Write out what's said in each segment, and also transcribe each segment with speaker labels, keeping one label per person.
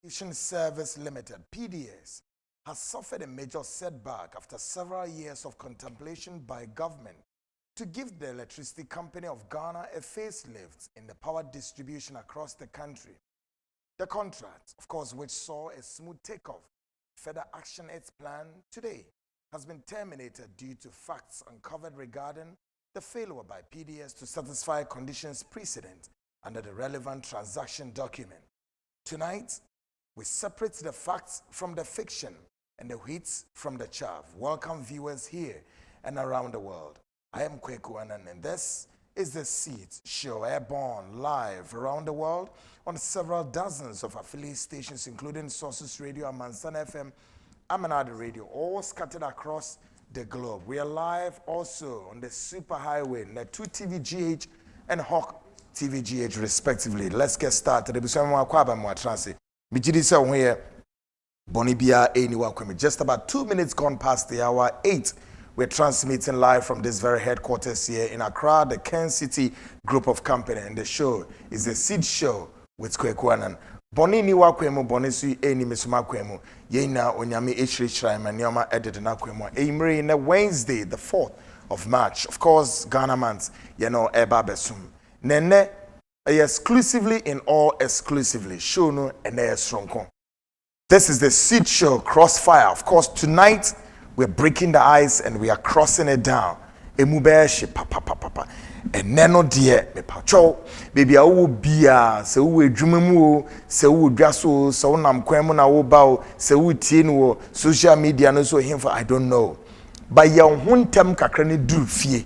Speaker 1: Distribution Service Limited, PDS, has suffered a major setback after several years of contemplation by government to give the Electricity Company of Ghana a facelift in the power distribution across the country. The contract, of course, which saw a smooth takeoff, further action its plan today, has been terminated due to facts uncovered regarding the failure by PDS to satisfy conditions precedent under the relevant transaction document. Tonight, we separate the facts from the fiction and the wheat from the chaff. Welcome viewers here and around the world. I am Kweku Anan, and this is the Seat Show, airborne live around the world on several dozens of affiliate stations, including Sources Radio, Amansan FM, Amanada Radio, all scattered across the globe. We are live also on the Superhighway, Netu TVGH and Hawk TVGH, respectively. Let's get started. Just about 2 minutes gone past the hour 8. We're transmitting live from this very headquarters here in Accra, the Ken City Group of Company, and the show is the Seed Show with Kwekwanan. Boni ni wakwemu, boni sui eni mesuma kwemu. Yena onyami ishri manioma edit na kwemu. Eimri na Wednesday, the 4th of March. Of course, Ghana months, eba besum. Nene, exclusively in all exclusively. Show no ene strong. This is the Seed Show, Crossfire. Of course, tonight, we're breaking the ice and we are crossing it down. Emubeshi papa. And neno die me pacho. Baby I will be se we dwumemu se we dwaso se wonam kwemu na wo bawo se we tie no social media no so him for I don't know. But ya hontem kakra ne duru fie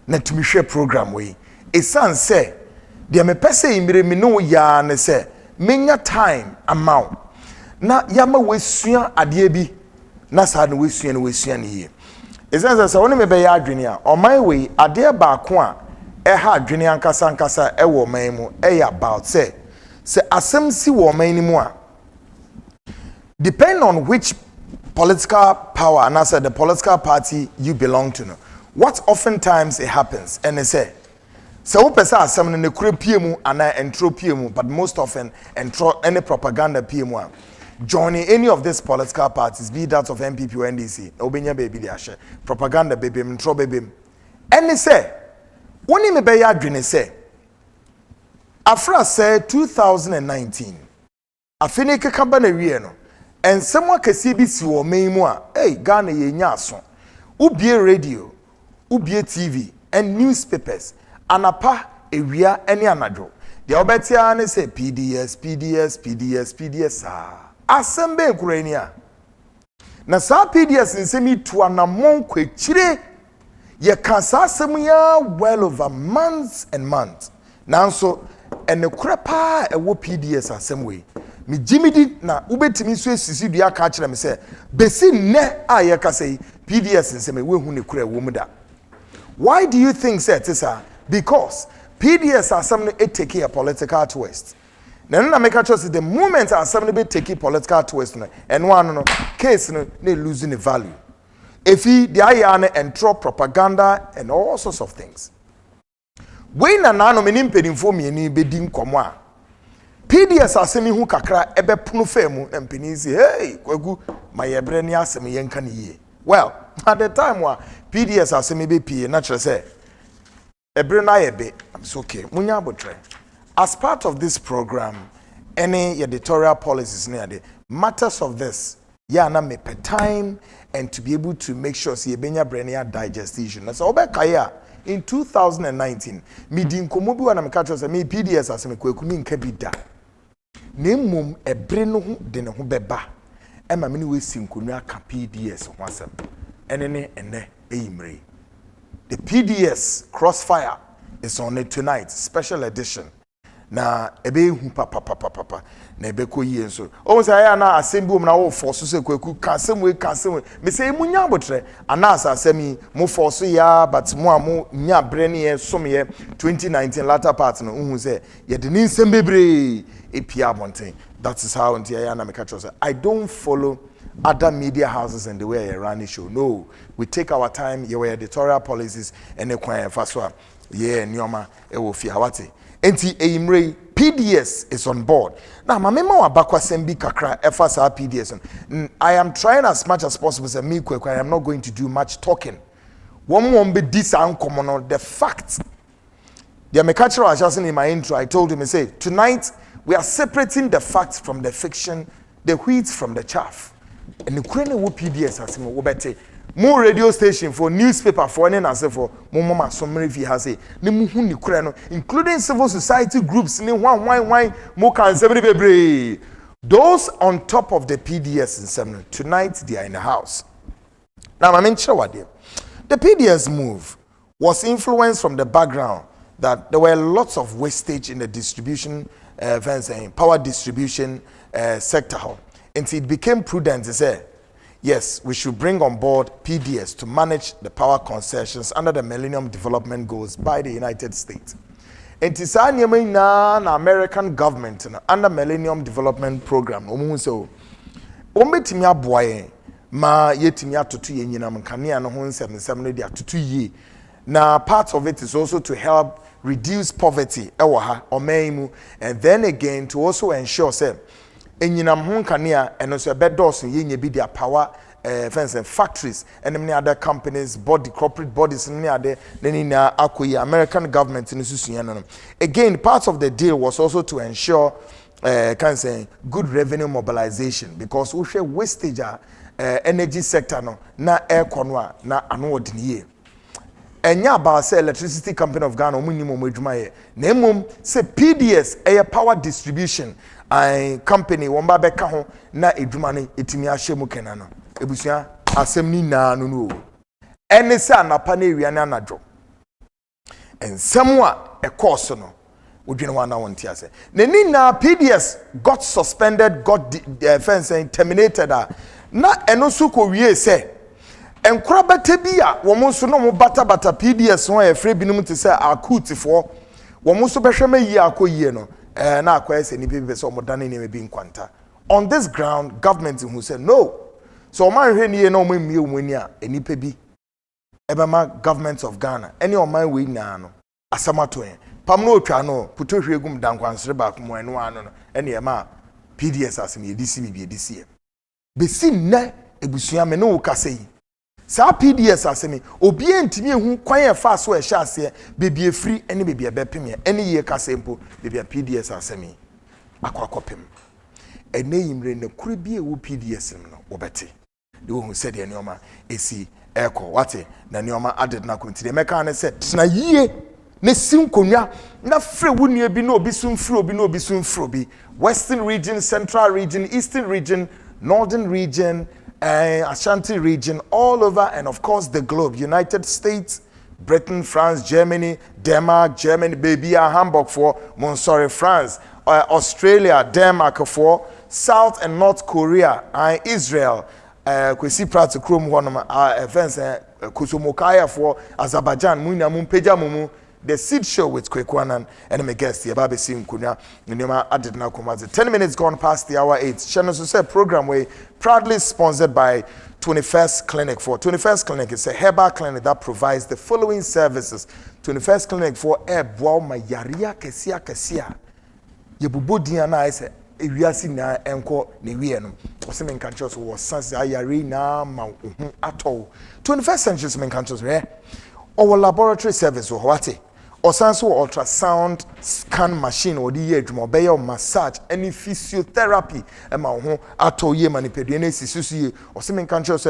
Speaker 1: na tumi hwe program we. Esan se de me pese imire me no ya ne se menya time amount. Na yama wesua ade bi na sa no wesua ne ye. Esan se woni me be ya adwene a on my way ade ba ko a eha adwene ankasa ewo man mu about say asem si wo man ni mu a depend on which political power and as the political party you belong to, what oftentimes it happens and they say wo pesa asem ne kure pie mu ana entro pie mu, but most often entro any propaganda pie mu a joining any of these political parties, be that of MPP or NDC, obenya baby they share propaganda baby intro baby, and they say woni me be ya adwene say afra say 2019 afini kekaba na wie no ensem akasi bi si wo man mu a Ghana ye nya aso ubie radio ubie TV and newspapers anapa ewia ene anadwo de obetia ne say PDS asembe nkurania na sa PDS nsemi tu anamon kwechire ye kasasem ya well over months and months. Nanso ene krepa ewo PDS asem we. Mi jimidi na ubetimi so esisi dua ka kire me se besi ne a ye kasei PDS nsem we hu ne kura wo mu da. Why do you think say tisa? Because PDS asem no take a political twist. Na make choose the moment asem no be take a political twist no and one no case no losing the value. If he the ayane and throw propaganda and all sorts of things. When na no menim pedinfo me ni bedi nkomo a PDS asemi hu kakra ebe punu femu empenizi hey kwagu mayebre ni asemi yenka ne ye. Well, at the time wa PDS asemi be pie na kire say ebre na yebe I'm so okay. Munya abotre. As part of this program, any editorial policies near the matters of this na me per time and to be able to make sure see benya brenia digestion. That's obekaya in 2019 me din komobi wana me catch say me PDS aseme kwaku mi nka bi da na mmom ebre no ho de ne ho beba e ma me ne we sinkonu aka PDS ho asem ene eyimre. The PDS Crossfire is on it tonight, special edition. Na ebe hu papa na ebe ko yie nso o say ya na asem bi na wo force so kwaku kasem we me say munya abotre ana asem mo force ya but mo amo nya bre ne ye som ye 2019 latter part no hu say ye de nsem bebre epia monten. That is how until ya na me catch say I don't follow other media houses and the way I run the show. No, we take our time. Your editorial policies and the kwan fa so ye nyoma e wo fi hawate. Enti eyimre PDS is on board. Now, my memo abakwa sembi kakra FSR PDS. I am trying as much as possible to me quick. I am not going to do much talking. One won't be this uncommon on the facts. The Mercrer was just in my intro. I told him, I say, tonight we are separating the facts from the fiction, the wheat from the chaff. And the Ukrainian PDS has been more radio station for newspaper for any answer for mama summary fi has say ne muhu ni kura no including civil society groups ni why mo kan bebre those on top of the PDS in seminary tonight they are in the house. Now I mean the PDS move was influenced from the background that there were lots of wastage in the distribution power distribution sector, and it became prudent to say yes, we should bring on board PDS to manage the power concessions under the Millennium Development Goals by the United States. And it's an American government under Millennium Development Program. So, timia boye ma yetimia tutu ye nyina mkania no ho 77 dia tutu ye. Na part of it is also to help reduce poverty ewo ha omaimu, and then again to also ensure say enyinam ho kanea eno so bedos yenye bi dia power fence and factories and many other companies corporate bodies many other na akoyi American government in susuya no. Again, part of the deal was also to ensure good revenue mobilization, because we share wastage energy sector no na air konwa na ano odiniye enya ba say electricity company of Ghana omunimo modwuma ye na emom say PDS power distribution company womba beka ho na edwuma ne etimi ahye mu kena no ebusua asem ni na no no ene se anapa na ewia na anadwo ensem a course no odwene wa na wonti ase na ni na PDS got suspended, got terminated na eno su ko wie se enkora bata bi a wo mo so no mo bata PDS ho efre binum te se akutifo wo mo so behwema yi akoyie no na akwa ese ni bi so mo dane ni bi nkwanta. On this ground, government who said no, so man hwe ni na o mamie omani a enipa bi ebema government of Ghana any o man we na no asamato en pam no otwa no puto hwe gum dankwansere ba ko mo eno ano no ene e ma PDS asem yedisi bi edisi e besi na ebusua me no kasa yi sa PDS asemi obi entimi ehu kwan e fa so e hya ase bebi efri ene bebi e bepem ene ye kasa empo bebi PDS asemi akwakopem ene yimre ne kure bi e wo PDS no wobete de wo hu se de neoma esi eko wate na neoma added na committee de meka na se tena yie ne sinkonwa na fre wunie bi na obi sumfro obi na obi sumfro bi western region, central region, eastern region, northern region, Ashanti region, all over, and of course the globe. United States, Britain, France, Germany, Denmark, Germany, baby, Hamburg for Monsore, France, Australia, Denmark for South and North Korea, Israel, Kwesi Prato Krum Honoma, events, Kusumokaya for Azerbaijan, Munya Mumpeja Mumu. The Seed Show with Kwekwanan and my guest here, Babi Sim Kunya, Nima Added Nakumazi. 10 minutes gone past the hour 8. Channel Success program way proudly sponsored by 21st Clinic. For 21st Clinic, it's a herbal clinic that provides the following services. 21st Clinic for Boa Mayaria Kesia. Yebubu Diana is a Ewiasi na enko ne wie no osemen kanchos wo sanse ayare na ma at all 21st century men kanchos our laboratory service wo wate osanso ultrasound scan machine odi ye adwuma obeya massage any physiotherapy e ma ho ato ye manipedue na sisusu osemen kanchos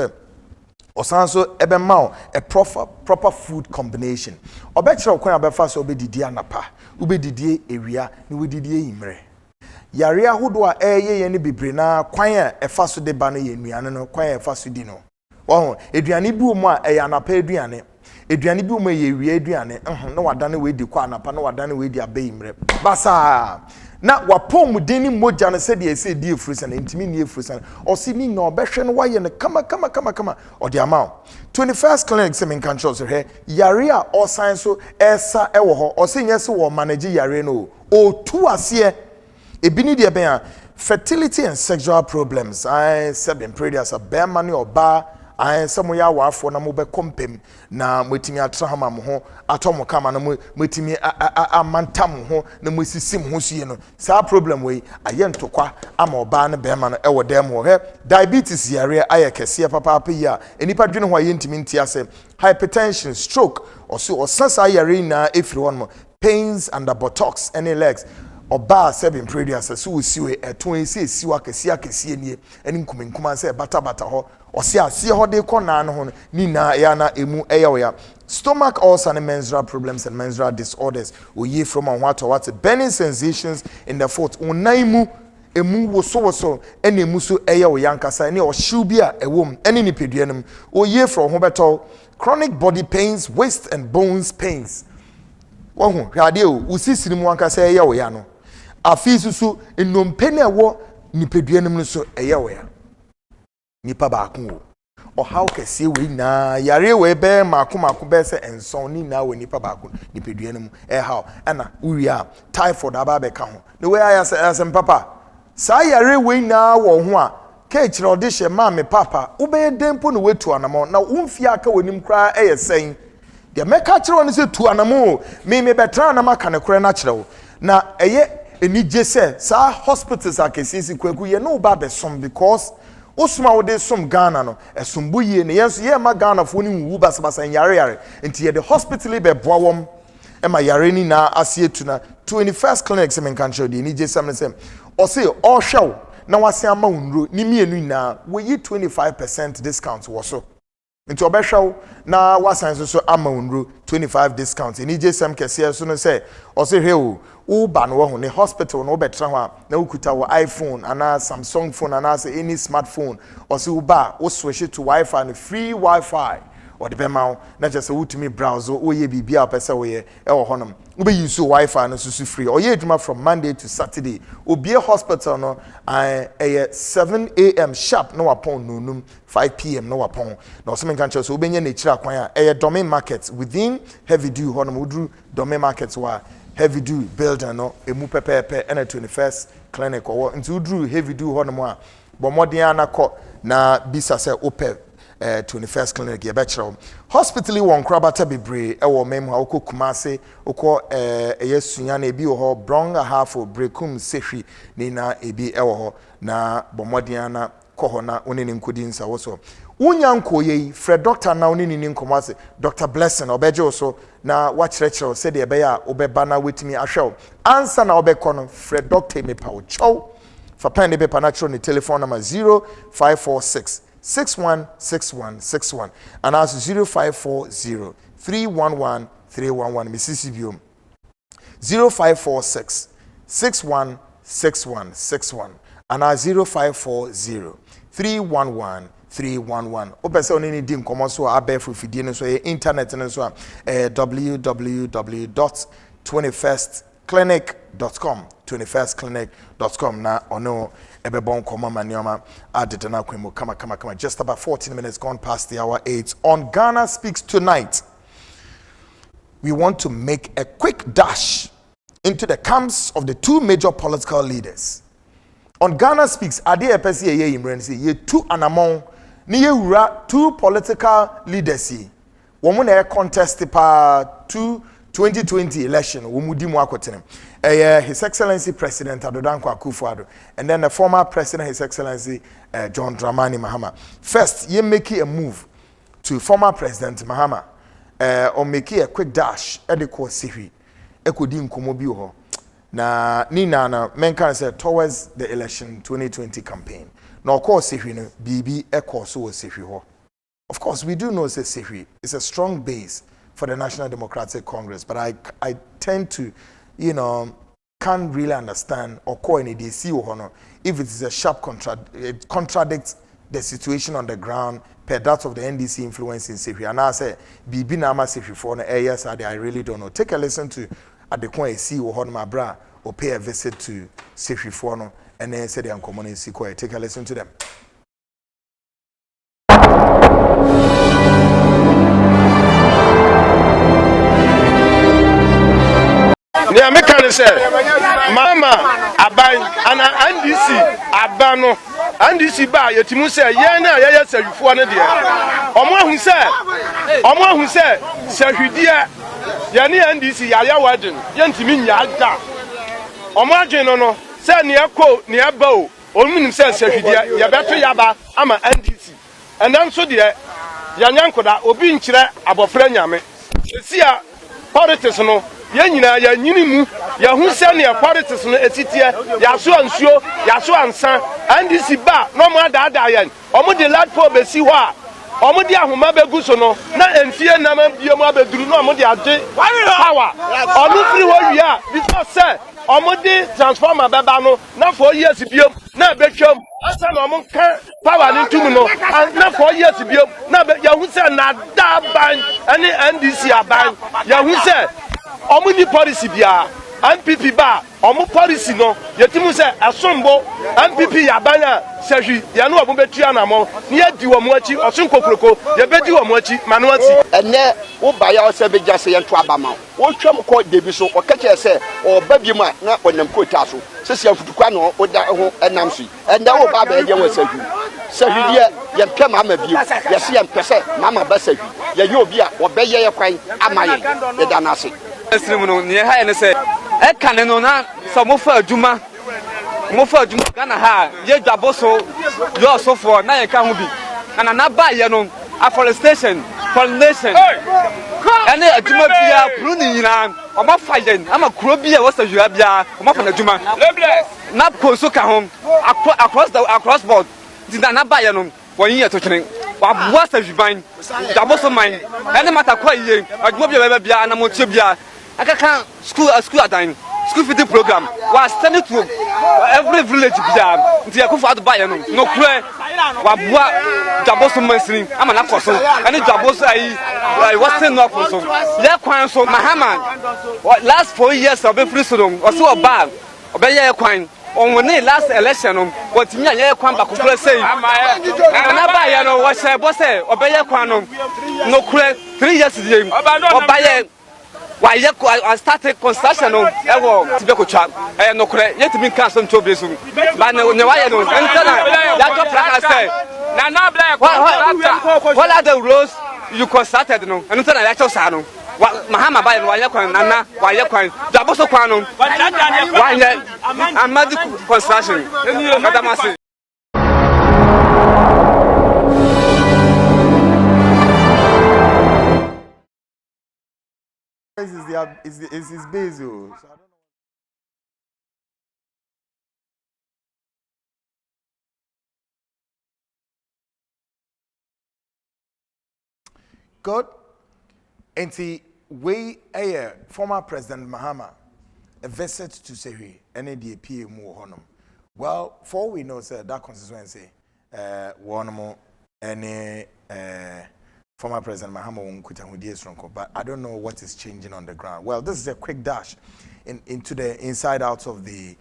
Speaker 1: osanso ebe ma a proper food combination obekire okwan abefa so obedidi anapa obedidi ewia na obedidi imre yare ahodo a ye ne bebre na kwan a efa so de ba no ye nuane no kwan a efa so di no wo eduane bi omu a ye anapa eduane eduane bi omu ye wi eduane na wadane we di kwa anapa na wadane we di abai mre basa na wapom deni moja no se de ese di efrusa na intimi ni efrusa o si ni na obehwe no waye no kama o di ama 21st Clinic se men kan chose he yare a o san so esa ewo ho o se nyese wo manage yare no o tu ase ebini de ben fertility and sexual problems I said in prayers a bear money or bar I some ya wafo na mo be kompem na mwetimi atra hama mo ho atomo kama na mwetimi amantam ho na mwesisim ho sie no sa problem we aye ntokwa ama oba ne be ma no ewo dem ho he diabetes yare aye kese papa ya enipa dwene ho aye ntimi ntia hypertension stroke or sasa yare na efiri won mo pains under buttocks any legs oba seven previous so we see eton esi siwa kese nie eni nkumenkuma se bata ho osi asie ho de kona no ho ni na ya na emu eya stomach ulcer and menstrual problems and menstrual disorders oye from on what burning sensations in the foot onaimu emu woso ene emu so eya yankasa ene o shubia ewom ene ni peduanum oye from ho beto chronic body pains waist and bones pains wohu hwade o usisiri mu yankasa eya wo ya no afi susu enompene ewo ni peduanum no so eya wo ya nipa ba ku o how kese we na yare we be mako be se enson ni na we nipa ba ku ni peduanum how ana uria typhoid aba be ka ho the way I say papa sa yare we na wo ho a ke kire ode hye ma me papa wo be dempo no wetu anamo na womfi aka wonim kra sen de meka kire won se tu anamo me betra na maka ne kra na kire wo na enije se sa hospitals akesisi kwaku ye no ba be som because osuma wo de som Ghana no esumbu ye ne yenso ye ma Ghana fo ni wu basabasa yare enti ye de hospital be boa wom e ma yare ni na asietu na 21st clinic se men kan show de enije sam ne sem o se o hwew na wase ama unro ni mienu na we yi 25% discount wo so nti obehwew na wasan so ama unro 25 discount enije sam kese so no se o se hwe o ba no ho ne hospital no betra ho na ukuta wo iPhone ana Samsung phone ana say any smartphone or say uba wo switch to Wi-Fi and free Wi-Fi or the bema na just wutumi browse o ye bibia pese wo ye e wo honom ube use Wi-Fi no so free or ye adwuma from Monday to Saturday obi hospital no 7 a.m. sharp no upon nonum 5 p.m. no upon na so men kan so obenye na kira kwan a domain market within heavy dew honom udru domain market wa heavy dew builder no emu pepepe and 21st clinic or into udru heavy dew honom a bo modern anako na bisa se ope 21st clinic ye bechero hospitally won krabata bebre e wo mem ha okokumase okọ yesunya na ebi ho bronga half brekum sehwi ni na ebi e wo na bo modern na koho na onini nkodi nsa wo so unyanko ye Fred doctor na onini ni nkomase Dr. Blessing obeje so na wa kyerɛkyerɛ sɛ de ebe ya obeba na wetimi ahwew answer na obekɔ no Fred doctor me pa wo chow fa pen de be pa na kyerɛ ni telephone number 0546 616161 and also 0540 311 311 Mississippi 0546 616161 and 0540 311 311 opese onini di nkomo so abefu fidie no so internet no so www.21stclinic.com 21stclinic.com na ono ebebon koma manioma adede na kwemu kama just about 14 minutes gone past the hour 8 on Ghana Speaks Tonight. We want to make a quick dash into the camps of the two major political leaders. On Ghana Speaks, ade epesi ye imrensi ye two anamon ni ye wura two political leaders yi womu na contest pa 2020 election womu di mu akotene His Excellency President Adodankwa Akufo-Addo and then the former President His Excellency John Dramani Mahama. First ye make a move to former President Mahama or make a quick dash at the course sihi ekodi nkomo bi ho na nina na men can say towards the election 2020 campaign. Now, of course, if you know, BB echo so Sihri. Of course, we do know Sihri is a strong base for the National Democratic Congress, but I tend to, can't really understand or call any DC or if it is a sharp it contradicts the situation on the ground per that of the NDC influence in Sihri. And I say BB Nama Sihri for yes, I really don't know. Take a listen to Adekwa Esi or my bra or pay a visit to Sihri for and then say they are common in Sekondi. Take a listen to them.
Speaker 2: Yeah, me can say, Mama, Aban, and NDC, Abano, and this is by yetimu say yena ya sayufo ne de omo hu say sahwidie ya ne ndc ya wadin yentimi nya da omo adwen no say ne ekọ ne eba o omunim say sahwidie ya beto yaba ama ndc and then so de ya nyankoda obi nkire abofra nyame sia politics no ya nyina ya nyinimu ya hu se ne politics no etitie ya so ansuo ya so ansa ndc ba no mo adaada yan omo de ladpo besi ho a omo de ahoma begu so no na enfie na ma biem abeduru no omo de ade power omo free ho wi a because say omo de transformer beba no na 4 years biem na betwam asa na omo kan power ni tum no na 4 years biem na ya hu se na da ban ani ndc aban ya hu se omo ni policy bia MPP ba omo policy no yetimu se asombo MPP yabanya sehwi ya no omo betua na mo ne yadi wo mo achi osonkokroko ye bedi wo mo achi manu ati
Speaker 3: ene wo ba ya ose be jase ye nto abama wo twam ko debi so o kache se o ba bi mu a na onam kota so sese afutukwa no o da ho enam so ene wo ba ba ye wo sehwi die ye mpem ama bi ye se ye mpese mama ba sehwi ye ye obi a wo be ye kwan amaye ye da na se
Speaker 4: esrimu ne ha ene se e kan no na so mo fa adwuma Ghana ha ye dwaboso yo so for na ye ka ho bi na ba ye no afforestation pollination ene adwuma bia pro ni nyina o ma fa ye ama kuro bia wo sa jua bia o ma fa na adwuma na konso ka ho across board di na ba ye no wo yin ye to twene wa bua sa juban dwaboso man ene mata kwa ye adwuma bia na mo tie bia akaka school adan school feeding program was sending to every village bia nti yakufa ado baye no kure wa bua dwaboso mansini ama na koso ani dwaboso ayi what's no koso ya kwan so mahama last 4 years of free sodom oso oba obeye kwan onwone last election what nya ye kwan ba kure say na baye no wo se bo se obeye kwan no kure 3 years dey obaye I started construction on ewo tibekotwa no kure yetimi kan so nto besu ba ne waye no entana ya to plan say na no black what are the roads you constructed no entana ya to sa no mahama ba no waye kwan nana waye kwan daboso kwan no waye amadi construction kadamase.
Speaker 1: Is his base, so I don't know. Good. And see, we former President Mahama a visit to Sehi, NADP more honum. Well, for we know, sir, that constituency, one more any former President Mahama won't quit and with strong, but I don't know what is changing on the ground. Well, this is a quick dash into the inside out of the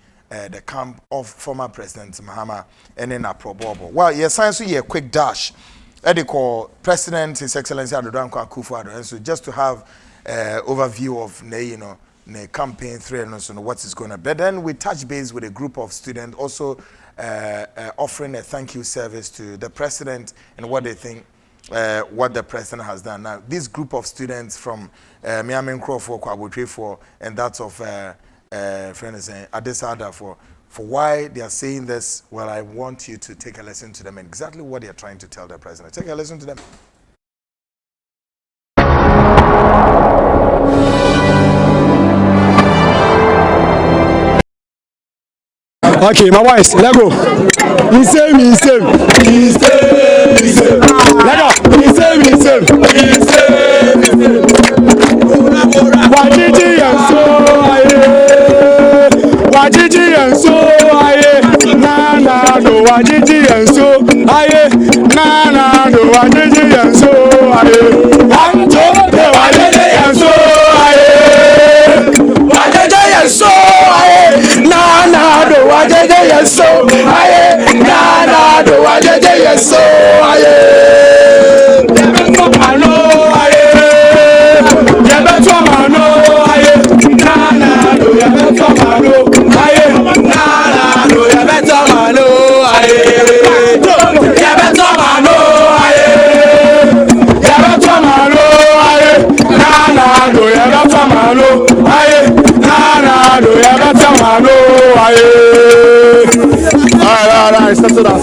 Speaker 1: camp of former President Mahama and then Aprobobo. Well, yes, science a quick dash. They call President His Excellency Adodan Akufo-Addo, and so just to have overview of the campaign through and so what is going on. But then we touch base with a group of students also offering a thank you service to the president and what they think. What the president has done. Now, this group of students from Mercrer for Kwabotwe for and that's of friends Adesada for why they are saying this. Well, I want you to take a listen to them and exactly what they are trying to tell the president. Take a listen to them.
Speaker 5: Okay, my boys, let go. He's same. Let go. He's same. Wajiji and so aye. Na no wajiji and so aye. Na no wajiji and so aye. Anto de wajiji and so aye. Wajiji and so aye. Na do wajiji and so aye. Na do wajiji and so aye.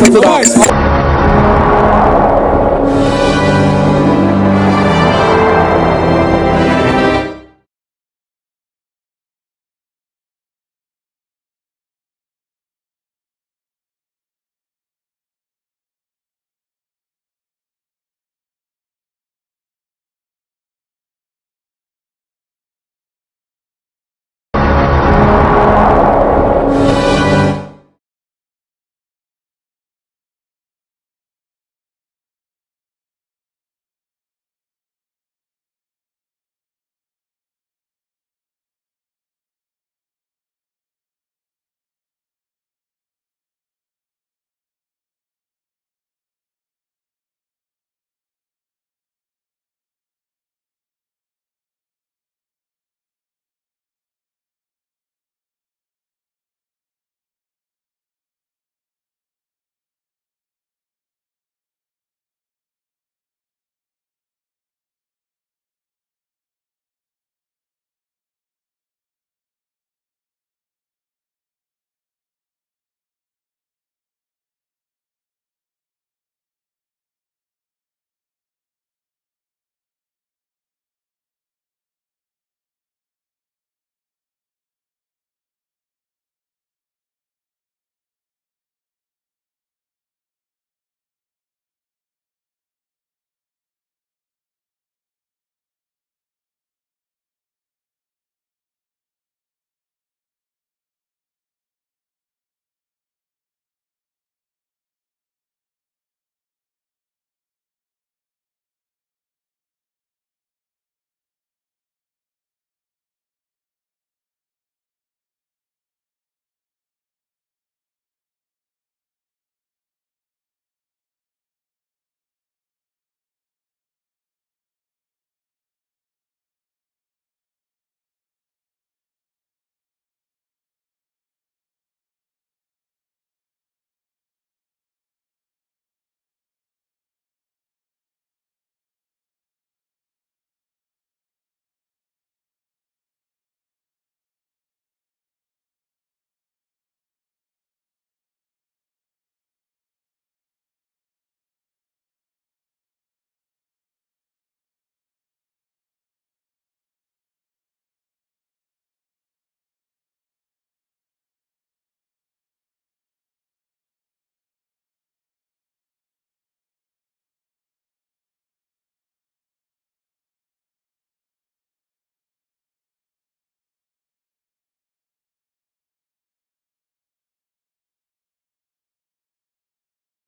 Speaker 5: settle down.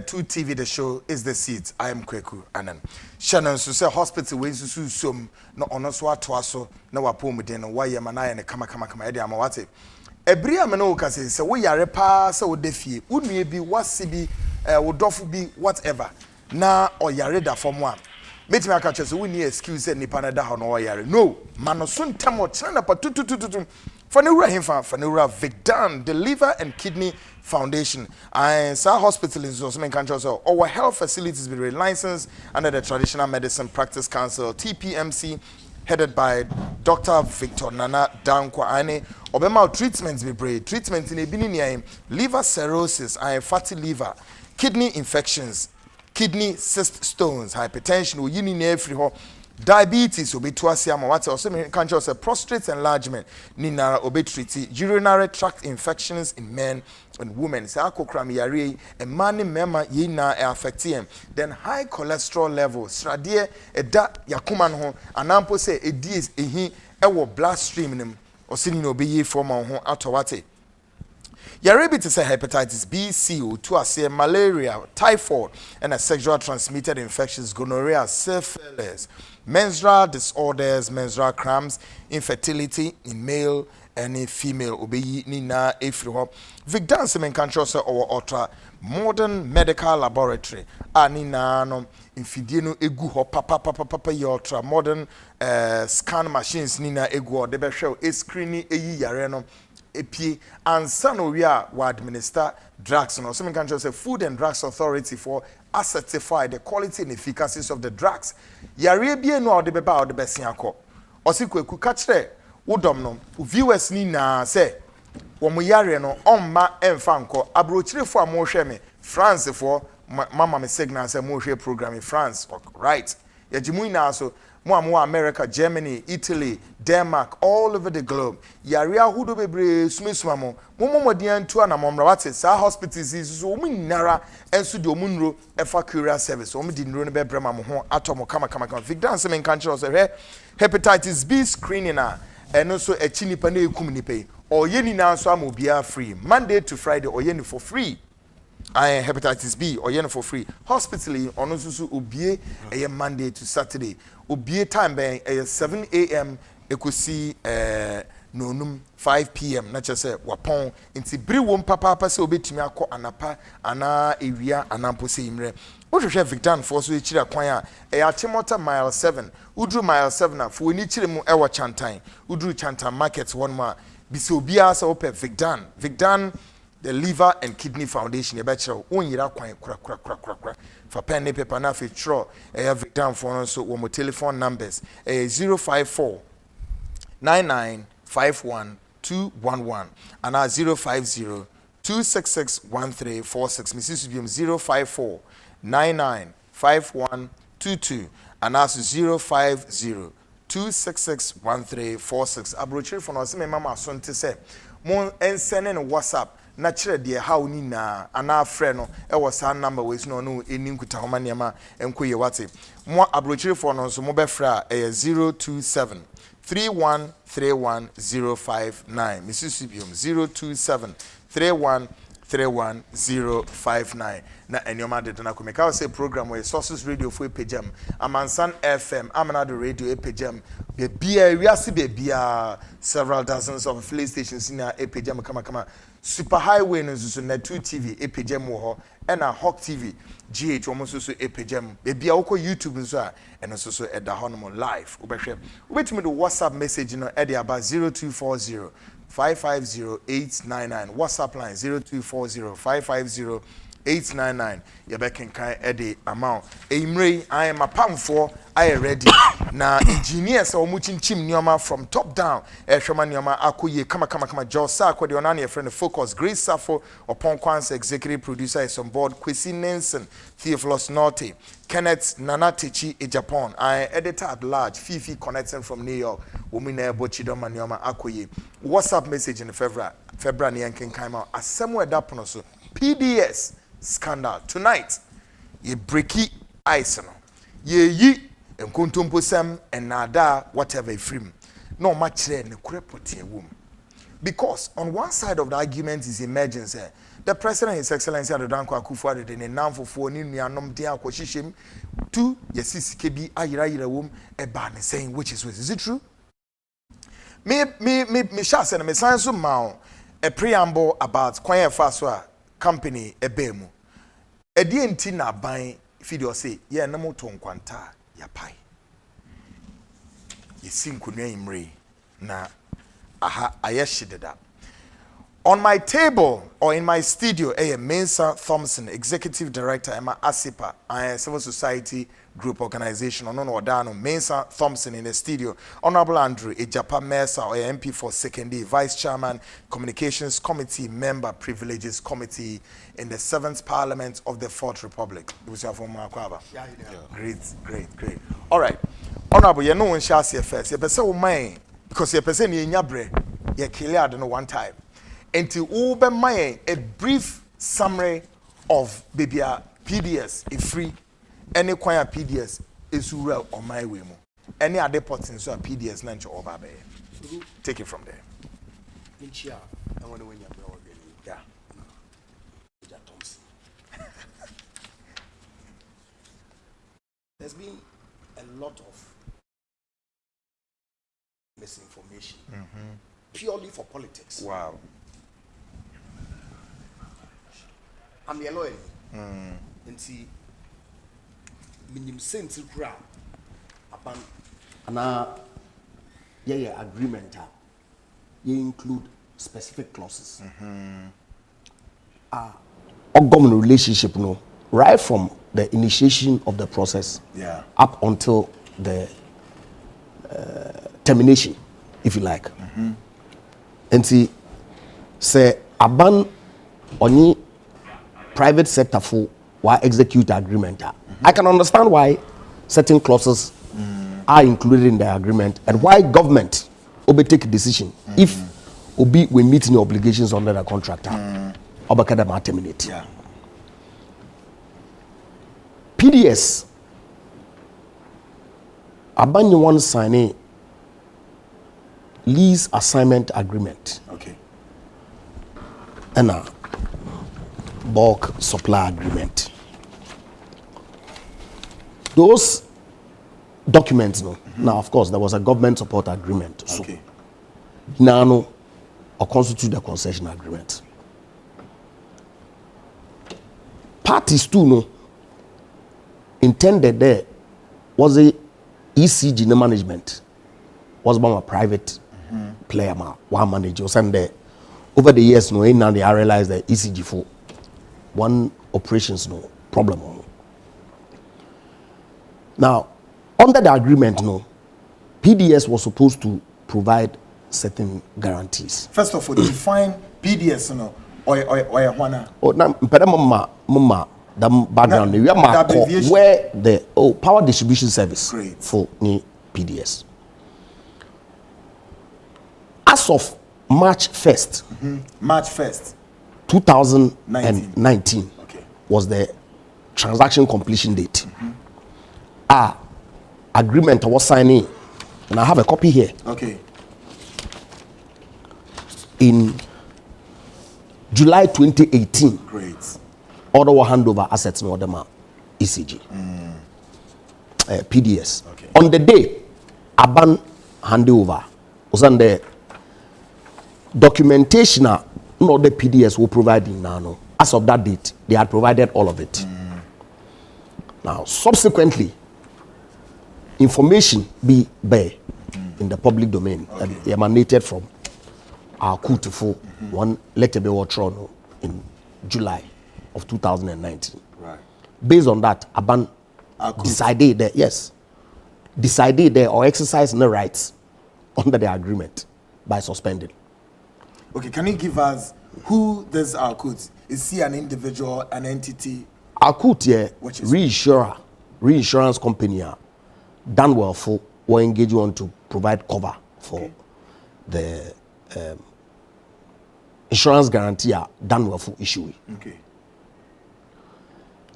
Speaker 1: Two TV, the show is the seat. I am Kweku Anan. Shannon, so say hospital ways to sum no ono so atoaso na wapo mu den no why mana ya ne kama e de amawate. Ebri amena ka say wo yare pa say wo defie. Unue bi wase bi wo dofo bi whatever. Na oyare da form one. Metimi aka che so wo ni excuse nipa na da ho no oyare. No, mano so ntem o kire na pa tututututum. Fanura himfa Fanura Vicdan, the Liver and Kidney Foundation. And Sa Hospital in Zosman Country, so our health facilities be licensed under the Traditional Medicine Practice Council, TPMC, headed by Dr. Victor Nana Dankwa Ane. Obema treatments be brave. Treatment in a liver cirrhosis, fatty liver, kidney infections, kidney cyst stones, hypertension, or every diabetes obetwasi ama wate also me can just a prostate enlargement nina obetreat urinary tract infections in men and women say akokram yare e man mema ye na affect him then high cholesterol level srade eda yakoma no ho anampo say edi ehi ewo bloodstream nim osini no be ye form ho atowate yare bi to say hepatitis B, C, to say malaria, typhoid and a sexual transmitted infections gonorrhea, syphilis, menstrual disorders, menstrual cramps, infertility in male and female obeyi ni na efriho Vicdan semen control say or ultra modern medical laboratory ani na no infidie no egu ho papa ultra modern scan machines ni na egu de be hwe screening eyi yare no epie ansa no we a wa administer drugs no semen control say Food and Drugs Authority for certify the quality and efficacy of the drugs yare bie no de be ba de be sian akọ osikweku ka kire udom no viewers ni na say wo mo yare no omma emfa nko abrochirefo a mo hwe me France for mama me signal say mo hwe program in France, right? Ya jimu ina so mo America, Germany, Italy, Denmark, all over the globe. Yare ahudo bebre sumisuma mo modien tu ana momra wate sa hospitals is so mu nara enso de omunro efa courier service. Omu di nro ne bebre ma mo ho atomo kama. Victor se men kan kire so hepatitis B screening eno so echi nipa na ekum nipa yi. Oye ni na so amobia free. Monday to Friday oye ni for free. Hepatitis B or yen for free. Hospitally on susu obie Monday to Saturday. Obie time ben 7 a.m. ekusi nonum 5 p.m. na just say wapon inti bri wom papa se obetimi akọ anapa ana ewia anampo se imre. Wohwehwe Victor for so echira kwan a Achimota mile 7. Udru mile 7 na for ni chire mu ewo Chantan. Udru Chantan market one ma bisi obia se ope Victor the Liver and Kidney Foundation, a bachelor, one year quite crack. For pen and paper, now for sure, I have it down for us. So, one telephone numbers 054 9951 211 and 050 266 1346. Mrs. William 054 9951 22 and also 050 266 1346. Abrochiri for us, my mama son to say, Mon and sending WhatsApp. Na kire de ha oni na ana afre no e wo sa number we no no eni nkuta homa niam enkoye wate mo abrochire for no so mo be fra 027 3131059 Mississippi 027 3131059 na enyoma de na komeka say program we sources radio for pejam Amansan FM Amanado radio pejam be bia wiase be bia several dozens of affiliate stations in pejam kama Super Highway no so na 2 TV epejam wo ho e na Hawk TV GH wo so epejam be bia wo ko YouTube nso a eno so eda ho no live obehwe obetimi do WhatsApp message no e dey about 0240 550899 WhatsApp line 0240 550899 you be can ede amount emre I am a pamfo I ready na engineers o mu chinchim nioma from top down hwema nioma akoye kama Josa akode ona na friend focus Grace Safo upon Kwan's executive producer is on board Kwesi Nelson Theophilus Norte Kenneth Nanatechi Egyapa I editor at large Fifi connecting from New York women na bochido manioma akoye WhatsApp message in February ni yanken kaima asemo edapono so PDS scandal tonight ye breaky ice no ye yi enkontompo sam enada whatever frame no machire ne kurepoti ewum because on one side of the argument is emergency the president his excellency Adodanko Akufo-Addo de ne namfofo ni nuanom de akohyehyem tu yesisike bi ayira wom eba ne saying which is it true me sha say na me science ma a preamble about kwan fa so a company ebemu edi enti na ban video say ye na moto nkwanta ya pai yesi nkunua imre na aha ayeshideda on my table or in my studio Mensa Thompson executive director Emma Asipa civil society group organization on Odano Mensa Thompson in the studio Honorable Andrew Egyapa Mercrer or MP for Sekondi vice chairman communications committee member privileges committee in the 7th parliament of the 4th republic great all right honorable you know when shall say first you person mind because you person you nyabre you clear no one time until ube mind a brief summary of baby PDS a free any choir PDS is real on my way mo. Any other ports so PDS nancho or babe. Take it from there.
Speaker 3: I want to win your bro again.
Speaker 1: Yeah.
Speaker 3: Thompson. There's been a lot of misinformation purely for politics.
Speaker 1: Wow.
Speaker 3: I'm the lawyer. And see minimum sense crowd upon agreement you include specific clauses government relationship no right from the initiation of the process up until the termination if you like and see say aban oni
Speaker 6: private sector for why execute agreement. I can understand why certain clauses are included in the agreement and why government will take a decision if we meet the obligations under the contract. Obakadama terminate.
Speaker 1: Yeah.
Speaker 6: PDS Abanye one signing lease assignment agreement.
Speaker 1: Okay.
Speaker 6: And a bulk supply agreement. Those documents, now of course there was a government support agreement.
Speaker 1: Okay.
Speaker 6: So now or constitute the concession agreement. Parties too intended there was a ECG management was by a private player one manager and there over the years now they realized that ECG for one operations problem. Now under the agreement PDS was supposed to provide certain guarantees.
Speaker 1: First of all, define PDS or one.
Speaker 6: Oh, now mama the background we are where the power distribution service.
Speaker 1: Great.
Speaker 6: For PDS. As of March 1st,
Speaker 1: March 1st,
Speaker 6: 2019
Speaker 1: okay,
Speaker 6: was the transaction completion date. Agreement was signing, and I have a copy here.
Speaker 1: Okay.
Speaker 6: In July 2018,
Speaker 1: Great.
Speaker 6: order will hand over assets in order ECG. PDS.
Speaker 1: Okay.
Speaker 6: On the day, Aban handover was on the documentation no the PDS will provide in now. As of that date, they had provided all of it. Now, subsequently, information be bare in the public domain that emanated from our Kutufu one letter be withdrawn in July of 2019.
Speaker 1: Right.
Speaker 6: Based on that, Aban decided that or exercising the rights under the agreement by suspending.
Speaker 1: Okay, can you give us who this Akut? Is he an individual, an entity?
Speaker 6: Akut, yeah,
Speaker 1: Which is
Speaker 6: reinsurance company, done well for or engage on to provide cover for the insurance guarantee done well for issue.
Speaker 1: Okay.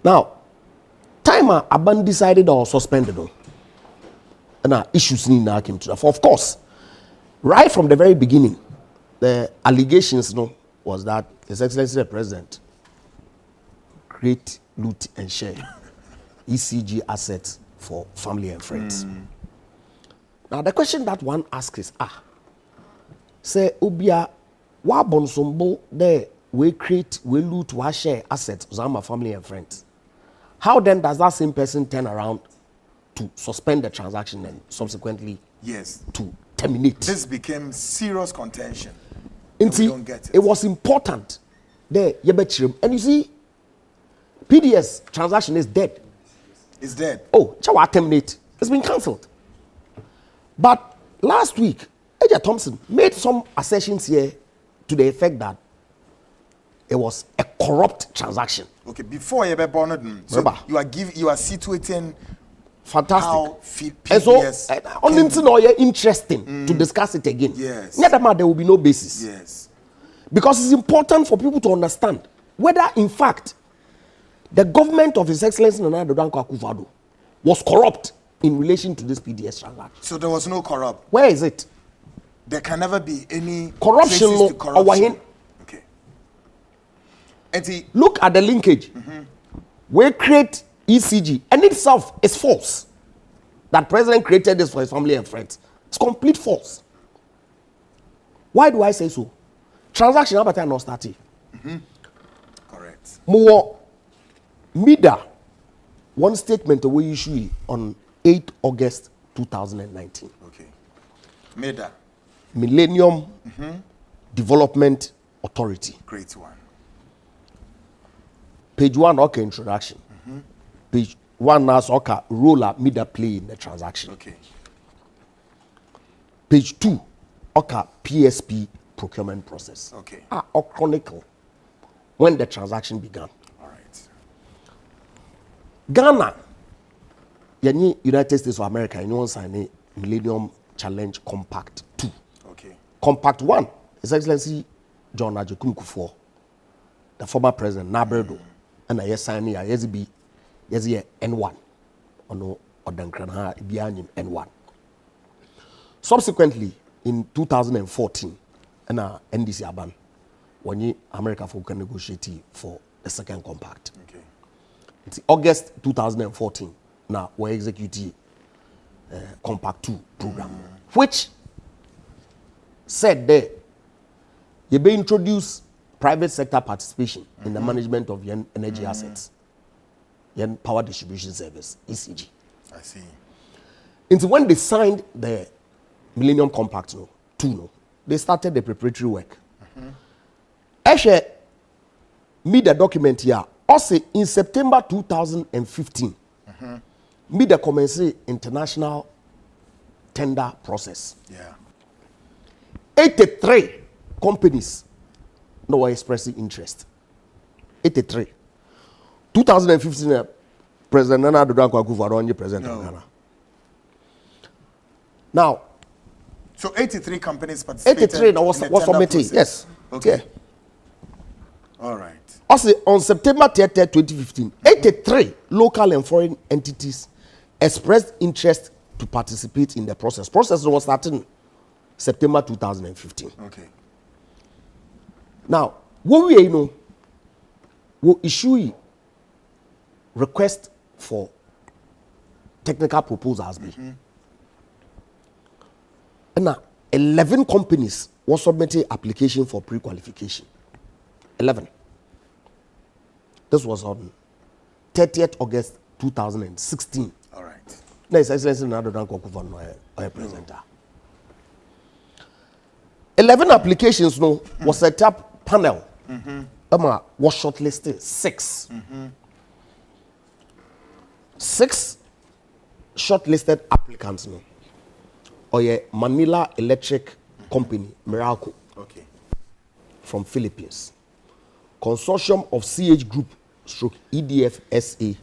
Speaker 6: Now, timer Aban decided or suspended them. And issues in now came to that. Of course, right from the very beginning, the allegations was that His Excellency the President create, loot and share ECG assets for family and friends. Now the question that one asks is, say Ubia wa bonsombo there we create, we loot, we share assets for family and friends. How then does that same person turn around to suspend the transaction and subsequently to terminate?
Speaker 1: This became serious contention.
Speaker 6: It was important there, and you see, PDS transaction is dead.
Speaker 1: It's dead.
Speaker 6: Oh, Chawa terminate. It's been cancelled. But last week, Eja Thompson made some assertions here to the effect that it was a corrupt transaction.
Speaker 1: Okay, before you were born, so you are situating
Speaker 6: fantastic.
Speaker 1: How
Speaker 6: and so, only interesting to discuss it again.
Speaker 1: Yes.
Speaker 6: There will be no basis.
Speaker 1: Yes.
Speaker 6: Because it's important for people to understand whether, in fact, the government of His Excellency Nana Danko Akufo-Addo was corrupt in relation to this PDS transaction.
Speaker 1: So there was no corrupt.
Speaker 6: Where is it?
Speaker 1: There can never be any
Speaker 6: corruption.
Speaker 1: Okay. And
Speaker 6: look at the linkage. We create ECG, and itself is false. That President created this for his family and friends. It's complete false. Why do I say so? Transaction are not starting.
Speaker 1: Correct.
Speaker 6: More MIDA, one statement we issued on 8 August 2019.
Speaker 1: Okay. MIDA.
Speaker 6: Millennium Development Authority.
Speaker 1: Great one.
Speaker 6: Page 1, okay, introduction. Page 1 has okay, role of MIDA play in the transaction.
Speaker 1: Okay.
Speaker 6: Page 2, okay, PSP procurement process.
Speaker 1: Okay.
Speaker 6: Or chronicle when the transaction began.
Speaker 1: All right.
Speaker 6: Ghana, yani United States of America, you want sign a Millennium Challenge Compact 2.
Speaker 1: Okay.
Speaker 6: Compact 1, His Excellency John Ajokum Kufuor, the former president, Naberdo, and I sign here, yes, be N1. Or no, or N1. Subsequently, in 2014, and NDC Aban, when America folk negotiate for the second compact.
Speaker 1: Okay.
Speaker 6: It's August 2014. Now we execute Compact 2 program, which said there you be introduce private sector participation in the management of your energy assets, your power distribution service, ECG.
Speaker 1: I see.
Speaker 6: And so when they signed the Millennium Compact 2, they started the preparatory work. Actually, me the document here, also in September 2015, me the commence international tender process.
Speaker 1: Yeah.
Speaker 6: 83 companies no were expressing interest. 83. 2015, President Nana Addo Dankwa president of Ghana. Now,
Speaker 1: so 83 companies participated.
Speaker 6: 83 was submitted. Yes.
Speaker 1: Okay.
Speaker 6: Yeah.
Speaker 1: All right.
Speaker 6: Also, on September 30, 2015, 83 local and foreign entities expressed interest to participate in the process. Process was starting September 2015.
Speaker 1: Okay.
Speaker 6: Now, what we know, we issue request for technical proposals. And now, 11 companies were submitting application for pre-qualification. 11. This was on 30th August 2016.
Speaker 1: All right.
Speaker 6: Now, His Excellency Nana Addo Dankwa our presenter. 11 applications was set up panel. Was shortlisted 6. 6 shortlisted applicants. Manila Electric Company, Mercrer,
Speaker 1: Okay.
Speaker 6: from Philippines. Consortium of CH Group, stroke EDF SA,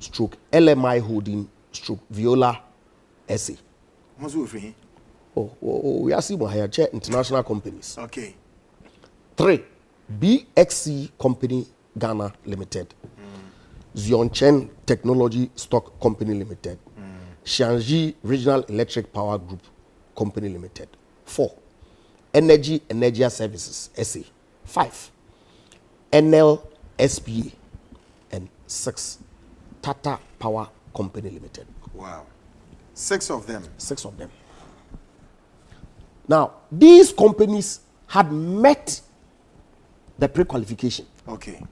Speaker 6: stroke LMI Holding, stroke Viola SA.
Speaker 1: What's with him?
Speaker 6: We are seeing higher chair international companies.
Speaker 1: Okay.
Speaker 6: 3, BXC Company Ghana Limited, Zionchen Technology Stock Company Limited, Shanxi Regional Electric Power Group Company Limited. 4, Energia Services SA. 5, NL SPA. And 6, Tata Power Company Limited.
Speaker 1: Wow. 6 of them.
Speaker 6: 6 of them. Now, these companies had met the pre-qualification.
Speaker 1: Okay.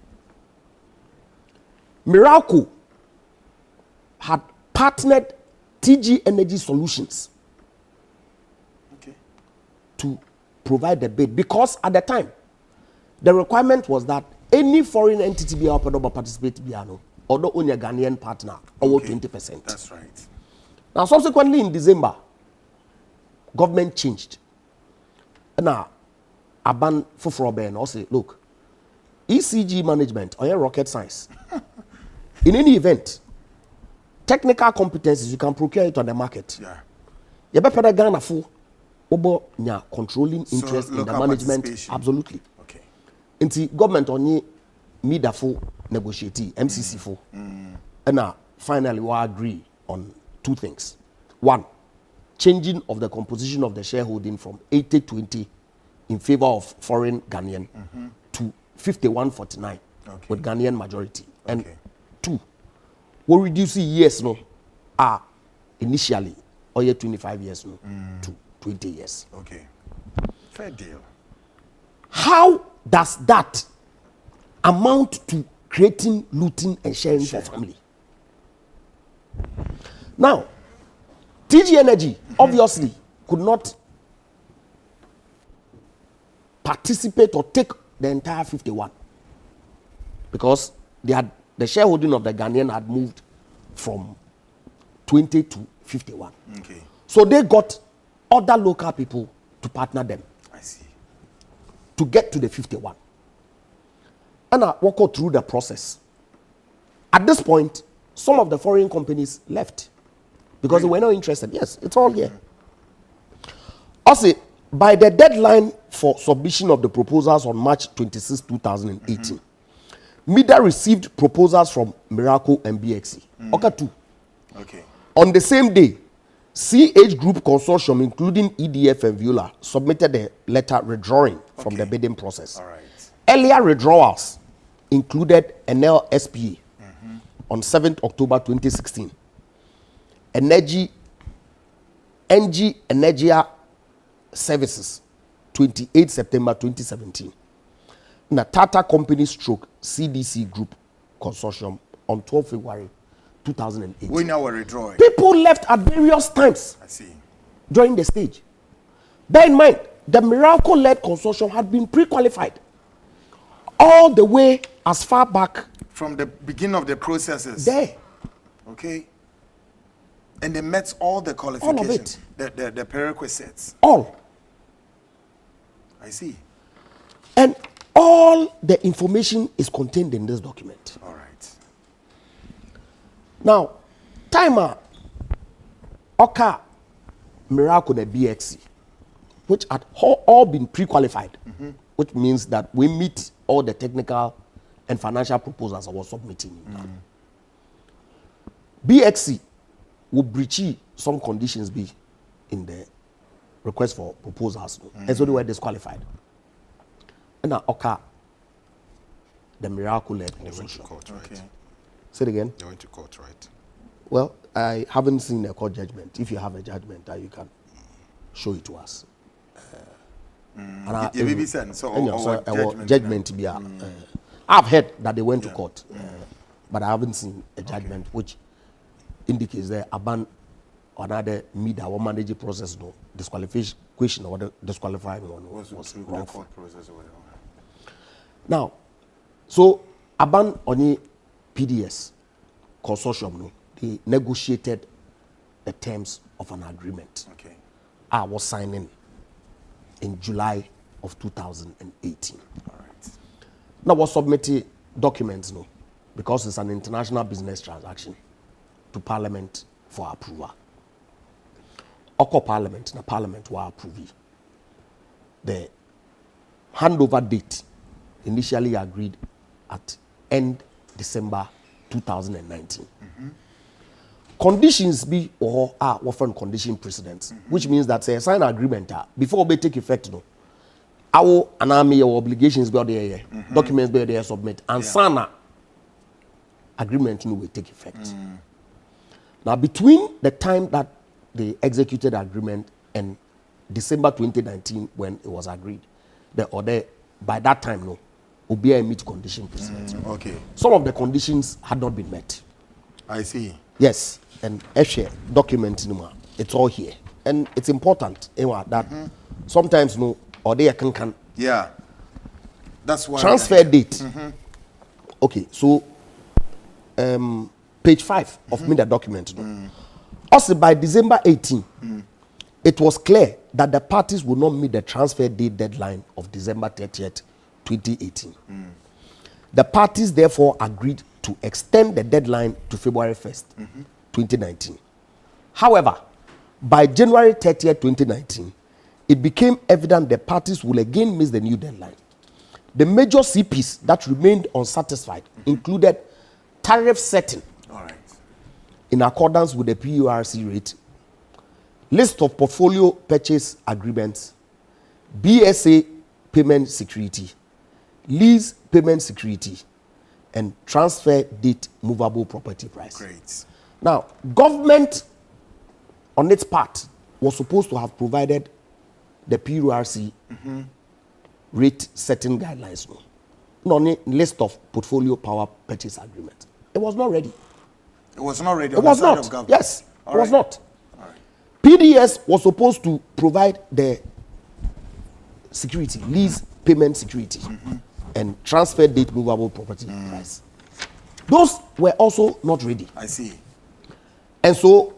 Speaker 6: Mercrer had partnered TG Energy Solutions to provide the bid, because at the time the requirement was that any foreign entity be able to participate, although only a Ghanaian partner, over 20%.
Speaker 1: That's right.
Speaker 6: Now, subsequently in December, government changed. Now, Aban Fufrobe and also look, ECG management or rocket science. In any event, technical competencies you can procure it on the market.
Speaker 1: Yeah.
Speaker 6: You better Ghana for controlling interest in the management.
Speaker 1: Participation.
Speaker 6: Absolutely.
Speaker 1: Okay.
Speaker 6: Until government only mida for negotiate MCC for. And now finally we agree on 2 things. 1, changing of the composition of the shareholding from 80-20 in favor of foreign Ghanaian to 51-49 with Ghanaian majority. And 2, we reduce years initially or 25 years to 20 years.
Speaker 1: Okay. Fair deal.
Speaker 6: How does that amount to creating, looting, and sharing for family? Now, TG Energy obviously could not participate or take the entire 51 because the shareholding of the Ghanaian had moved from 20 to 51.
Speaker 1: Okay.
Speaker 6: So they got other local people to partner them.
Speaker 1: I see.
Speaker 6: To get to the 51. And I walk out through the process. At this point, some of the foreign companies left because they were not interested. Yes, it's all here. Also, by the deadline for submission of the proposals on March 26, 2018, MIDA received proposals from Miracle and BXC. Okay,
Speaker 1: Okay.
Speaker 6: on the same day, CH Group Consortium, including EDF and Viola, submitted a letter withdrawing from the bidding process.
Speaker 1: All right.
Speaker 6: Earlier withdrawals included Enel SPA on 7th October 2016, NG Energia Services, 28 September 2017, and a Tata Company Stroke CDC Group Consortium on 12 February 2008.
Speaker 1: We now are withdrawing.
Speaker 6: People left at various times
Speaker 1: I see.
Speaker 6: during the stage. Bear in mind, the Miracle-led consortium had been pre-qualified all the way as far back
Speaker 1: From the beginning of the processes.
Speaker 6: there.
Speaker 1: Okay. And they met all the qualifications. The prerequisites.
Speaker 6: All.
Speaker 1: I see.
Speaker 6: And all the information is contained in this document.
Speaker 1: All right.
Speaker 6: Now, timer Oka Miracle the BXC, which had all been pre-qualified, which means that we meet all the technical and financial proposals I was submitting. BXC will breach some conditions be in the request for proposals, and so they were disqualified. And now Oka, the Miracle-led
Speaker 7: They went to
Speaker 6: consortium.
Speaker 7: court, right?
Speaker 1: Okay.
Speaker 6: Say it again.
Speaker 7: They went to court, right?
Speaker 6: Well, I haven't seen a court judgment. If you have a judgment, you can show it to us.
Speaker 1: Yeah, baby son. So,
Speaker 6: Judgment be I've heard that they went to court, but I haven't seen a judgment which indicates that aban or another MIDA or managing process no disqualification or the disqualifying one was wrongful.
Speaker 1: court process or whatever.
Speaker 6: Now, so aban on PDS consortium no, they negotiated the terms of an agreement.
Speaker 1: Okay.
Speaker 6: I was signing in July of 2018.
Speaker 1: All right.
Speaker 6: Now, was submitting documents, no, because it's an international business transaction to Parliament for approval. Oko Parliament, na Parliament will approve it. The handover date initially agreed at end December 2019. Conditions be or are often condition precedents, which means that say sign agreement before we take effect no. Our anami or obligations be there, documents be there submit, and sana agreement no will take effect. Now between the time that they executed agreement and December 2019 when it was agreed, the order by that time no will be a meet condition precedent.
Speaker 1: Okay.
Speaker 6: Some of the conditions had not been met.
Speaker 1: I see.
Speaker 6: Yes, and actually document it's all here, and it's important that sometimes no or they can
Speaker 1: Yeah. That's why.
Speaker 6: transfer date. Okay, so page 5 of me the document. Also by December 18, it was clear that the parties would not meet the transfer date deadline of December 30th, 2018. The parties therefore agreed to extend the deadline to February 1st, 2019. However, by January 30th, 2019, it became evident the parties will again miss the new deadline. The major CPs that remained unsatisfied included tariff setting
Speaker 1: All right.
Speaker 6: in accordance with the PURC rate, list of portfolio purchase agreements, BSA payment security, lease payment security, and transfer date movable property price.
Speaker 1: Great.
Speaker 6: Now, government on its part was supposed to have provided the PURC rate setting guidelines, no, list of portfolio power purchase agreement. It was not ready.
Speaker 1: It was not ready.
Speaker 6: It was not. Yes,
Speaker 1: All
Speaker 6: it was
Speaker 1: right.
Speaker 6: not. PDS was supposed to provide the security, lease payment security, and transfer date movable property price. Those were also not ready.
Speaker 1: I see.
Speaker 6: And so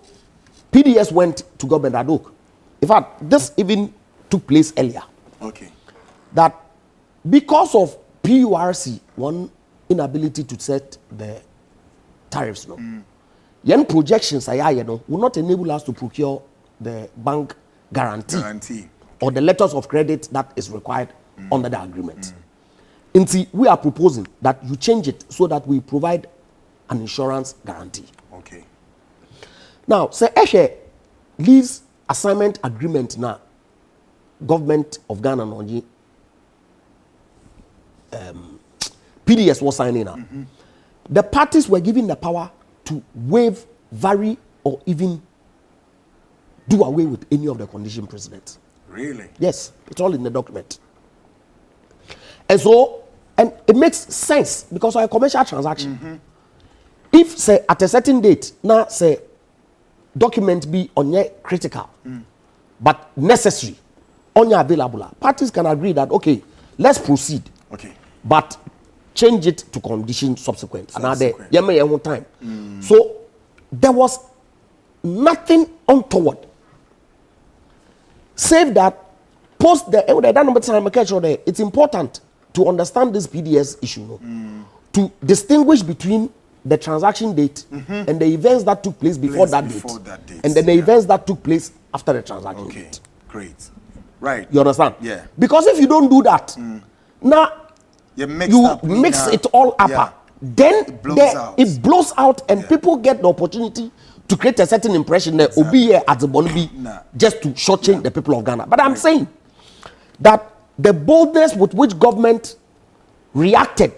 Speaker 6: PDS went to government ad hoc. In fact, this even took place earlier.
Speaker 1: Okay.
Speaker 6: That because of PURC, one inability to set the tariffs, yen projections will not enable us to procure the bank guarantee or the letters of credit that is required under the agreement. We are proposing that you change it so that we provide an insurance guarantee.
Speaker 1: Okay.
Speaker 6: Now, say Eshe lease assignment agreement now, government of Ghana no PDS was signing now. The parties were given the power to waive, vary, or even do away with any of the condition precedents.
Speaker 1: Really?
Speaker 6: Yes, it's all in the document. And so, and it makes sense because of a commercial transaction. If, say, at a certain date, now, say, document be on your critical, but necessary, on your available, parties can agree that, okay, let's proceed.
Speaker 1: Okay.
Speaker 6: But change it to condition subsequent. Another time. So there was nothing untoward. Save that post the it's important to understand this PDS issue. To distinguish between the transaction date and the events that took place before that date. And then the events that took place after the transaction date.
Speaker 1: Great. Right.
Speaker 6: You understand?
Speaker 1: Yeah.
Speaker 6: Because if you don't do that, now you mix it all up, then it blows out and people get the opportunity to create a certain impression that Obi at the Bonobi just to shortchange the people of Ghana. But I'm saying that the boldness with which government reacted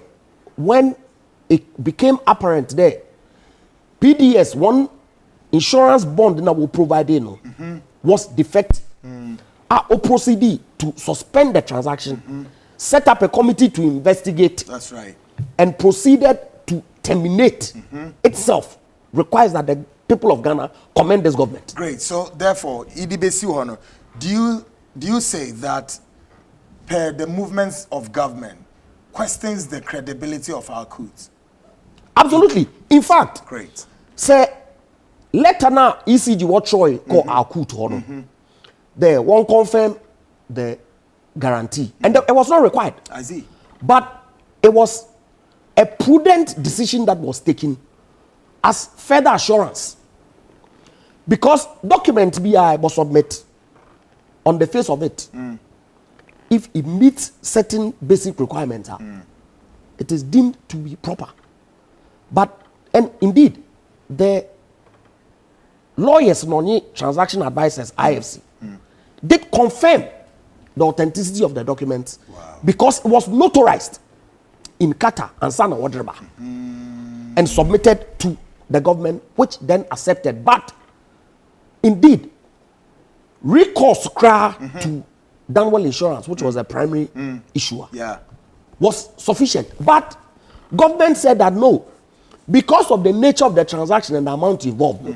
Speaker 6: when it became apparent there, PDS, one insurance bond that will provide was defective. I proceeded to suspend the transaction, set up a committee to investigate.
Speaker 1: That's right.
Speaker 6: And proceeded to terminate itself. Requires that the people of Ghana commend this government.
Speaker 1: Great. So therefore, Idibesi Hono, do you say that per the movements of government questions the credibility of our courts?
Speaker 6: Absolutely. In fact,
Speaker 1: great.
Speaker 6: Say letter now ECG what Troy call our court hono. There won't confirm the guarantee. And it was not required.
Speaker 1: I see.
Speaker 6: But it was a prudent decision that was taken as further assurance. Because document BI was submit on the face of it. If it meets certain basic requirements, it is deemed to be proper. But, and indeed, the lawyers, transaction advisors, IFC, did confirm the authenticity of the documents because it was notarized in Qatar and Sana Wadreba and submitted to the government, which then accepted. But indeed, recourse to Danwell Insurance, which was a primary issuer, was sufficient. But government said that no, because of the nature of the transaction and the amount involved,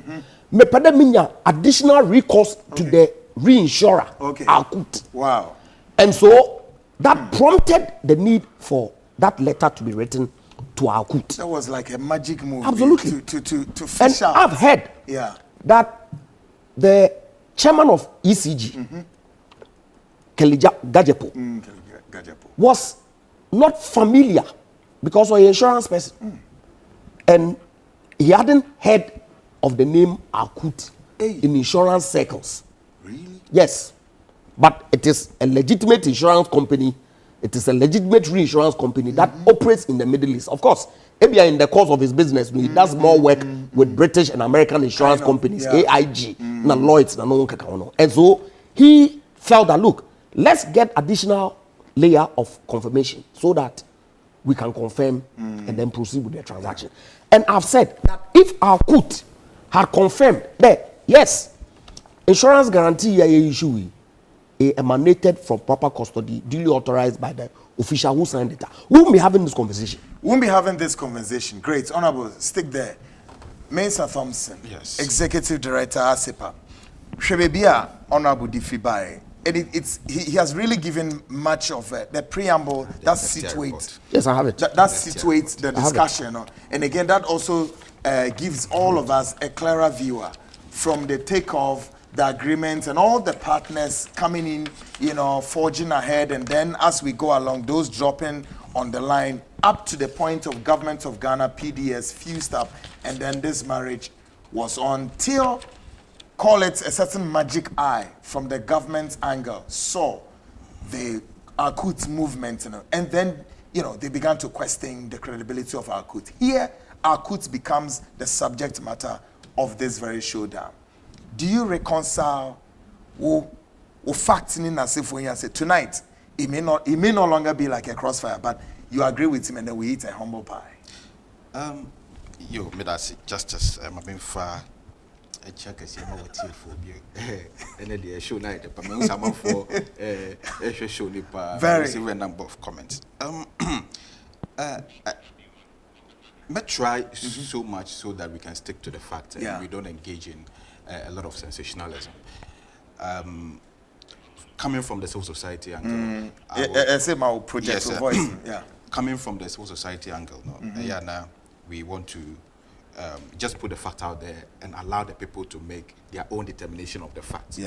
Speaker 6: additional recourse to the reinsurer.
Speaker 1: Wow.
Speaker 6: And so that prompted the need for that letter to be written to our court.
Speaker 1: That was like a magic move.
Speaker 6: Absolutely.
Speaker 1: To fish out.
Speaker 6: I've heard that the chairman of ECG, Kelly Gajepo, was not familiar because of an insurance person. And he hadn't heard of the name Akut in insurance circles.
Speaker 1: Really?
Speaker 6: Yes. But it is a legitimate insurance company. It is a legitimate reinsurance company that operates in the Middle East. Of course, maybe in the course of his business, he does more work with British and American insurance companies, AIG, and Lloyd's. And so he felt that, look, let's get additional layer of confirmation so that we can confirm and then proceed with the transaction. And I've said that if our court had confirmed that, yes, insurance guarantee issue emanated from proper custody, duly authorized by the official who signed it, we won't be having this conversation.
Speaker 1: We won't be having this conversation. Great. Honorable, stick there. Mensah Thompson,
Speaker 7: yes.
Speaker 1: Executive Director, ASEPA. Shebebia, Honorable Difibai. He has really given much of the preamble that situates.
Speaker 6: Yes, I have it.
Speaker 1: That situates the discussion. And again, that also gives all of us a clearer view from the takeoff, the agreements, and all the partners coming in, forging ahead. And then as we go along, those dropping on the line up to the point of Government of Ghana, PDS, fused up, and then this marriage was until, call it a certain magic eye from the government angle, saw the Akut movement, and then, they began to question the credibility of Akut. Here, Akut becomes the subject matter of this very showdown. Do you reconcile facts in as if when you say tonight, it may no longer be like a crossfire, but you agree with him and then we eat a humble pie?
Speaker 7: Yo, me that's justice. I'm being far. I check as you know what you for and then the show night. But me some for a show nipa. Very a number of comments. Me try so much so that we can stick to the facts and we don't engage in a lot of sensationalism. Coming from the civil society angle,
Speaker 1: I say my project voice.
Speaker 7: Coming from the civil society angle, now we want to just put the fact out there and allow the people to make their own determination of the facts. Me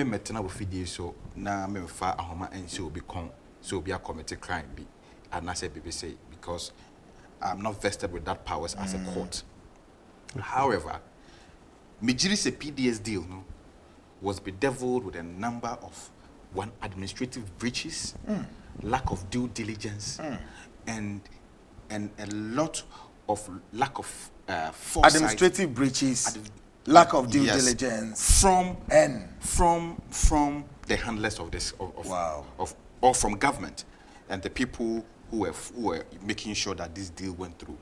Speaker 7: metena with video so na me fa ahoma and so be a committed crime be and I say BBC because I'm not vested with that powers as a court. However, Mijiri's PDS deal was bedeviled with a number of administrative breaches, lack of due diligence, and a lot of lack of foresight. Administrative breaches, lack of due diligence from the handlers of this or from government and the people who were making sure that this deal went through.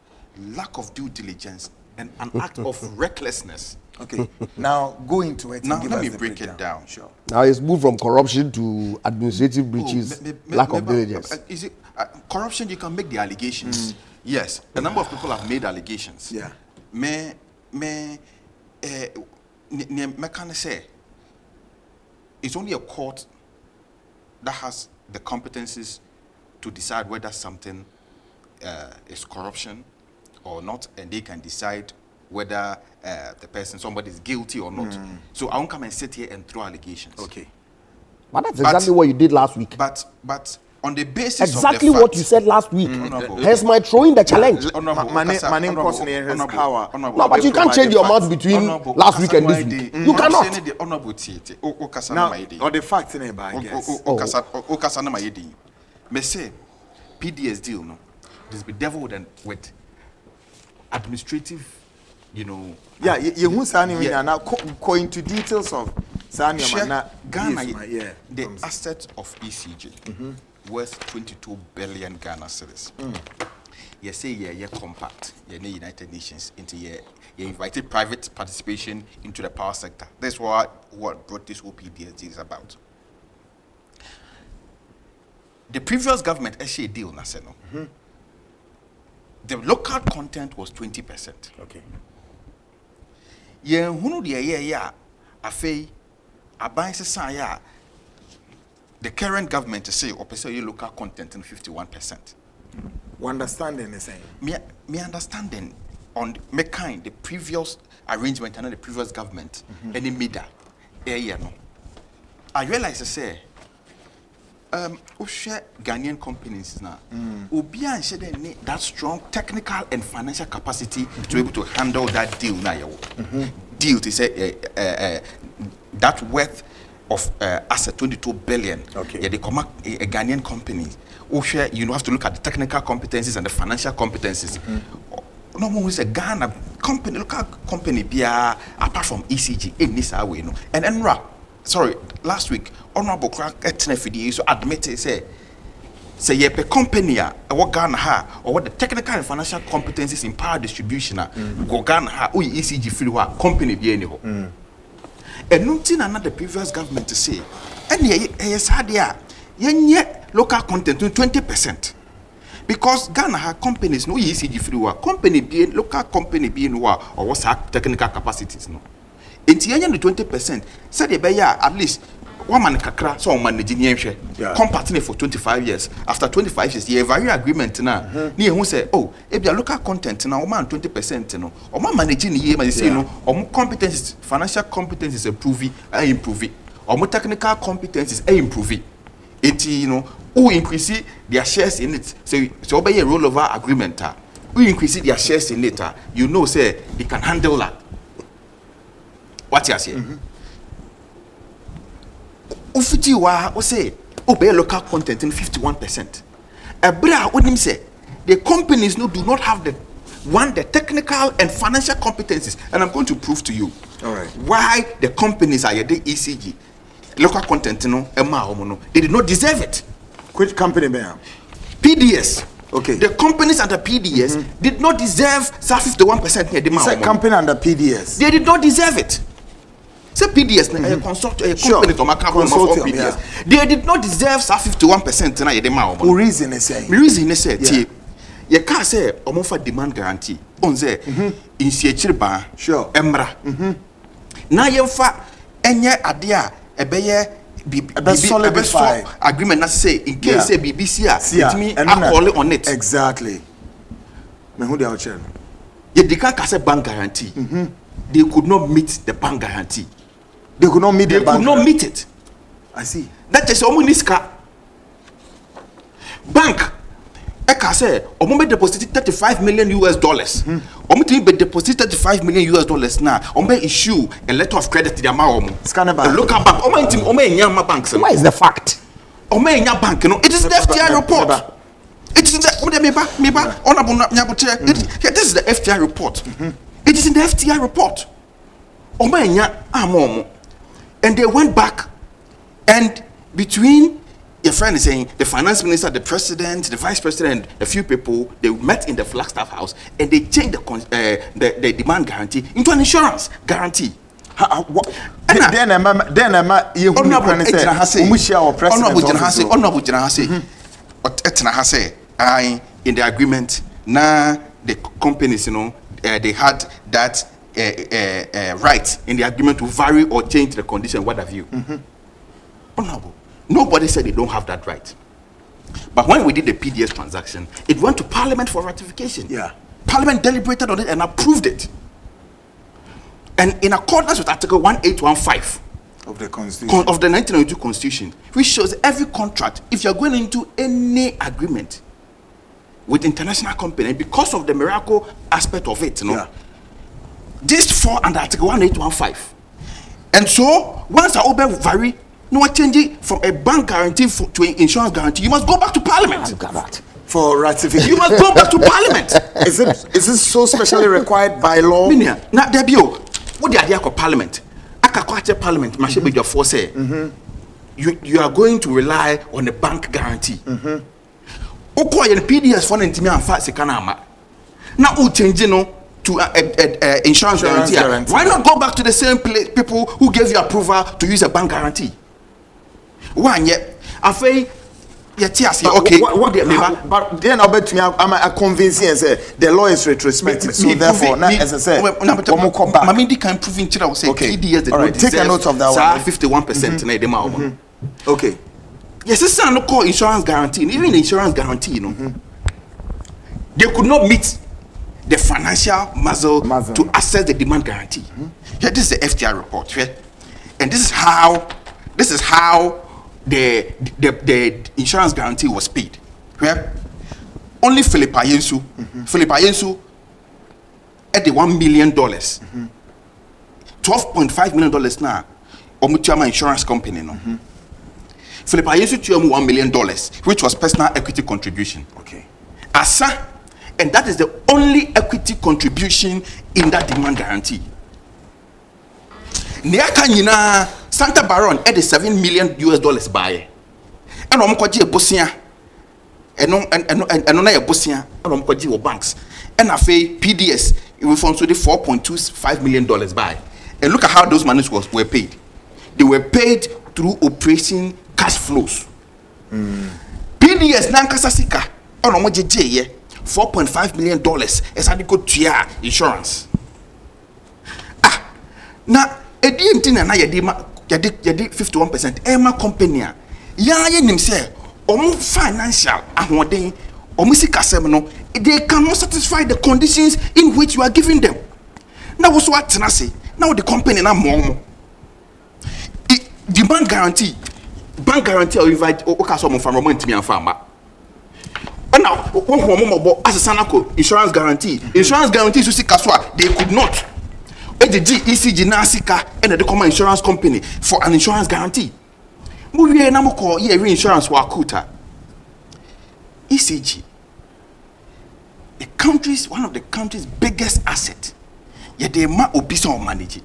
Speaker 7: Lack of due diligence and an act of recklessness.
Speaker 1: Okay, now go into it.
Speaker 7: Now let me break it down.
Speaker 6: Sure. Now it's moved from corruption to administrative breaches, lack of diligence.
Speaker 7: Is it corruption? You can make the allegations. Yes, a number of people have made allegations.
Speaker 1: Yeah.
Speaker 7: Me can say it's only a court that has the competencies to decide whether something is corruption or not, and they can decide whether somebody is guilty or not. So I won't come and sit here and throw allegations.
Speaker 1: Okay.
Speaker 6: But that's exactly what you did last week.
Speaker 7: But on the basis
Speaker 6: exactly
Speaker 7: of the
Speaker 6: what you said last week. Hence my throwing the challenge. No, but you can't change your mouth between last week and this week. You cannot.
Speaker 1: Now, or the fact in it, I guess.
Speaker 7: Me say PDS deal this be deviled with administrative,
Speaker 1: Yeah, you now go into details of
Speaker 7: Ghana, the assets of ECG worth 22 billion Ghana cedis. You say compact, United Nations into you invited private participation into the power sector. That's what brought this whole PDS deal is about. The previous government actually a deal, the local content was 20%.
Speaker 1: Okay.
Speaker 7: The current government to say local content in 51%.
Speaker 1: What understanding is saying?
Speaker 7: Me understanding on the previous arrangement and the previous government any media I realize to say Ghanaian companies now that strong technical and financial capacity to be able to handle that deal now. Deal to say that worth of asset 22 billion.
Speaker 1: Okay.
Speaker 7: Yeah, they come a Ghanaian company. You have to look at the technical competencies and the financial competencies. No more is a Ghana company, local company apart from ECG in this way, And NRA, sorry, last week, Honorable Crack Etnefidi so admitted say ye per company what Ghana ha or what the technical and financial competencies in power distribution go Ghana ha o ECG free wa company be anyhow. And nothing another previous government to say and yes had ye local content to 20%. Because Ghana ha companies no ECG free wa company be local company be no or what's technical capacities no. It's the 20%. Said the at least one man kakra so managing compacting for 25 years. After 25 years, you have agreement now. Near who say, oh, if your local content now, man 20%, no, or man managing the year, say no, or more competencies, financial competencies improving, or more technical competencies improving. It who increase their shares in it. So obey a rollover agreement. we increase their shares in it, you know, say they can handle that. What you say? Ufiti wa o say obey local content in 51%. Ebra what him say the companies do not have the technical and financial competencies, and I'm going to prove to you why the companies are the ECG local content they did not deserve it.
Speaker 1: Which company ma'am?
Speaker 7: PDS.
Speaker 1: Okay.
Speaker 7: The companies under PDS did not deserve 51% here.
Speaker 1: The company under PDS.
Speaker 7: They did not deserve it. Say PDS, a company to PDS. Yeah. They did not deserve 51% na yede ma omo.
Speaker 1: Reason is saying.
Speaker 7: Reason is say you can't say omo for demand guarantee. On say in siechiriba.
Speaker 1: Sure.
Speaker 7: Emra. Na yemfa enye ade a ebeye
Speaker 1: solidify
Speaker 7: agreement na say in case say BBC it me call on it.
Speaker 1: Exactly. Me who they are chair.
Speaker 7: Ye they can't say bank guarantee. They could not meet the bank guarantee.
Speaker 1: They could not meet
Speaker 7: meet it.
Speaker 1: I see.
Speaker 7: That is almost bank. I can say, Omo deposited $35 million. Omo be deposited $35 million now. Omo issue a letter of credit to the amount.
Speaker 1: Scanner
Speaker 7: bank. Local bank. Omo nyama banks.
Speaker 6: Why is the fact?
Speaker 7: Omo nyama bank. You know, it is the FTI report. It is in the this is the FTI report. It is in the FTI report. Omo nyama amomo. And they went back, and between your friend is saying the finance minister, the president, the vice president, a few people, they met in the Flagstaff House and they changed the demand guarantee into an insurance guarantee.
Speaker 1: Then you
Speaker 7: in the agreement now the companies they had that right in the agreement to vary or change the condition. What have you? Honorable. Nobody said they don't have that right. But when we did the PDS transaction, it went to Parliament for ratification.
Speaker 1: Yeah.
Speaker 7: Parliament deliberated on it and approved it. And in accordance with Article 1815
Speaker 1: of the Constitution
Speaker 7: of the 1992 Constitution, which shows every contract, if you're going into any agreement with international company, because of the miracle aspect of it, this fall under Article 1815. And so, once I open vary, no change it from a bank guarantee to an insurance guarantee, you must go back to Parliament.
Speaker 1: For ratification.
Speaker 7: You must go back to Parliament.
Speaker 1: Is this so specially required by law?
Speaker 7: Now, Debio, what the idea of Parliament? Akakwate Parliament, Mashibe your force say, you are going to rely on a bank guarantee. Okoye the PDS for ntimi amfa sekanama. Now who change to insurance guarantee. Why not go back to the same people who gave you approval to use a bank guarantee? One yet, I say, okay.
Speaker 1: But then I'll bet to me, I'm convinced and say the law is retrospective. So therefore, as I said,
Speaker 7: Mamindi can prove in Chile. Say 3 years.
Speaker 1: All right, take a note of that one.
Speaker 7: 51%.
Speaker 1: Okay.
Speaker 7: Yes, this is not called insurance guarantee. Even insurance guarantee, they could not meet the financial muscle to assess the demand guarantee. Yeah, this is the FTI report, right? And this is how the insurance guarantee was paid. Right? Only Philip Ayensu at the $1 million, $12.5 million now, Omutuama Insurance Company. Philip Ayensu to $1 million, which was personal equity contribution.
Speaker 1: Okay.
Speaker 7: Asa. And that is the only equity contribution in that demand guarantee. Niakanyina Santa Baron at the $7 million buy. And omkoji ebosia. And na ebosia. And omkoji banks. And afe PDS it from to the $4.25 million buy. And look at how those monies were paid. They were paid through operation cash flows. PDS nankasa sika. And omojeje $4.5 million as I go to insurance. Now, a DMT na yadi 51%. Emma company, nim say, financial ahoden, musika semino, they cannot satisfy the conditions in which you are giving them. Now, what's what I say? Now the company na more. The bank guarantee, or invite okaso from Roman to me and farmer. And now, one as a Sanako insurance guarantee. Insurance guarantee to see Kaswa, they could not. ADG, ECG, Nasika, and the common insurance company for an insurance guarantee. We are now call reinsurance for Akuta. ECG, one of the country's biggest asset. Yet they might be some manage it.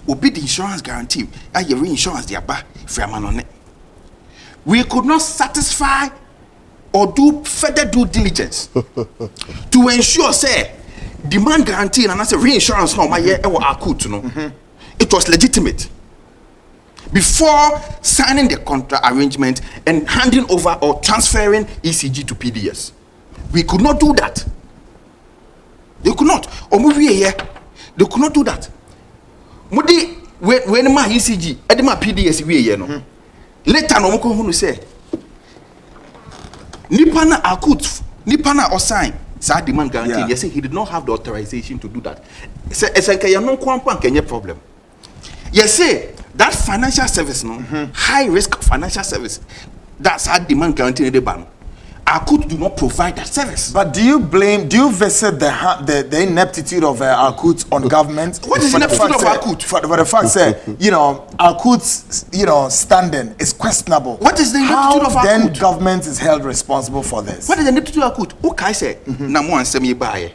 Speaker 7: Will be the insurance guarantee. And your reinsurance, the Abba, on it. We could not satisfy or do further due diligence to ensure, say, demand guarantee and I say reinsurance no my year akut no. It was legitimate. Before signing the contract arrangement and handing over or transferring ECG to PDS. We could not do that. They could not. Or they could not do that. Mudi when my ECG, edema PDS we here no. Later no moko hunu say Nipana akut, Nipana or sign that demand guarantee. Yeah. Yes, he did not have the authorization to do that. Problem. Yes, say that financial service, no high risk financial service. That's our demand guarantee in the ban. Akut do not provide that service.
Speaker 1: But do you visit the ineptitude of Akut on government?
Speaker 7: What is ineptitude of Akut?
Speaker 1: For the fact that Akut's standing is questionable.
Speaker 7: What is the ineptitude of Akut?
Speaker 1: Then government is held responsible for this.
Speaker 7: What is the ineptitude of Akut? Okay, say Namo and Semi Baye,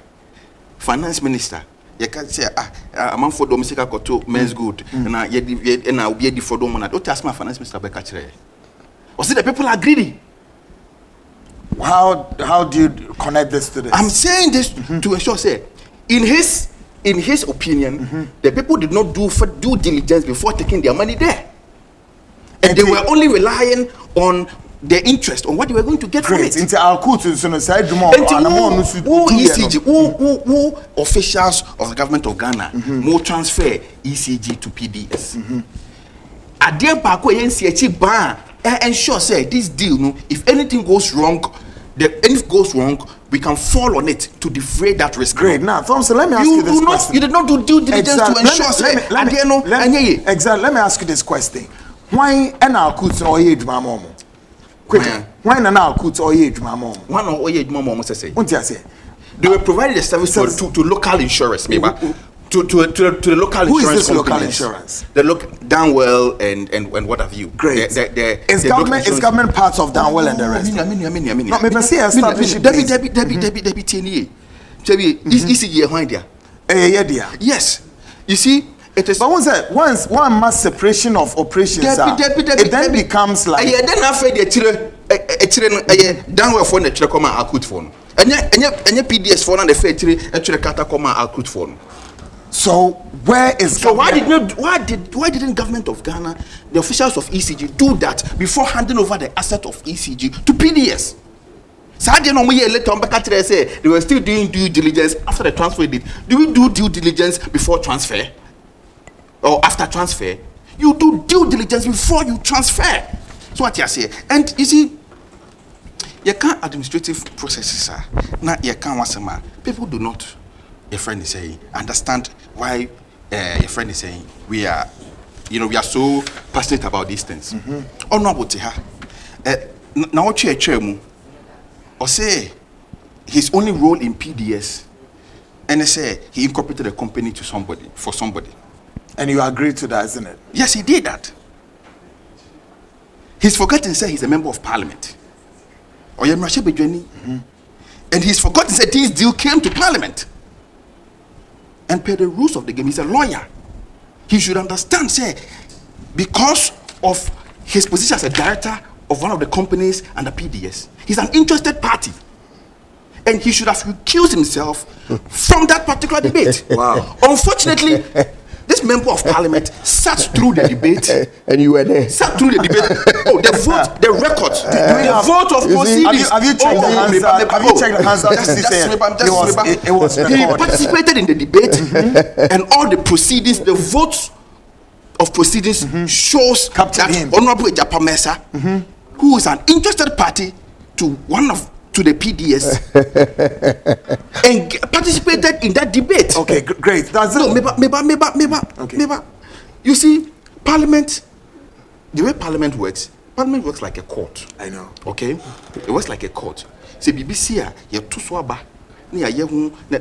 Speaker 7: finance minister. You can say among for domestic koto men's good and I will be for domona. Don't ask my finance minister by catch. Or see the people are greedy.
Speaker 1: How do you connect this to this?
Speaker 7: I'm saying this to ensure, say, in his opinion, the people did not do due diligence before taking their money there, and they were only relying on their interest on what they were going to get from it.
Speaker 1: Into our court, who
Speaker 7: officials of the government of Ghana more transfer ECG to PDS. At the end, ensure say this deal, no, if anything goes wrong, we can fall on it to defray that risk.
Speaker 1: Great. Now, Thompson, let me ask you this question.
Speaker 7: You did not do due diligence to ensure say.
Speaker 1: Exactly. Let me ask you this question. Why our court or age mama? Quickly. Why our court or age mama?
Speaker 7: One or age mama must say.
Speaker 1: What do you say?
Speaker 7: They were provided a service to local insurers, maybe. To the local
Speaker 1: Who
Speaker 7: insurance
Speaker 1: is this local insurance?
Speaker 7: The Downwell and what have you.
Speaker 1: Great. Is government parts of Downwell and the rest? No, maybe say establish it.
Speaker 7: Debbie, ECG behind there. Yes. You see, it is.
Speaker 1: But once one mass separation of operations, it then becomes like.
Speaker 7: Then after the Downwell phone, the come akut phone. And PDS phone and the factory kata come akut phone.
Speaker 1: So why
Speaker 7: didn't government of Ghana, the officials of ECG, do that before handing over the asset of ECG to PDS? So I didn't know later on say they were still doing due diligence after the transfer date. Do we do due diligence before transfer or after transfer? You do due diligence before you transfer. So what you say, and you see, you can't administrative processes. Now you can't people do not. Your friend is saying, understand why your friend is saying we are so passionate about these things. Oh no, but now what you or say his only role in PDS, and they say he incorporated a company for somebody.
Speaker 1: And you agree to that, isn't it?
Speaker 7: Yes, he did that. He's forgotten to say he's a member of parliament. Or and he's forgotten to say this deal came to parliament. And per the rules of the game, he's a lawyer. He should understand, say, because of his position as a director of one of the companies and the PDS, he's an interested party. And he should have recused himself from that particular debate.
Speaker 1: Wow.
Speaker 7: Unfortunately, this member of parliament sat through the debate.
Speaker 6: And you were there.
Speaker 7: Sat through the debate. Oh, the vote, the records, the vote of proceedings.
Speaker 1: Have you checked the hands? Have you checked the hands?
Speaker 7: He participated in the debate, and all the proceedings, the votes of proceedings shows that Honorable Egyapa Mesa, who is an interested party to the PDS, and participated in that debate.
Speaker 1: Okay, great. That's it.
Speaker 7: Meba. You see, Parliament, the way Parliament works like a court.
Speaker 1: I know.
Speaker 7: Okay? It works like a court. say BBC ye to so aba na ye hu na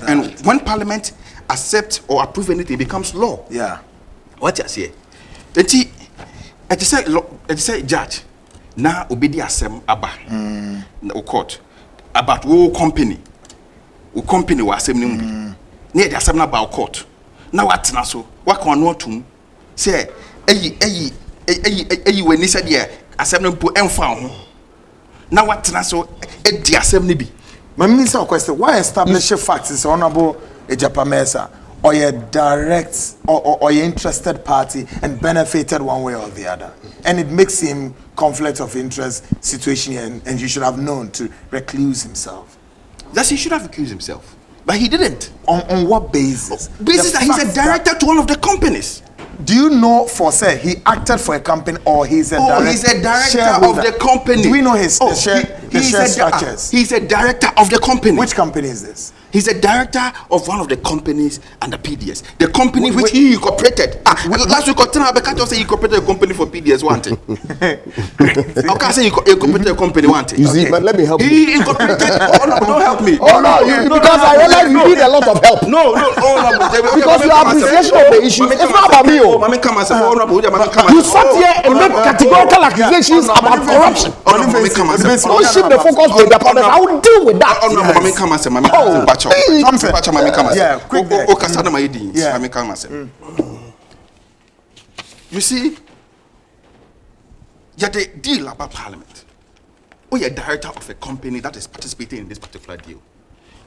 Speaker 7: and when parliament accept or approve anything, it becomes law.
Speaker 1: Yeah.
Speaker 7: What you say? It say judge na obedi asem aba o court about wo company wa asem ni mu na the asem na about court na what na so wa kan no tum say eyi we ni say de asem no mpo emfa ho na what na so e di asem ni bi.
Speaker 1: My minister question, why establish facts is honorable Egyapa Mesa or a direct or a interested party and benefited one way or the other, and it makes him conflict of interest situation, and you should have known to recluse himself.
Speaker 7: Yes, he should have recused himself, but he didn't.
Speaker 1: On what basis?
Speaker 7: Basis that he's a director to one of the companies.
Speaker 1: Do you know for say he acted for a company or he's a
Speaker 7: he's a director
Speaker 1: shareholder
Speaker 7: of the company?
Speaker 1: Do we know his share structures?
Speaker 7: He's a director of the company.
Speaker 1: Which company is this?
Speaker 7: He's a director of one of the companies under PDS. The company which he incorporated. Last week, I can't say he incorporated a company for PDS, one thing. I can't say he incorporated a company, one thing.
Speaker 6: You see, but let me help you.
Speaker 7: He incorporated. Oh, no, don't help me.
Speaker 6: Oh, no, because I realize you need a lot of help.
Speaker 7: No. Oh, no.
Speaker 6: Because your appreciation of the issue, it's not about me. You sat here and made categorical accusations about corruption. Don't shift the focus to the partners. I will deal with that.
Speaker 7: You see, you're the deal about parliament. Or you're director of a company that is participating in this particular deal.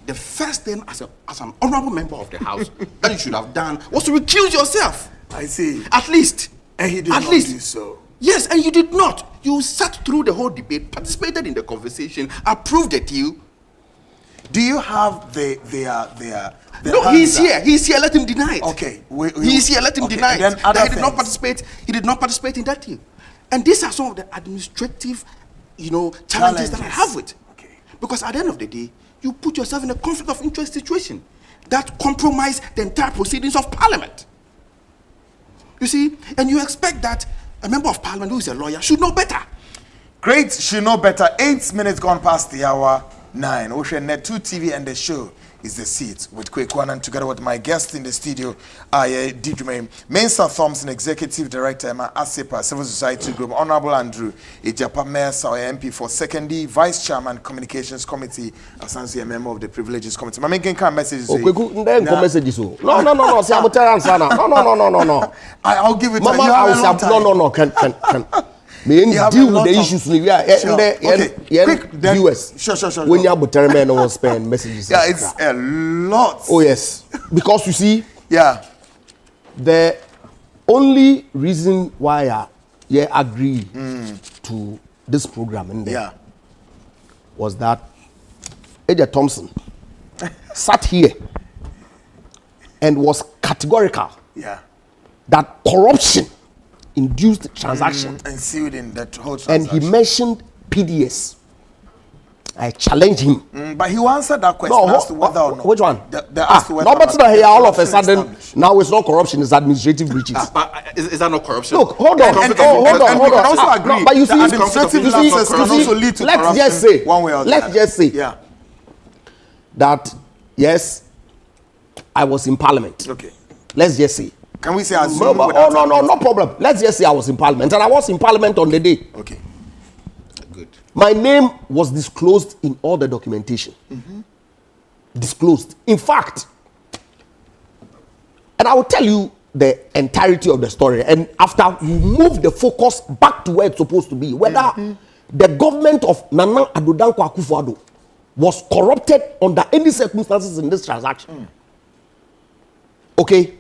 Speaker 7: The first thing as an honorable member of the house that you should have done was to recuse yourself.
Speaker 1: I see.
Speaker 7: At least.
Speaker 1: And he did not do so.
Speaker 7: Yes, and you did not. You sat through the whole debate, participated in the conversation, approved the deal.
Speaker 1: Do you have their
Speaker 7: No, he's here. He's here. Let him deny it.
Speaker 1: Okay.
Speaker 7: He's here. Let him deny it. That he did not
Speaker 1: things.
Speaker 7: participate. He did not participate in that deal. And these are some of the administrative, challenges that I have with.
Speaker 1: Okay.
Speaker 7: Because at the end of the day, you put yourself in a conflict of interest situation that compromise the entire proceedings of parliament. You see, and you expect that a member of parliament who is a lawyer should know better.
Speaker 1: Great, should know better. 8 minutes gone past the hour 9. Ocean Net 2 TV and the show is The Seat with Kwekwan, and together with my guest in the studio, Dijume Mensa Thompson, Executive Director, Emma ASEPA, Civil Society Group, Honorable Andrew Egyapa Mesa, MP for Sekondi, Vice Chairman, Communications Committee, Asansi, a member of the Privileges Committee. My making messages.
Speaker 6: No. No.
Speaker 1: I'll give it to you.
Speaker 6: No. Can. Deal with the issues.
Speaker 1: Quick,
Speaker 6: viewers.
Speaker 1: Sure.
Speaker 6: When you have to no spend messages.
Speaker 1: Yeah, it's a lot.
Speaker 6: Oh yes, because you see,
Speaker 1: yeah,
Speaker 6: the only reason why I agree to this program was that Eja Thompson sat here and was categorical that corruption induced transaction
Speaker 1: and sealed in that whole transaction.
Speaker 6: And he mentioned PDS. I challenged him.
Speaker 1: But he answered that question as to whether or not.
Speaker 6: Which one?
Speaker 1: Not
Speaker 6: but here all of a sudden now it's not corruption, it's administrative breaches.
Speaker 7: Is that not corruption?
Speaker 6: Look, hold on.
Speaker 1: Hold on. We can also agree.
Speaker 6: No, but you see,
Speaker 1: administrative lapses can also lead to corruption.
Speaker 6: Let's just say,
Speaker 1: one way or the other.
Speaker 6: Let's just say that yes, I was in parliament.
Speaker 1: Okay.
Speaker 6: Let's just say.
Speaker 1: Can we say
Speaker 6: no problem. Let's just say I was in parliament, and I was in parliament on the day.
Speaker 1: Okay.
Speaker 7: Good.
Speaker 6: My name was disclosed in all the documentation. Disclosed. In fact, and I will tell you the entirety of the story. And after we move the focus back to where it's supposed to be, whether the government of Nana Addo Dankwa Akufo-Addo was corrupted under any circumstances in this transaction. Okay.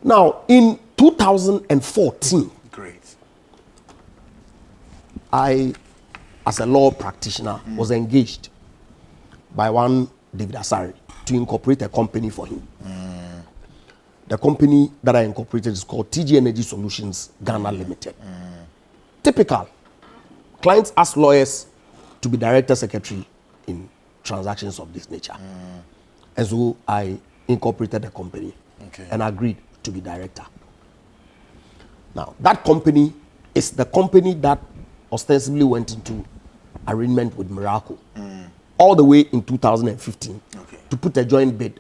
Speaker 6: Now, in 2014, I, as a law practitioner, was engaged by one David Asari to incorporate a company for him. The company that I incorporated is called TG Energy Solutions Ghana Limited. Typical. Clients ask lawyers to be director secretary in transactions of this nature. And so I incorporated the company and agreed to be director. Now, that company is the company that ostensibly went into arrangement with Mercrer all the way in 2015 to put a joint bid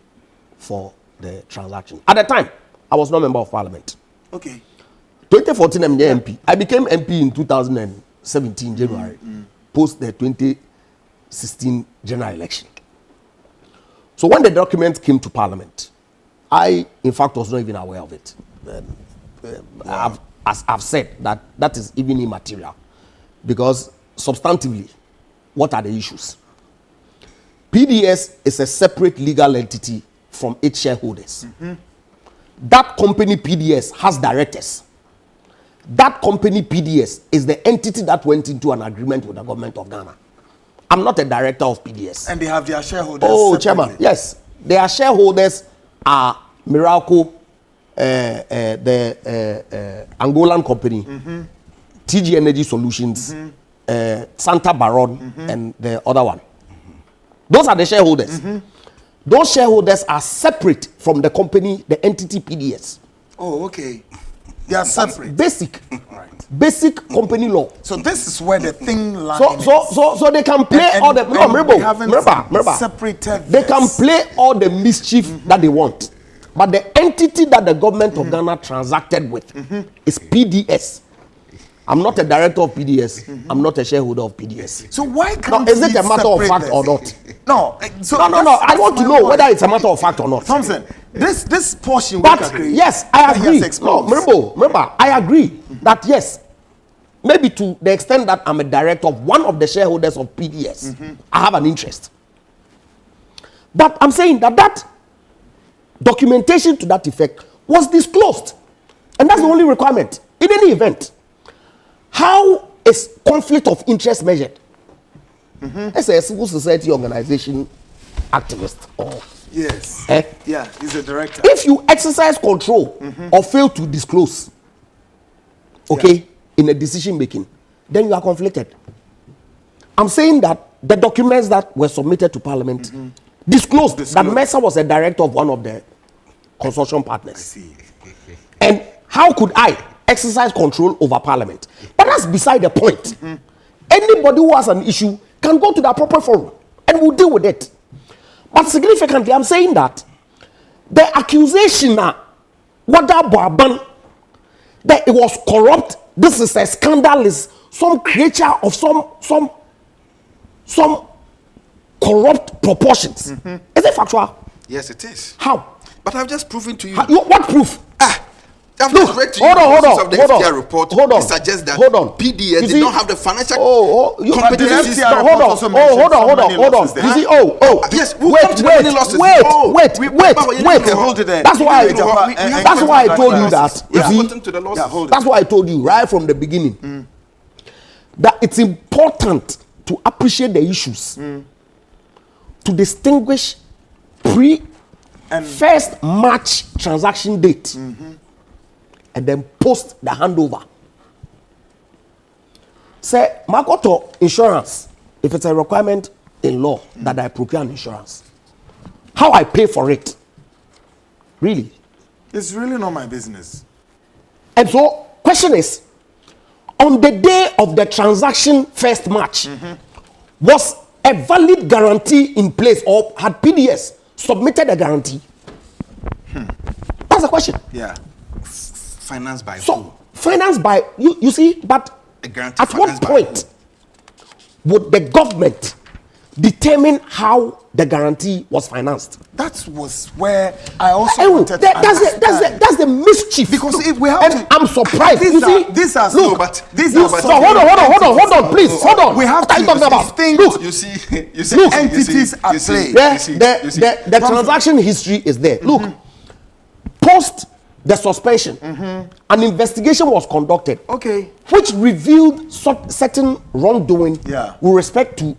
Speaker 6: for the transaction. At the time, I was not a member of parliament.
Speaker 1: Okay.
Speaker 6: 2014, I'm the MP. I became MP in 2017, January, post the 2016 general election. So when the document came to parliament, I, in fact, was not even aware of it. As I've said, that is even immaterial. Because substantively, what are the issues? PDS is a separate legal entity from its shareholders. That company PDS has directors. That company PDS is the entity that went into an agreement with the government of Ghana. I'm not a director of PDS.
Speaker 1: And they have their shareholders.
Speaker 6: Oh,
Speaker 1: separately.
Speaker 6: Chairman, yes. Their shareholders are Mercrer, the Angolan company, TG Energy Solutions, Santa Baron, and the other one. Those are the shareholders. Those shareholders are separate from the company, the entity PDS.
Speaker 1: Oh, okay. They are separate.
Speaker 6: Basic. Basic company law.
Speaker 1: So this is where the thing lies.
Speaker 6: So they can play all the remember,
Speaker 1: separated.
Speaker 6: They can play all the mischief that they want. But the entity that the government of Ghana transacted with is PDS. I'm not a director of PDS. I'm not a shareholder of PDS.
Speaker 1: So why can't
Speaker 6: now, is it a matter of fact or not?
Speaker 1: No. So
Speaker 6: no. I want to know whether it's a matter of fact or not.
Speaker 1: Thompson, this portion.
Speaker 6: But yes, I agree. No, remember, I agree that yes, maybe to the extent that I'm a director of one of the shareholders of PDS, I have an interest. But I'm saying that documentation to that effect was disclosed, and that's the only requirement in any event. How is conflict of interest measured? As a civil society organization activist or
Speaker 1: yes, yeah, he's a director.
Speaker 6: If you exercise control or fail to disclose, in a decision making, then you are conflicted. I'm saying that the documents that were submitted to Parliament disclosed that Mercer was a director of one of the consortium partners.
Speaker 1: I see.
Speaker 6: And how could I exercise control over Parliament? But that's beside the point. Anybody who has an issue can go to the appropriate forum and we'll deal with it. But significantly, I'm saying that the accusation that it was corrupt, this is a scandal, is some creature of some corrupt proportions. Is it factual?
Speaker 7: Yes, it is.
Speaker 6: How?
Speaker 7: But I've just proven to you.
Speaker 6: What proof?
Speaker 7: I've just read to you the of the FTR report. It suggests that PDS did not have the financial competencies.
Speaker 6: Hold on. You see,
Speaker 7: yes, wait.
Speaker 6: That's why I told you that. That's why I told you right from the beginning that it's important to appreciate the issues, to distinguish first March transaction date. And then post the handover. Say, Makoto insurance, if it's a requirement in law that I procure an insurance, how I pay for it, really?
Speaker 1: It's really not my business.
Speaker 6: And so, question is, on the day of the transaction first March, was a valid guarantee in place, or had PDS submitted a guarantee? That's the question.
Speaker 1: Yeah.
Speaker 7: Financed by
Speaker 6: who? Financed by you see, but at what point would the government determine how the guarantee was financed?
Speaker 1: That was where I also wanted to understand.
Speaker 6: That's the mischief.
Speaker 1: Because if we have
Speaker 6: I'm surprised. Hold on, please, hold on.
Speaker 1: We have
Speaker 6: what are you talking about?
Speaker 1: Look,
Speaker 7: you see,
Speaker 1: entities at play.
Speaker 6: The transaction history is there. Look, post the suspension, an investigation was conducted, which revealed certain wrongdoing with respect to,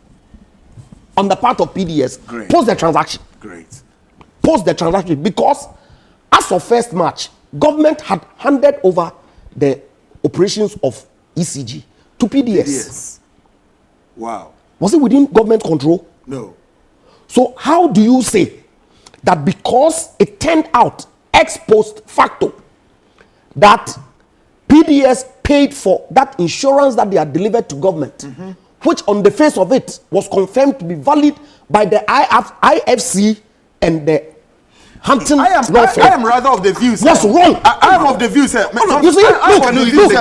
Speaker 6: on the part of PDS, post the transaction. Post the transaction, because as of 1st March, government had handed over the operations of ECG to PDS.
Speaker 1: Wow.
Speaker 6: Was it within government control?
Speaker 1: No.
Speaker 6: So how do you say that because it turned out ex post facto that PDS paid for that insurance that they had delivered to government, which on the face of it was confirmed to be valid by the IFC and the Hampton
Speaker 1: I am rather of the view, sir.
Speaker 6: What's wrong?
Speaker 1: I am of the view, sir.
Speaker 6: You see,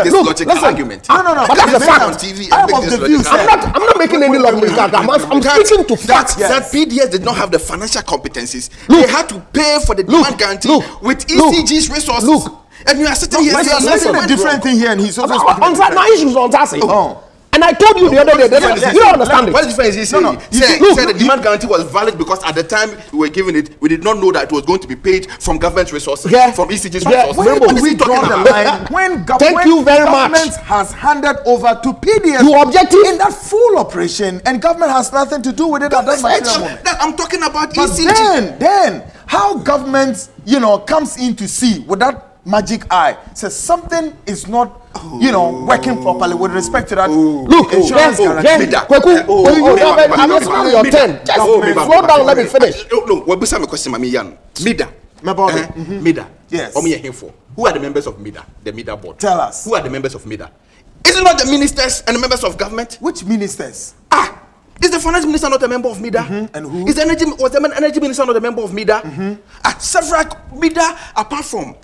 Speaker 6: look,
Speaker 7: argument.
Speaker 1: No.
Speaker 6: But that's the fact.
Speaker 7: On TV
Speaker 1: I
Speaker 7: and
Speaker 1: am
Speaker 7: make
Speaker 1: of
Speaker 7: this
Speaker 1: the view,
Speaker 7: logical
Speaker 1: sir.
Speaker 6: I'm not making any logical argument. I'm speaking to facts.
Speaker 7: That PDS did not have the financial competencies. They had to pay for the demand guarantee with ECG's resources. And you are sitting here
Speaker 1: saying a different thing here, and he's also speaking.
Speaker 6: My issues on that. And I told you the other day, you don't understand it.
Speaker 7: What difference is he saying? He said the demand guarantee was valid because at the time we were giving it, we did not know that it was going to be paid from government resources, from ECG's resources.
Speaker 1: Where do we draw the line when government has handed over to PDS
Speaker 6: you objective
Speaker 1: in that full operation and government has nothing to do with it at that particular moment?
Speaker 7: I'm talking about
Speaker 1: But
Speaker 7: ECG.
Speaker 1: then how government, comes in to see with that magic eye, says something is not, working properly with respect to that.
Speaker 6: Look,
Speaker 1: insurance guarantee.
Speaker 6: I'm not on your turn. Just slow down, let me finish.
Speaker 7: No, what was my question, Mami Yan? MIDA. MIDA.
Speaker 1: Yes.
Speaker 7: Who are the members of MIDA? The MIDA board.
Speaker 1: Tell us.
Speaker 7: Who are the members of MIDA? Is it not the ministers and the members of government?
Speaker 1: Which ministers?
Speaker 7: Is the finance minister not a member of MIDA?
Speaker 1: And who?
Speaker 7: Was the energy minister not a member of MIDA? Several MIDA, apart from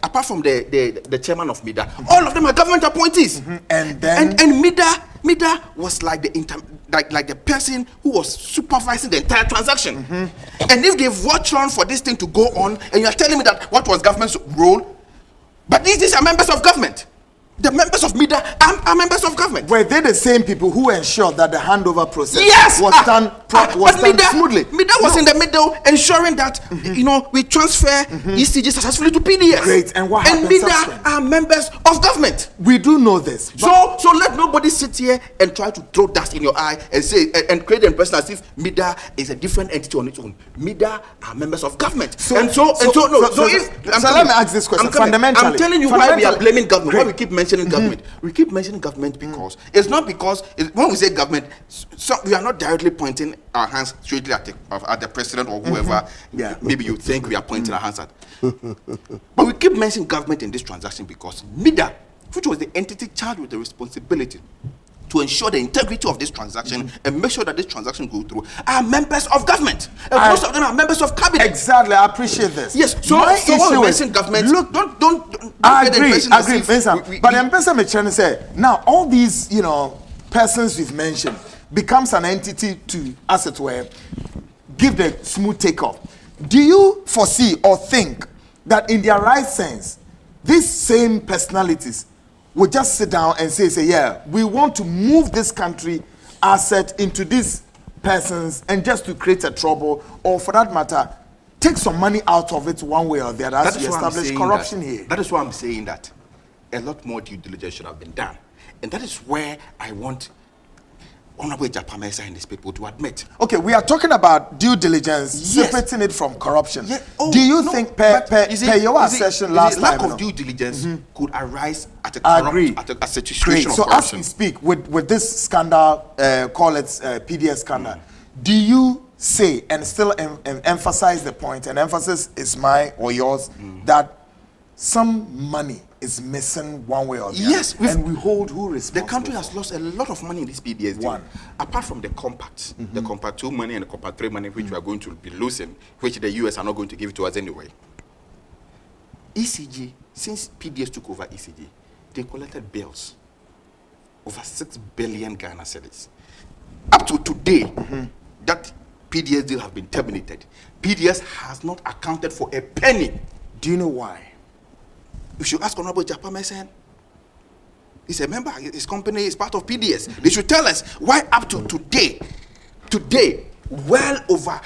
Speaker 7: the chairman of MIDA, all of them are government appointees.
Speaker 1: And then
Speaker 7: and MIDA was like the person who was supervising the entire transaction. And if they've watched on for this thing to go on, and you are telling me that what was government's role, but these are members of government. The members of MIDA are members of government.
Speaker 1: Were they the same people who ensured that the handover process was done smoothly?
Speaker 7: MIDA was in the middle, ensuring that we transfer ECG successfully to PDS.
Speaker 1: Great. And what
Speaker 7: and
Speaker 1: happens?
Speaker 7: MIDA are members of government.
Speaker 1: We do know this.
Speaker 7: So let nobody sit here and try to throw dust in your eye and say and create the impression as if MIDA is a different entity on its own. MIDA are members of government. So let
Speaker 1: me ask this question. Fundamentally,
Speaker 7: I'm telling you why we are blaming government. Why we keep mentioning government. We keep mentioning government because it's not because when we say government, we are not directly pointing our hands straightly at the president or whoever. Maybe you think we are pointing our hands at. But we keep mentioning government in this transaction because MIDA, which was the entity charged with the responsibility to ensure the integrity of this transaction and make sure that this transaction goes through, are members of government. And most of them are members of cabinet.
Speaker 1: Exactly, I appreciate this.
Speaker 7: Yes, so when we mention government,
Speaker 1: look,
Speaker 7: don't
Speaker 1: I
Speaker 7: get the
Speaker 1: agree,
Speaker 7: impression
Speaker 1: but the person is trying to say, now all these, persons we've mentioned becomes an entity to, as it were, give the smooth takeoff. Do you foresee or think that in their right sense, these same personalities will just sit down and say, we want to move this country asset into these persons and just to create a trouble, or for that matter, take some money out of it one way or the other as we establish corruption here?
Speaker 7: That is why I'm saying that a lot more due diligence should have been done. And that is where I want Honorable Egyapa and these people to admit.
Speaker 1: Okay, we are talking about due diligence, separating it from corruption. Do you think, per your assertion last time,
Speaker 7: lack of due diligence could arise at a situation of
Speaker 1: corruption? So as we speak, with this scandal, call it PDS scandal, do you say and still emphasize the point, and emphasis is mine or yours, that some money is missing one way or the other?
Speaker 7: Yes,
Speaker 1: and we hold who responsible?
Speaker 7: The country has lost a lot of money in this PDS deal. Apart from the compact, the compact 2 money and the compact 3 money, which we are going to be losing, which the US are not going to give to us anyway. ECG, since PDS took over ECG, they collected bills over 6 billion Ghana cedis. Up to today, that PDS deal has been terminated. PDS has not accounted for a penny.
Speaker 1: Do you know why?
Speaker 7: You should ask Honorable Egyapa Mercrer. He's a member. His company is part of PDS. They should tell us why up to today, well over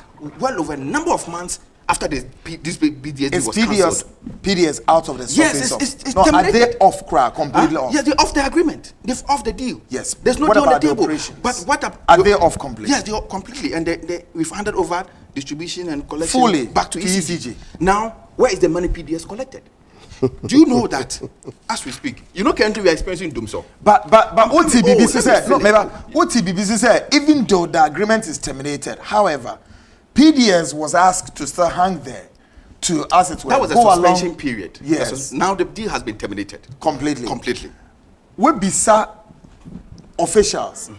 Speaker 7: a number of months after this PDS was cancelled.
Speaker 1: PDS out of the surface.
Speaker 7: Yes, it's
Speaker 1: no,
Speaker 7: terminated.
Speaker 1: are they off crack, completely off?
Speaker 7: Yes, they're off the agreement. They've off the deal.
Speaker 1: Yes.
Speaker 7: There's no
Speaker 1: what
Speaker 7: deal on
Speaker 1: about
Speaker 7: the table.
Speaker 1: But are they off completely?
Speaker 7: Yes, they're off completely. And we've handed over distribution and collection
Speaker 1: fully
Speaker 7: back to ECG. Now, where is the money PDS collected? Do you know that as we speak, currently we are experiencing doom so?
Speaker 1: But OTBBC said, even though the agreement is terminated, however, PDS was asked to still hang there to, as it were,
Speaker 7: that was a suspension period.
Speaker 1: Yes.
Speaker 7: Now the deal has been terminated.
Speaker 1: Completely. we bisa officials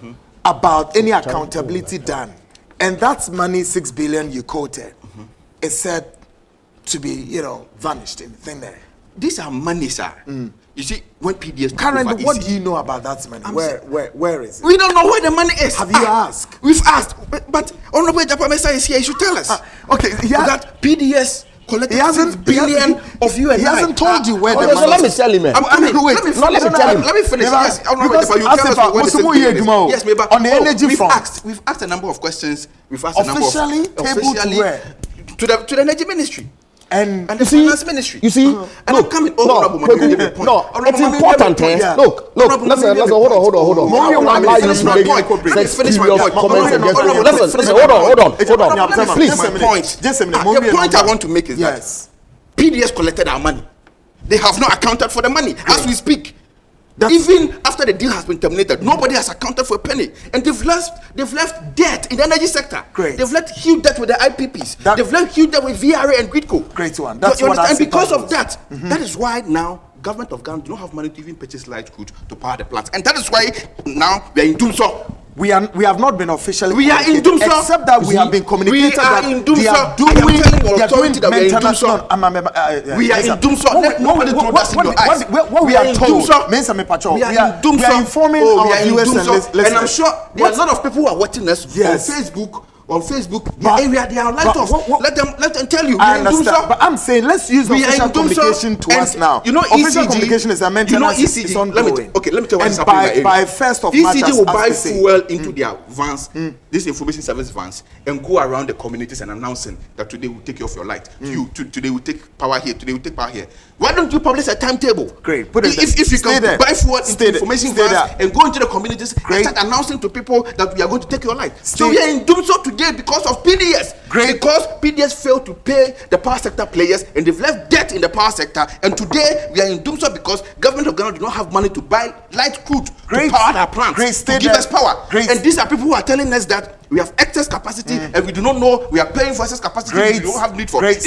Speaker 1: about any accountability done, and that's money 6 billion you quoted is said to be, you know, vanished in thin air.
Speaker 7: These are money, sir. You see, when PDS
Speaker 1: Currently, what do you know about that money? Where is it?
Speaker 7: We don't know where the money is.
Speaker 1: Have you asked?
Speaker 7: We've asked, but Honorable Egyapa is here. He should tell us.
Speaker 1: Okay,
Speaker 7: that PDS collected 6 billion of you and
Speaker 1: he hasn't told you where the
Speaker 6: So
Speaker 1: money
Speaker 6: let me
Speaker 1: is.
Speaker 6: tell you, man.
Speaker 7: Let me finish. Yes, Honorable Egyapa, you tell us where the 6 billion is. Yes, maybe
Speaker 1: on the energy front.
Speaker 7: We've asked a number of questions. We've asked
Speaker 1: Officially,
Speaker 7: a number of
Speaker 1: tabled to where?
Speaker 7: to the energy ministry. And the finance ministry.
Speaker 6: You see,
Speaker 7: and I'm coming.
Speaker 6: It's important. Look. Listen. Hold on.
Speaker 7: Let me finish my point.
Speaker 6: Please.
Speaker 1: Just a minute.
Speaker 7: The point I want to make is that PDS collected our money. They have not accounted for the money as we speak. Even after the deal has been terminated, nobody has accounted for a penny, and they've left debt in the energy sector.
Speaker 1: Great.
Speaker 7: They've left huge debt with the IPPs. They've left huge debt with VRA and Gridco.
Speaker 1: Great one.
Speaker 7: That's what I. And because of that, that is why now government of Ghana do not have money to even purchase light crude to power the plants, and that is why now we are in doomsday.
Speaker 1: We have not been officially.
Speaker 7: We are in doomsday,
Speaker 1: except that we have been communicated that they are doing maintenance.
Speaker 7: We are in doomsday. Nobody told us in your eyes.
Speaker 1: What we are told means we are informing our viewers and listeners.
Speaker 7: And I'm sure there are a lot of people who are watching us on Facebook. They are light off. Let them tell you.
Speaker 1: I understand, but I'm saying let's use official communication to us now.
Speaker 7: You know,
Speaker 1: official communication is a maintenance.
Speaker 7: ECG. Let me tell you what's happening in
Speaker 1: by 1st of March,
Speaker 7: ECG will buy fuel into their vans, these information service vans, and go around the communities and announcing that today we'll take you off your light. Today we'll take power here. Today we'll take power here. Why don't you publish a timetable?
Speaker 1: Great. Put it
Speaker 7: if you can buy fuel into information vans and go into the communities and start announcing to people that we are going to take your light. So we are in doomsday today because of PDS.
Speaker 1: Great.
Speaker 7: Because PDS failed to pay the power sector players and they've left debt in the power sector, and today we are in doomsday because government of Ghana do not have money to buy light crude to power our plants, to give us power. And these are people who are telling us that we have excess capacity and we do not know we are paying for excess capacity we don't have need for. If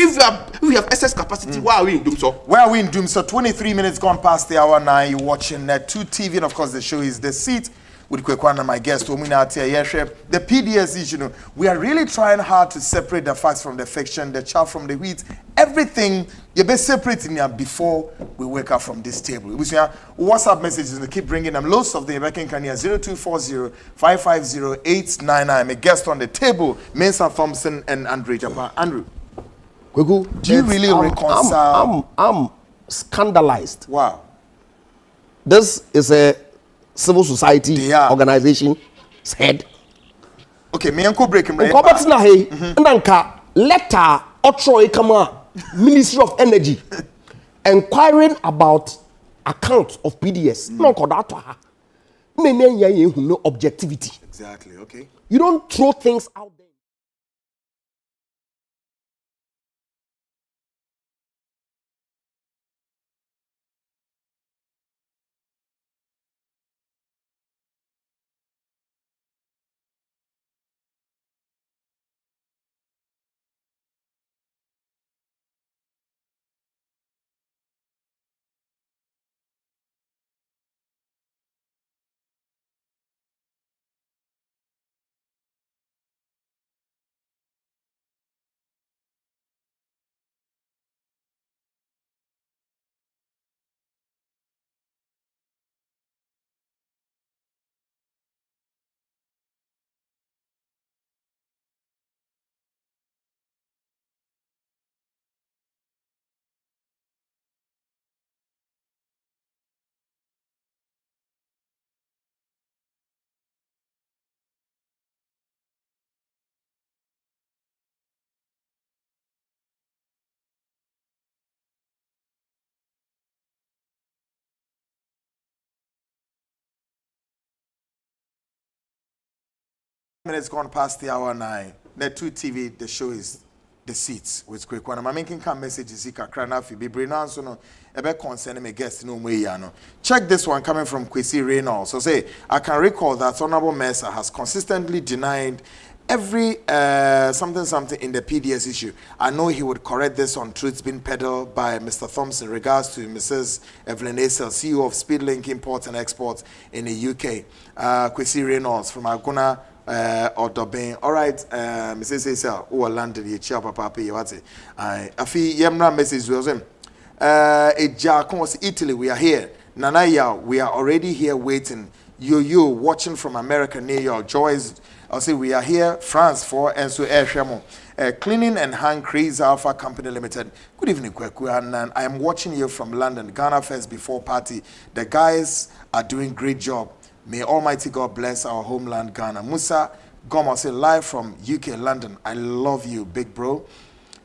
Speaker 7: we have excess capacity, why are we in doomsday?
Speaker 1: Where are we in doomsday? 23 minutes gone past the hour 9. You're watching Net 2 TV, and of course the show is The Seat with Kwekwana, my guest, the PDS issue. We are really trying hard to separate the facts from the fiction, the chaff from the wheat, everything. You're best separating them before we wake up from this table. We see WhatsApp messages and keep bringing them. Loads of them. Back in Kenya 0240-550-899. I'm a guest on the table, Mensa Thompson and Andrew Egyapa. Andrew, do you really reconcile?
Speaker 6: I'm scandalized.
Speaker 1: Wow.
Speaker 6: This is a civil society organization head.
Speaker 1: Okay, me uncle break him right.
Speaker 6: Nanka letter Otroy Kama Ministry of Energy inquiring about account of PDS. No kodata. No objectivity.
Speaker 1: Exactly. Okay.
Speaker 6: You don't throw things out there.
Speaker 1: Minutes gone past the hour 9. Net 2 TV, the show is The Seats with Kwekwana. I'm making some messages. Concerning my guest no way. Check this one coming from Kwesi Reynolds. So say, I can recall that Honorable Mercer has consistently denied every something in the PDS issue. I know he would correct this on truths being peddled by Mr. Thompson in regards to Mrs. Evelyn Esel, CEO of Speedlink Imports and Exports in the UK. Kwesi Reynolds from Aguna or Dobin. All right, Mrs. Esel, who are landed here, Egyapa, Papa, Yawati. I feel Yemna message was him. Egyapa, Italy, we are here. Nanaya, we are already here waiting. You watching from America, New York. Joyce, I'll say we are here. France for and so Cleaning and Hand Crease Alpha Company Limited. Good evening, Kweku, and I am watching you from London. Ghana First Before Party. The guys are doing great job. May Almighty God bless our homeland, Ghana. Musa Goma, say live from UK, London. I love you, big bro.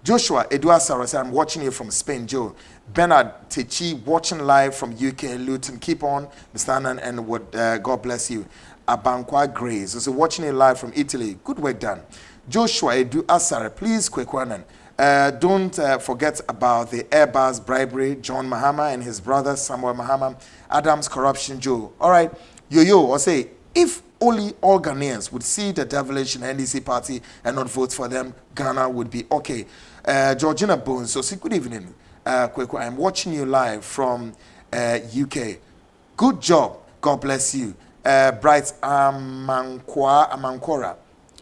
Speaker 1: Joshua Edward Saras, I'm watching you from Spain. Joe Bernard Techi, watching live from UK, Luton. Keep on, Mr. Annan, and what God bless you. Abankwa Grace, also watching you live from Italy. Good work done. Joshua Edu Asare, please, Kwekwanan. Don't forget about the Airbus bribery, John Mahama and his brother Samuel Mahama, Adams corruption, Joe. All right, yo, or say, if only all Ghanaians would see the devilish in NDC party and not vote for them, Ghana would be okay. Georgina Bones, so say good evening. Kwekwa, I'm watching you live from UK. Good job. God bless you. Bright Amankora.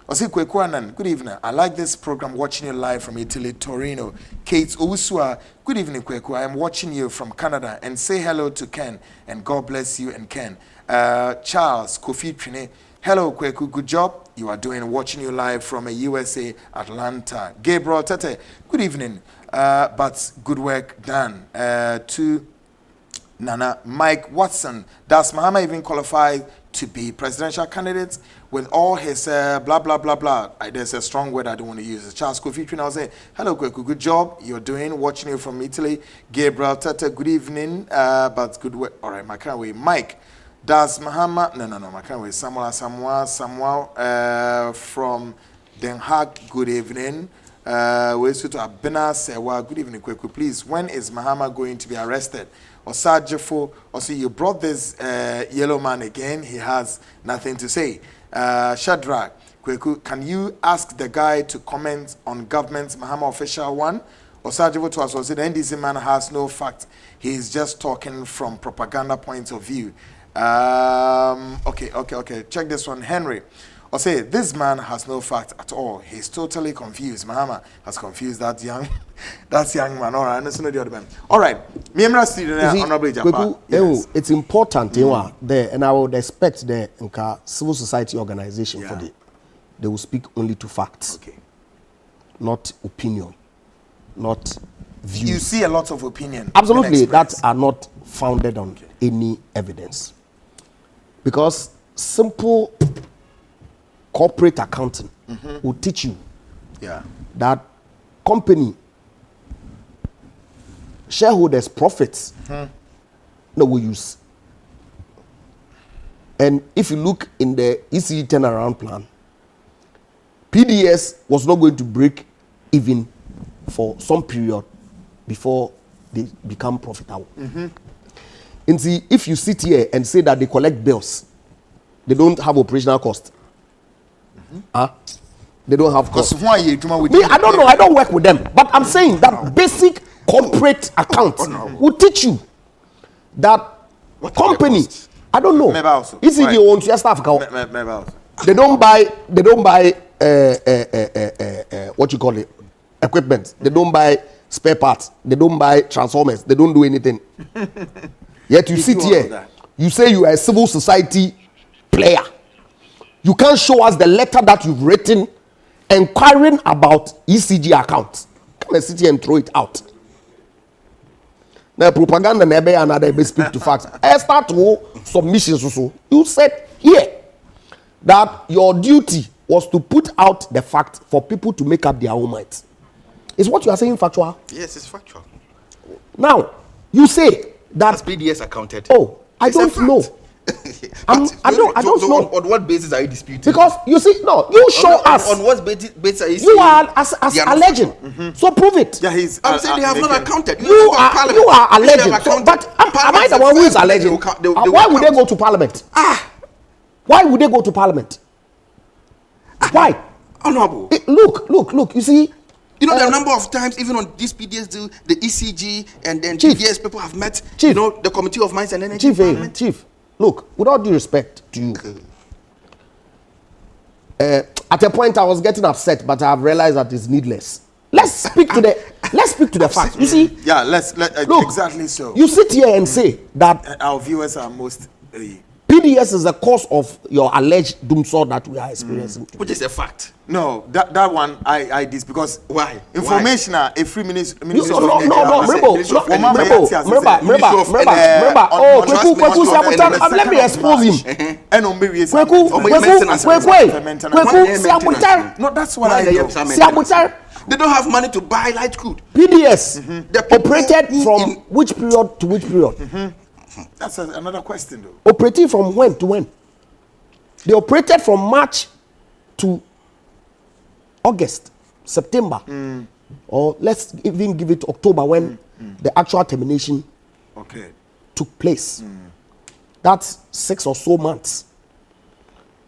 Speaker 1: Osi Kwekwanan, good evening. I like this program, watching you live from Italy, Torino. Kate Owusua, good evening, Kwekwa. I am watching you from Canada, and say hello to Ken, and God bless you and Ken. Charles Kofi Trine, hello, Kweku, good job. You are doing, watching you live from a USA, Atlanta. Gabriel Tete, good evening, but good work done. To Nana Mike Watson, does Mahama even qualify to be presidential candidate with all his blah blah blah blah? There's a strong word I don't want to use. Charles Kofi Trina, I'll say hello, Kweku, good job you're doing, watching you from Italy. Gabriel Tete, good evening, but good work. All right, Macroeconomic. Mike, does Mahama? No, Macroeconomic. Samuel from Den Haag, good evening. We're to Abena Sewa, good evening, Kweku. Please, when is Mahama going to be arrested? Osajefo, also you brought this yellow man again. He has nothing to say. Shadrach, Kweku, can you ask the guy to comment on government's Mahama official one? Osajefo to us was the NDC man has no fact. He is just talking from propaganda point of view. Okay. Check this one, Henry. Or say this man has no fact at all. He's totally confused. Mahama has confused that young man. All right, that's not the other man. All right, Honorable Egyapa.
Speaker 6: Yes. It's important there, and I would expect the civil society organization for they will speak only to facts, not opinion, not views.
Speaker 1: You see a lot of opinion.
Speaker 6: Absolutely, that are not founded on any evidence, because simple corporate accounting will teach you that company shareholders' profits no will use. And if you look in the ECG turnaround plan, PDS was not going to break even for some period before they become profitable. And see, if you sit here and say that they collect bills, they don't have operational cost. They don't have cost. Me, I don't know. I don't work with them. But I'm saying that basic corporate account will teach you that company. I don't know. ECG owns your staff account. They don't buy what you call it, equipment. They don't buy spare parts. They don't buy transformers. They don't do anything. Yet you sit here. You say you are a civil society player. You can't show us the letter that you've written inquiring about ECG accounts. Come and sit here and throw it out. Now, propaganda never another speak to facts. I start to submissions also. You said here that your duty was to put out the fact for people to make up their own minds. Is what you are saying factual?
Speaker 7: Yes, it's factual.
Speaker 6: Now, you say that
Speaker 7: PDS accounted.
Speaker 6: Oh, I don't know. I don't know.
Speaker 7: On what basis are you disputing?
Speaker 6: Because you see, no, you show us.
Speaker 7: On what basis are you
Speaker 6: saying? You are as alleging. So prove it.
Speaker 1: Yeah,
Speaker 7: I'm saying they have not accounted.
Speaker 6: You are alleging. So, but am I the one who is alleging? Why would they go to parliament? Why would they go to parliament? Why?
Speaker 7: Honorable.
Speaker 6: Look. You see.
Speaker 7: You know, the number of times, even on this PDS deal, the ECG and then
Speaker 6: Chief,
Speaker 7: PDS people have met,
Speaker 6: Chief,
Speaker 7: you know, the Committee of Mines and Energy.
Speaker 6: Chief, look, with all due respect to you, at a point I was getting upset, but I've realized that it's needless. Let's speak to the facts. You see?
Speaker 1: Yeah, look, exactly so.
Speaker 6: You sit here and say that
Speaker 1: our viewers are most.
Speaker 6: PDS is the cause of your alleged doomsday that we are experiencing.
Speaker 7: Which is a fact.
Speaker 1: No, that one I this because
Speaker 7: why
Speaker 1: information a free minister.
Speaker 6: Remember. Oh, let me expose him.
Speaker 1: No, that's what I know.
Speaker 7: They don't have money to buy light crude.
Speaker 6: PDS operated from which period to which period?
Speaker 1: That's another question, though.
Speaker 6: Operating from when to when? They operated from March to August, September, or let's even give it October when the actual termination took place. That's 6 or so months.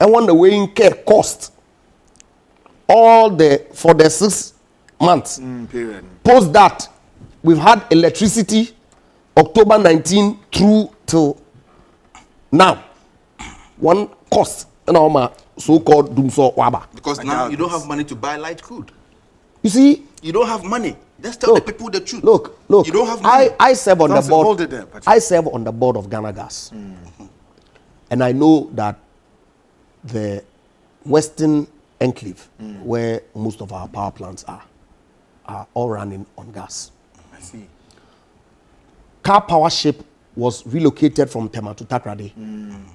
Speaker 6: And when the weighing care cost for the 6 months
Speaker 1: period.
Speaker 6: Post that, we've had electricity October 19 through till now. One cost in our so-called Dumso Waba.
Speaker 7: Because now you don't have money to buy light crude.
Speaker 6: You see,
Speaker 7: you don't have money. Let's tell the people the truth.
Speaker 6: Look.
Speaker 7: You don't have money.
Speaker 6: I serve on the board. I serve on the board of Ghana Gas, and I know that the Western Enclave, where most of our power plants are all running on gas.
Speaker 1: I see.
Speaker 6: Car power ship was relocated from Tema to Takrade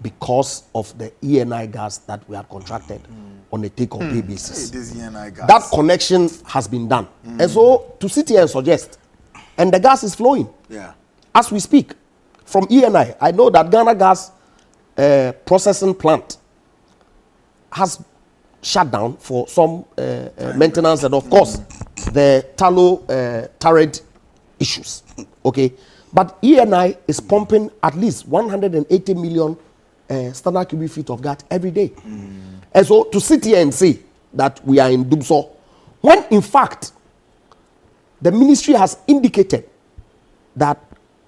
Speaker 6: because of the ENI gas that we had contracted on a take-or-pay basis.
Speaker 1: Hey, this ENI gas.
Speaker 6: That connection has been done. And so, to sit here and suggest, and the gas is flowing as we speak from ENI. I know that Ghana Gas processing plant has shut down for some maintenance and, of course, the tallow turret issues. Okay. But ENI is pumping at least 180 million standard cubic feet of gas every day. And so to sit here and say that we are in Dumso, when in fact the ministry has indicated that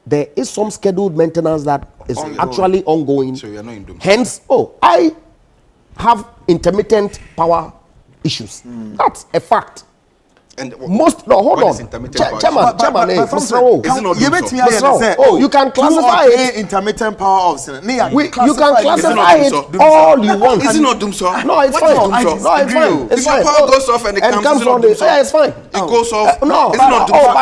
Speaker 6: there is some scheduled maintenance that is actually ongoing.
Speaker 7: So you are not in Dumso.
Speaker 6: Hence, I have intermittent power issues. That's a fact.
Speaker 7: And
Speaker 6: hold on. Chairman, you can classify it
Speaker 1: intermittent power of
Speaker 6: you can classify it all you want.
Speaker 7: Is it not Dumso?
Speaker 6: No, it's fine. No, it's fine.
Speaker 7: If your power goes off and it comes on the
Speaker 6: it's fine.
Speaker 7: It goes off.
Speaker 6: No,
Speaker 7: it's not Dumso.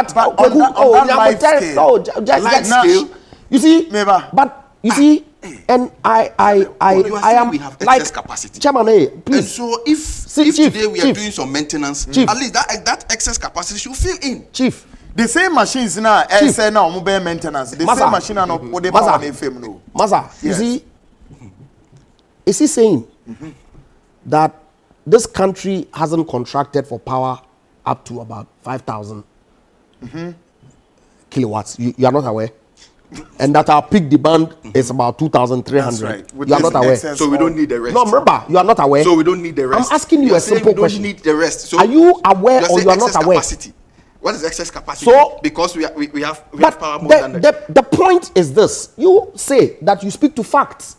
Speaker 6: Light scale. You see, but you see, and I am
Speaker 7: we have excess capacity.
Speaker 6: Chairman, please.
Speaker 7: And so if today we are doing some maintenance, at least that excess capacity should fill in.
Speaker 6: Chief,
Speaker 1: the same machines now, say now mobile maintenance. The same machine now, what they power they film no.
Speaker 6: Masa, you see, is he saying that this country hasn't contracted for power up to about 5,000 kilowatts? You are not aware? And that our peak demand is about 2,300.
Speaker 1: Right.
Speaker 6: You are not aware.
Speaker 7: So we don't need the rest.
Speaker 6: No, remember, you are not aware.
Speaker 7: So we don't need the rest.
Speaker 6: I'm asking you a simple question.
Speaker 7: We don't need the rest. So
Speaker 6: are you aware or you are not aware?
Speaker 7: Capacity. What is excess capacity?
Speaker 6: So
Speaker 7: because we have power more than
Speaker 6: the point is this. You say that you speak to facts.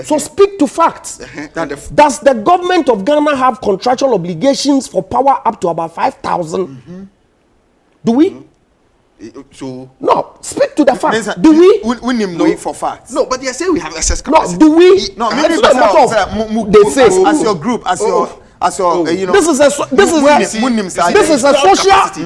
Speaker 6: So speak to facts. Does the government of Ghana have contractual obligations for power up to about 5,000? Do we?
Speaker 7: So
Speaker 6: no, speak to the facts. Do we?
Speaker 1: We need for facts.
Speaker 7: No, but they say we have excess capacity.
Speaker 6: No, do we?
Speaker 1: No,
Speaker 6: they say
Speaker 1: as your group, as your you know.
Speaker 6: This is a civil society man. Civil society.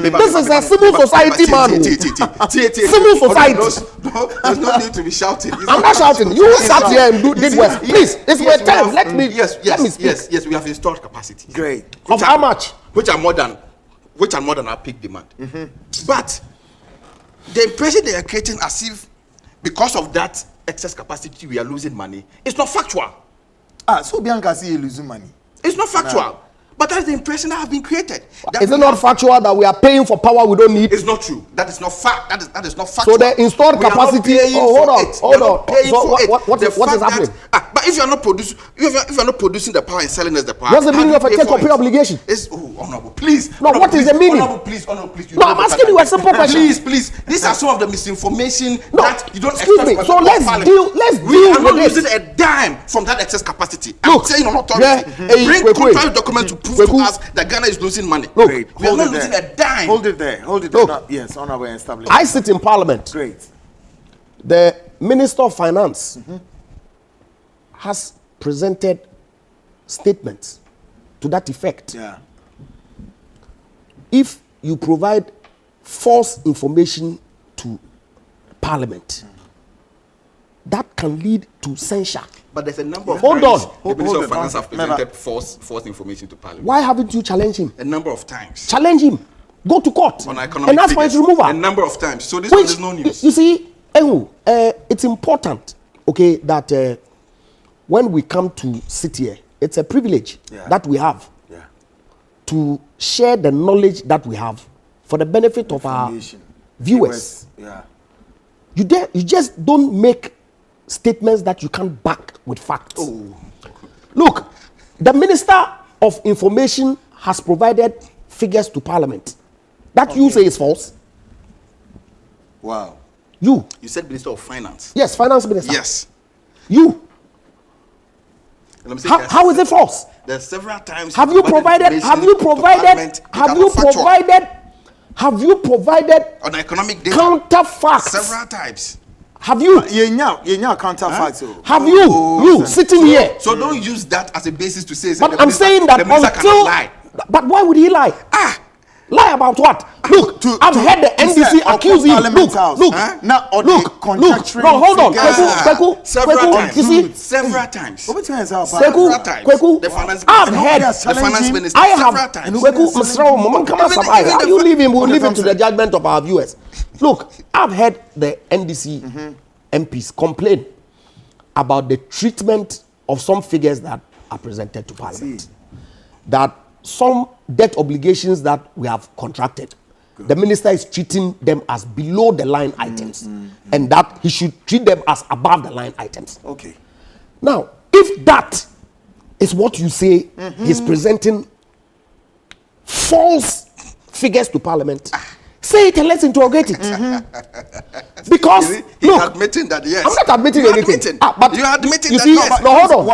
Speaker 7: There's no need to be shouting.
Speaker 6: I'm not shouting. You sat here and did well. Please, it's my time. Let me speak.
Speaker 7: Yes, we have installed capacity.
Speaker 1: Great.
Speaker 6: Of how much?
Speaker 7: Which are more than our peak demand. But the impression they are creating as if because of that excess capacity we are losing money, it's not factual.
Speaker 1: So Bianca see you losing money.
Speaker 7: It's not factual. But that's the impression that has been created.
Speaker 6: Is it not factual that we are paying for power we don't need?
Speaker 7: It's not true. That is not fact. That is not factual.
Speaker 6: So the installed capacity. Hold on. So what is happening?
Speaker 7: But if you are not producing, if you are not producing the power and selling us the power,
Speaker 6: what's the meaning of a take-or-pay obligation?
Speaker 7: Honorable, please.
Speaker 6: No, what is the meaning?
Speaker 7: Honorable, please.
Speaker 6: No, I'm asking you a simple question.
Speaker 7: Please. These are some of the misinformation that you don't
Speaker 6: excuse me. So let's deal with
Speaker 7: We are not
Speaker 6: this.
Speaker 7: using a dime from that excess capacity.
Speaker 6: Look,
Speaker 7: I'm saying on authority. Bring contrary document to prove to us that Ghana is losing money.
Speaker 6: Look,
Speaker 7: we are not losing a dime.
Speaker 1: Hold it there.
Speaker 6: Look,
Speaker 1: yes, honorable established.
Speaker 6: I sit in Parliament.
Speaker 1: Great.
Speaker 6: The Minister of Finance has presented statements to that effect.
Speaker 1: Yeah.
Speaker 6: If you provide false information to Parliament, that can lead to censure.
Speaker 7: But there's a number of
Speaker 6: Hold
Speaker 7: times
Speaker 6: on.
Speaker 7: the Minister of Finance have presented false information to Parliament.
Speaker 6: Why haven't you challenged him?
Speaker 7: A number of times.
Speaker 6: Challenge him. Go to court
Speaker 7: On economic
Speaker 6: and ask for his
Speaker 7: figures.
Speaker 6: removal.
Speaker 7: A number of times. So this one is no news.
Speaker 6: You see, it's important, okay, that when we come to sit here, it's a privilege that we have to share the knowledge that we have for the benefit of our viewers.
Speaker 1: Yeah.
Speaker 6: You just don't make statements that you can't back with facts. Look, the Minister of Information has provided figures to Parliament that you say is false.
Speaker 1: Wow.
Speaker 6: You
Speaker 7: said Minister of Finance.
Speaker 6: Yes, Finance Minister.
Speaker 7: Yes.
Speaker 6: You. How is it false?
Speaker 7: There's several times.
Speaker 6: Have you provided
Speaker 7: on economic data
Speaker 6: counterfacts?
Speaker 7: Several times.
Speaker 6: Have you?
Speaker 1: Yeah, counterfacts.
Speaker 6: Have you sitting here?
Speaker 7: So don't use that as a basis to say.
Speaker 6: But I'm saying that until. But why would he lie? Lie about what? Look, I've heard the NDC accuse him. Look.
Speaker 1: Now,
Speaker 6: No, hold on.
Speaker 7: Several times.
Speaker 6: You see?
Speaker 7: Several times.
Speaker 6: Kweku,
Speaker 7: The finance
Speaker 6: I've heard
Speaker 7: the finance minister.
Speaker 6: I have.
Speaker 7: Several times.
Speaker 6: How you leave him? We'll leave him to the judgment of our viewers. Look, I've heard the NDC MPs complain about the treatment of some figures that are presented to Parliament. That some debt obligations that we have contracted, the minister is treating them as below the line items, and that he should treat them as above the line items.
Speaker 1: Okay.
Speaker 6: Now, if that is what you say, he's presenting false figures to Parliament, say it and let's interrogate it. Because
Speaker 7: he's admitting that yes.
Speaker 6: I'm not admitting anything. But
Speaker 7: you are admitting
Speaker 6: you
Speaker 7: that
Speaker 6: see,
Speaker 7: yes.
Speaker 6: No, hold on.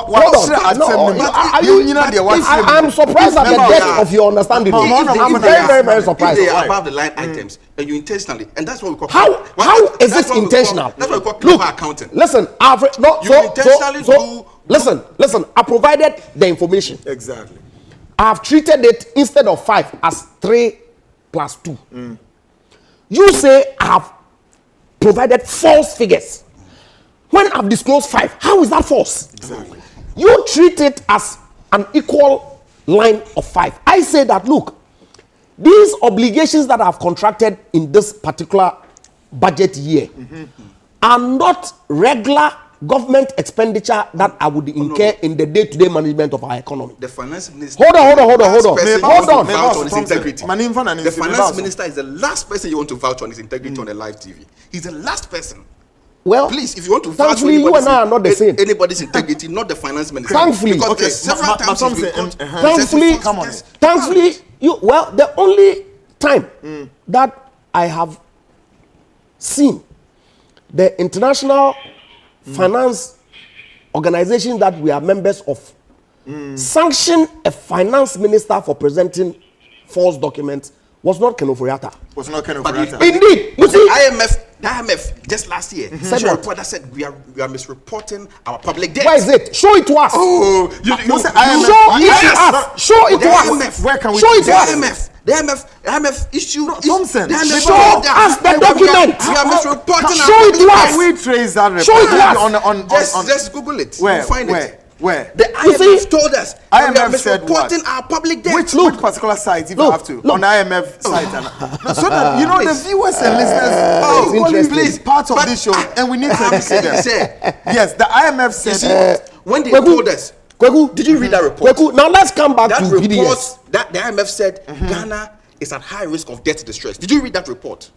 Speaker 6: I'm surprised at the depth of your understanding. I'm very, very surprised.
Speaker 7: They are above the line items, and you intentionally, and that's what we call.
Speaker 6: How is this intentional?
Speaker 7: That's what we call clever accounting.
Speaker 6: Listen, listen. I provided the information.
Speaker 1: Exactly.
Speaker 6: I've treated it instead of 5 as 3 plus 2. You say I have provided false figures. When I've disclosed 5, how is that false?
Speaker 1: Exactly.
Speaker 6: You treat it as an equal line of 5. I say that, look, these obligations that I've contracted in this particular budget year are not regular government expenditure that I would incur in the day-to-day management of our economy.
Speaker 7: The finance minister.
Speaker 6: Hold on.
Speaker 7: The finance minister is the last person you want to vouch on his integrity on a live TV. He's the last person.
Speaker 6: Well,
Speaker 7: please, if you want to vouch
Speaker 6: thankfully, you and I are not the same.
Speaker 7: Anybody's integrity, not the finance minister.
Speaker 6: Thankfully,
Speaker 7: because there's several times
Speaker 6: thankfully, the only time that I have seen the international finance organizations that we are members of sanction a finance minister for presenting false documents was not Ken Ofori-Atta. Indeed, you see,
Speaker 7: the IMF just last year said a report that said we are misreporting our public debt.
Speaker 6: Where is it? Show it to us.
Speaker 7: Oh,
Speaker 6: show it to us.
Speaker 1: Where can we
Speaker 6: show it to us?
Speaker 7: The IMF issue.
Speaker 1: Thompson,
Speaker 6: show us the document.
Speaker 7: We are misreporting
Speaker 6: show it to us.
Speaker 1: Can we trace that report?
Speaker 6: Show it to us.
Speaker 7: Just Google it.
Speaker 1: Where?
Speaker 7: You'll find it.
Speaker 1: Where?
Speaker 7: The IMF told us
Speaker 1: IMF
Speaker 7: we are
Speaker 1: said
Speaker 7: misreporting our public debt.
Speaker 1: Which particular site, if you have to, on the IMF site, so that you know the viewers and listeners please part of this show, and we need to see them. Yes, the IMF said
Speaker 7: when they told us
Speaker 6: Kweku,
Speaker 7: Did you read that report?
Speaker 6: Kweku, now let's come back
Speaker 7: That
Speaker 6: to
Speaker 7: report
Speaker 6: PDS.
Speaker 7: that the IMF said Ghana is at high risk of debt distress. Did you read that report?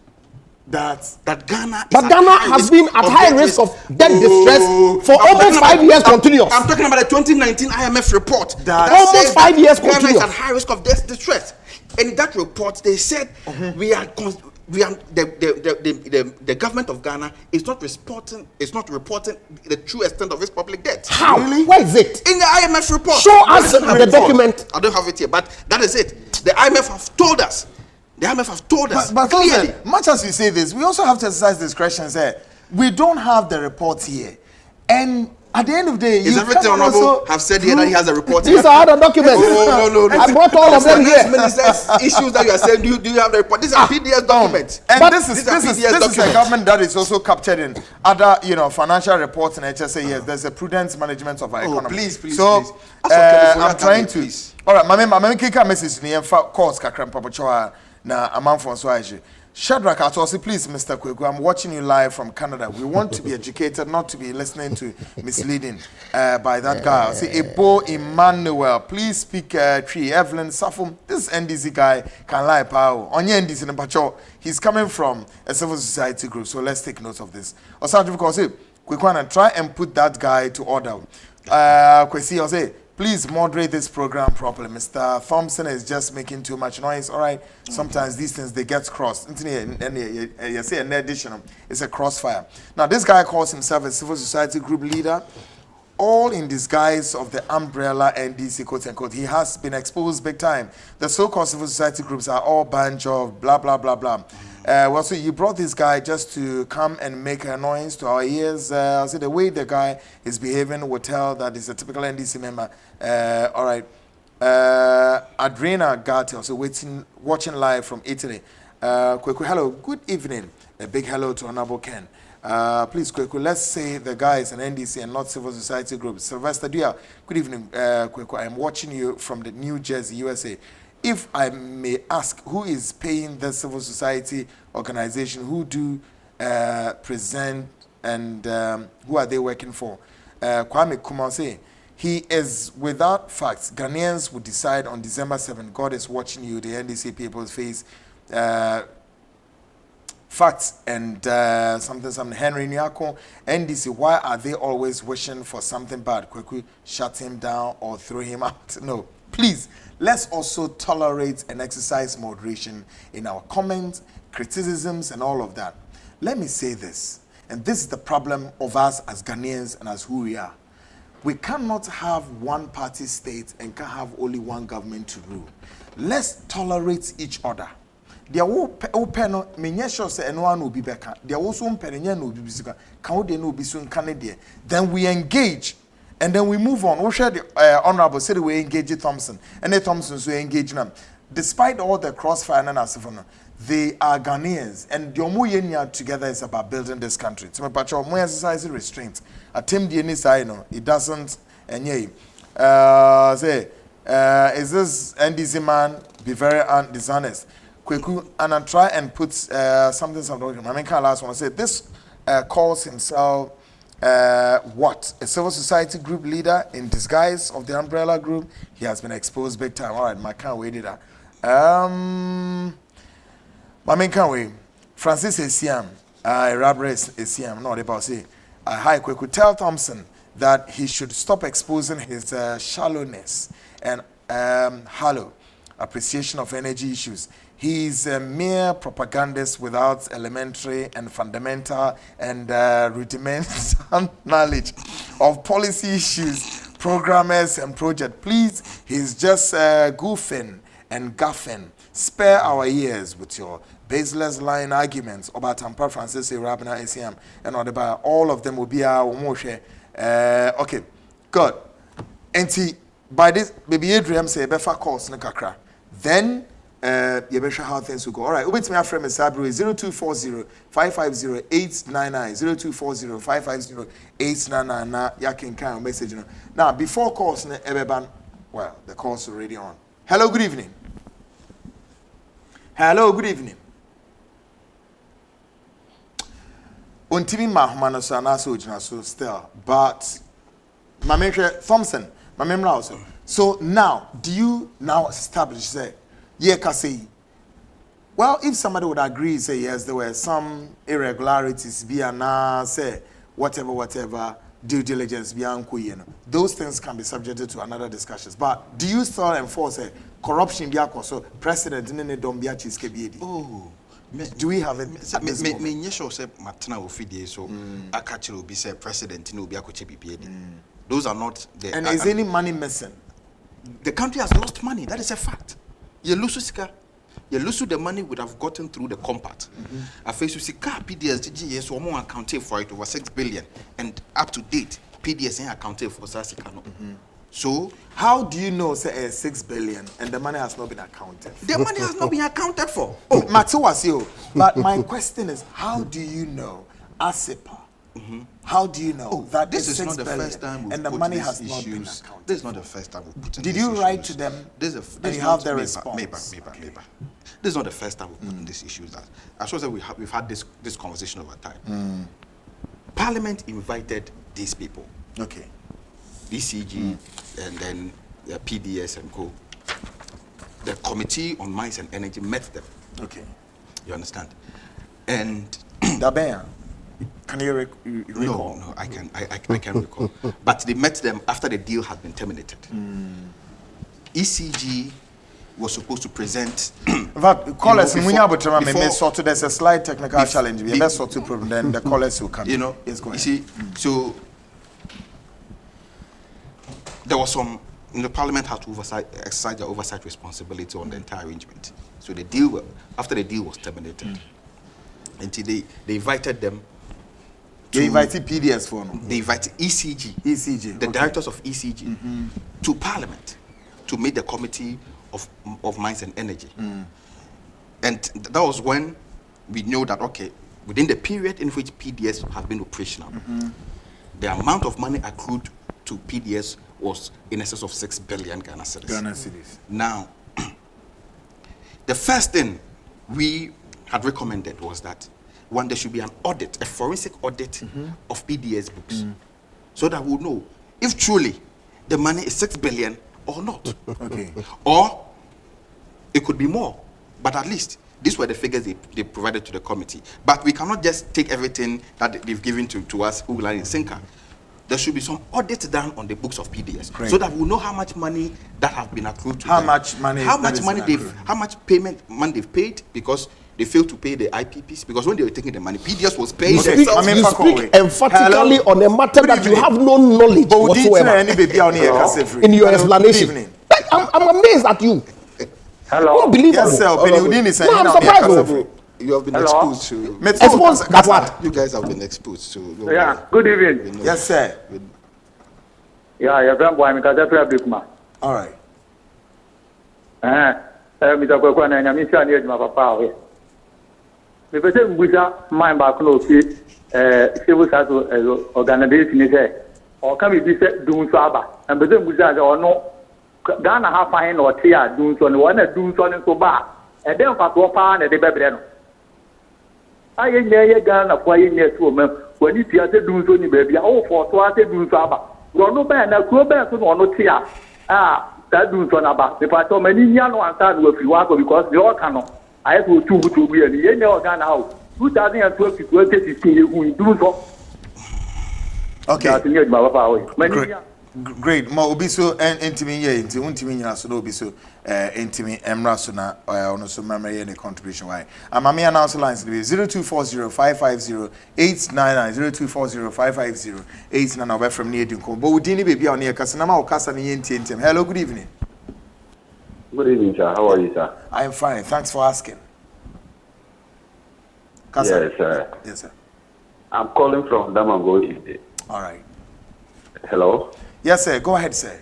Speaker 7: That Ghana
Speaker 6: But Ghana has been at high risk of debt distress for almost 5 years continuous.
Speaker 7: I'm talking about the 2019 IMF report.
Speaker 6: That almost
Speaker 7: says
Speaker 6: 5 years
Speaker 7: Ghana
Speaker 6: continuous.
Speaker 7: is at high risk of debt distress. And in that report, they said the government of Ghana is not reporting the true extent of its public debt.
Speaker 6: How? Really? Where is it?
Speaker 7: In the IMF report.
Speaker 6: Show us the document.
Speaker 7: I don't have it here, but that is it. The IMF have told us. The IMF have told us.
Speaker 1: But
Speaker 7: clearly.
Speaker 1: much as we say this, we also have to exercise discretion. Say we don't have the report here, and at the end of the day,
Speaker 7: Is everything honorable have said here that he has a report?
Speaker 6: These are other documents.
Speaker 7: No.
Speaker 6: I brought all of them here.
Speaker 7: Ministers, issues that you are saying, do you have the report? These are PDS documents.
Speaker 1: And
Speaker 7: But
Speaker 1: this is a government that is also captured in other, financial reports and HSA. Yes, there's a prudent management of our economy.
Speaker 7: Please.
Speaker 1: So
Speaker 7: please.
Speaker 1: I'm trying to.
Speaker 7: Please.
Speaker 1: All right, my kika message ni emfa calls kakram papochoa na amanfo so aje. Shadrach Atosi, please, Mr. Kweku, I'm watching you live from Canada. We want to be educated, not to be listening to misleading by that guy. I say, Ebo Emmanuel, please speak tree. Evelyn Safum, this NDC guy can lie, pal. Onye NDC in Pacho, he's coming from a civil society group, so let's take note of this. Osaji, because Kweku, try and put that guy to order. Kwesi, I'll say, please moderate this program properly. Mr. Thompson is just making too much noise. All right. Sometimes these things, they get crossed. And you say an addition, it's a crossfire. Now, this guy calls himself a civil society group leader, all in disguise of the umbrella NDC, quote unquote. He has been exposed big time. The so-called civil society groups are all bunch of blah, blah, blah, blah. Well, so you brought this guy just to come and make a noise to our ears. So the way the guy is behaving would tell that he's a typical NDC member. All right. Adriana Gatti, also watching live from Italy. Kweku, hello, good evening. A big hello to Honorable Ken. Please, Kweku, let's say the guy is an NDC and not civil society group. Sylvester Dia, good evening, Kweku. I'm watching you from the New Jersey, USA. If I may ask, who is paying the civil society organization? Who do present and who are they working for? Kwame Kumase, he is without facts. Ghanaians will decide on December 7th. God is watching you, the NDC people's face. Facts and something. Henry Nyako, NDC, why are they always wishing for something bad? Quickly shut him down or throw him out? No, please. Let's also tolerate and exercise moderation in our comments, criticisms, and all of that. Let me say this, and this is the problem of us as Ghanaians and as who we are. We cannot have one party state and can't have only one government to rule. Let's tolerate each other. There will open many shows and one will be back. There also open no be bisica. Can they no be soon Canada? Then we engage. And then we move on. We share the Honorable said we engage Thompson. And the Thompsons we engage them. Despite all the crossfire and as they are Ghanaians. And the Omuyenya together is about building this country. So my patch more exercise restraint. A team the it doesn't say is this NDC man be very dishonest? Kweku and I try and put something. I mean, last one I say this calls himself what? A civil society group leader in disguise of the umbrella group. He has been exposed big time. All right, my can't wait it. My main can't wait. Francis Esiam, Rabres Esiam, not about say. Hi, Kweku, tell Thompson that he should stop exposing his shallowness and hollow appreciation of energy issues. He's a mere propagandist without elementary and fundamental and rudimentary knowledge of policy issues, programmers, and projects. Please, he's just goofing and guffing. Spare our ears with your baseless line arguments about Tampa Francis, Rabina, ACM, and all of them will be our Moshe. Okay, good. And by this, baby Adrian say, Befa calls Nakakra. Then, you better how things will go. All right, wait me after Sabri 0240-550-899 0240-550-899. Now, you can kind of message. Now, before calls, well, the calls are already on. Hello, good evening. Hello, good evening. Untimi mahumano so anaso ujina so still, but Mamesha Thompson, My memory also. So now, do you now establish say, yeah, kasi. Well, if somebody would agree, say yes, there were some irregularities, be na say whatever due diligence be those things can be subjected to another discussions. But do you still enforce corruption be so president in don't be
Speaker 7: Oh.
Speaker 1: Do we have it?
Speaker 7: Me sure say matana ofidie so akachi will be say president no be akoche BPD. Those are not the.
Speaker 1: And is any money missing?
Speaker 7: The country has lost money. That is a fact. You lose the money would have gotten through the compact. I face you see car PDS DGS or more accounted for it over 6 billion, and up to date PDS ain't accounted for Sasikano. So
Speaker 1: how do you know say 6 billion and the money has not been accounted for?
Speaker 7: The money has not been accounted for.
Speaker 1: Oh, Matuwasio. But my question is, how do you know ASIPA? How do you know that
Speaker 7: this is not the first time we've
Speaker 1: and the
Speaker 7: put
Speaker 1: money
Speaker 7: these
Speaker 1: has not been
Speaker 7: issues?
Speaker 1: accounted?
Speaker 7: This is not the first time we've put in
Speaker 1: Did
Speaker 7: these
Speaker 1: you write
Speaker 7: issues.
Speaker 1: to them?
Speaker 7: This
Speaker 1: and you have their response?
Speaker 7: Maybe. This is not the first time we've put in these issues. That I should say we've had this conversation over time. Parliament invited these people.
Speaker 1: Okay.
Speaker 7: ECG and then the PDS and co. The Committee on Mines and Energy met them.
Speaker 1: Okay.
Speaker 7: You understand? And
Speaker 1: Dabeya, can you recall?
Speaker 7: No, I can recall. But they met them after the deal had been terminated. ECG was supposed to present.
Speaker 1: But callers,
Speaker 7: before,
Speaker 1: there's a slight technical challenge. We have sort of problem. Then the callers will come.
Speaker 7: You know,
Speaker 1: yes, go ahead.
Speaker 7: You see, so there was some. The Parliament had to exercise their oversight responsibility on the entire arrangement. So the deal, after the deal was terminated, until they invited them.
Speaker 1: They invited PDS for no.
Speaker 7: They invited ECG.
Speaker 1: ECG.
Speaker 7: The directors of ECG to Parliament to meet the Committee of Mines and Energy. And that was when we knew that, okay, within the period in which PDS have been operational, the amount of money accrued to PDS was in excess of 6 billion Ghana cedis. Now, the first thing we had recommended was that one, there should be an audit, a forensic audit of PDS books, so that we'll know if truly the money is 6 billion or not.
Speaker 1: Okay.
Speaker 7: Or it could be more, but at least these were the figures they provided to the committee. But we cannot just take everything that they've given to us, who are in Sinka. There should be some audit done on the books of PDS, so that we'll know how much money that have been accrued to them. How much payment money they've paid, because they failed to pay the IPPs, because when they were taking the money, PDS was paying themselves.
Speaker 6: You speak emphatically on a matter that you have no knowledge whatsoever in your explanation. I'm amazed at you.
Speaker 8: Hello.
Speaker 6: Unbelievable.
Speaker 1: Yes, sir.
Speaker 6: No, I'm surprised.
Speaker 7: You have been exposed to.
Speaker 6: Exposed that what?
Speaker 7: You guys have been exposed to.
Speaker 8: Yeah. Good evening.
Speaker 1: Yes, sir.
Speaker 8: Yeah, you're very boy. Because that's a big man.
Speaker 1: All right.
Speaker 8: Mr. Kwekwana, I'm in charge of my papa. Me pese mbuja mind back no fi civil service organization is there or can be say doing so aba and pese mbuja or no Ghana ha fine or tia doing so no one doing so so ba e dem fa to pa na de bebre no aye nye Ghana for aye nye so mem when you tia say doing so ni baby o for to say doing so aba no ba na kuro ba so no tia that doing so na ba the part of many nya no answer no fi wa because they all can I have to be in the Ghana house. 2012 to 2016, you do so.
Speaker 1: Okay. Great. Ma obiso intimi ye inti untimi nyina so na obiso intimi emra so na ono so memory any contribution why. Amami announce lines be 0240550899 0240550899 obe from near Dinko. But we didn't be on here kasa na ma o kasa ni yenti ntem. Hello, good evening.
Speaker 8: Good evening, sir. How are you, sir?
Speaker 1: I am fine. Thanks for asking.
Speaker 8: Kasa. Yes, sir.
Speaker 1: Yes, sir.
Speaker 8: I'm calling from Damango.
Speaker 1: All right.
Speaker 8: Hello?
Speaker 1: Yes, sir. Go ahead, sir.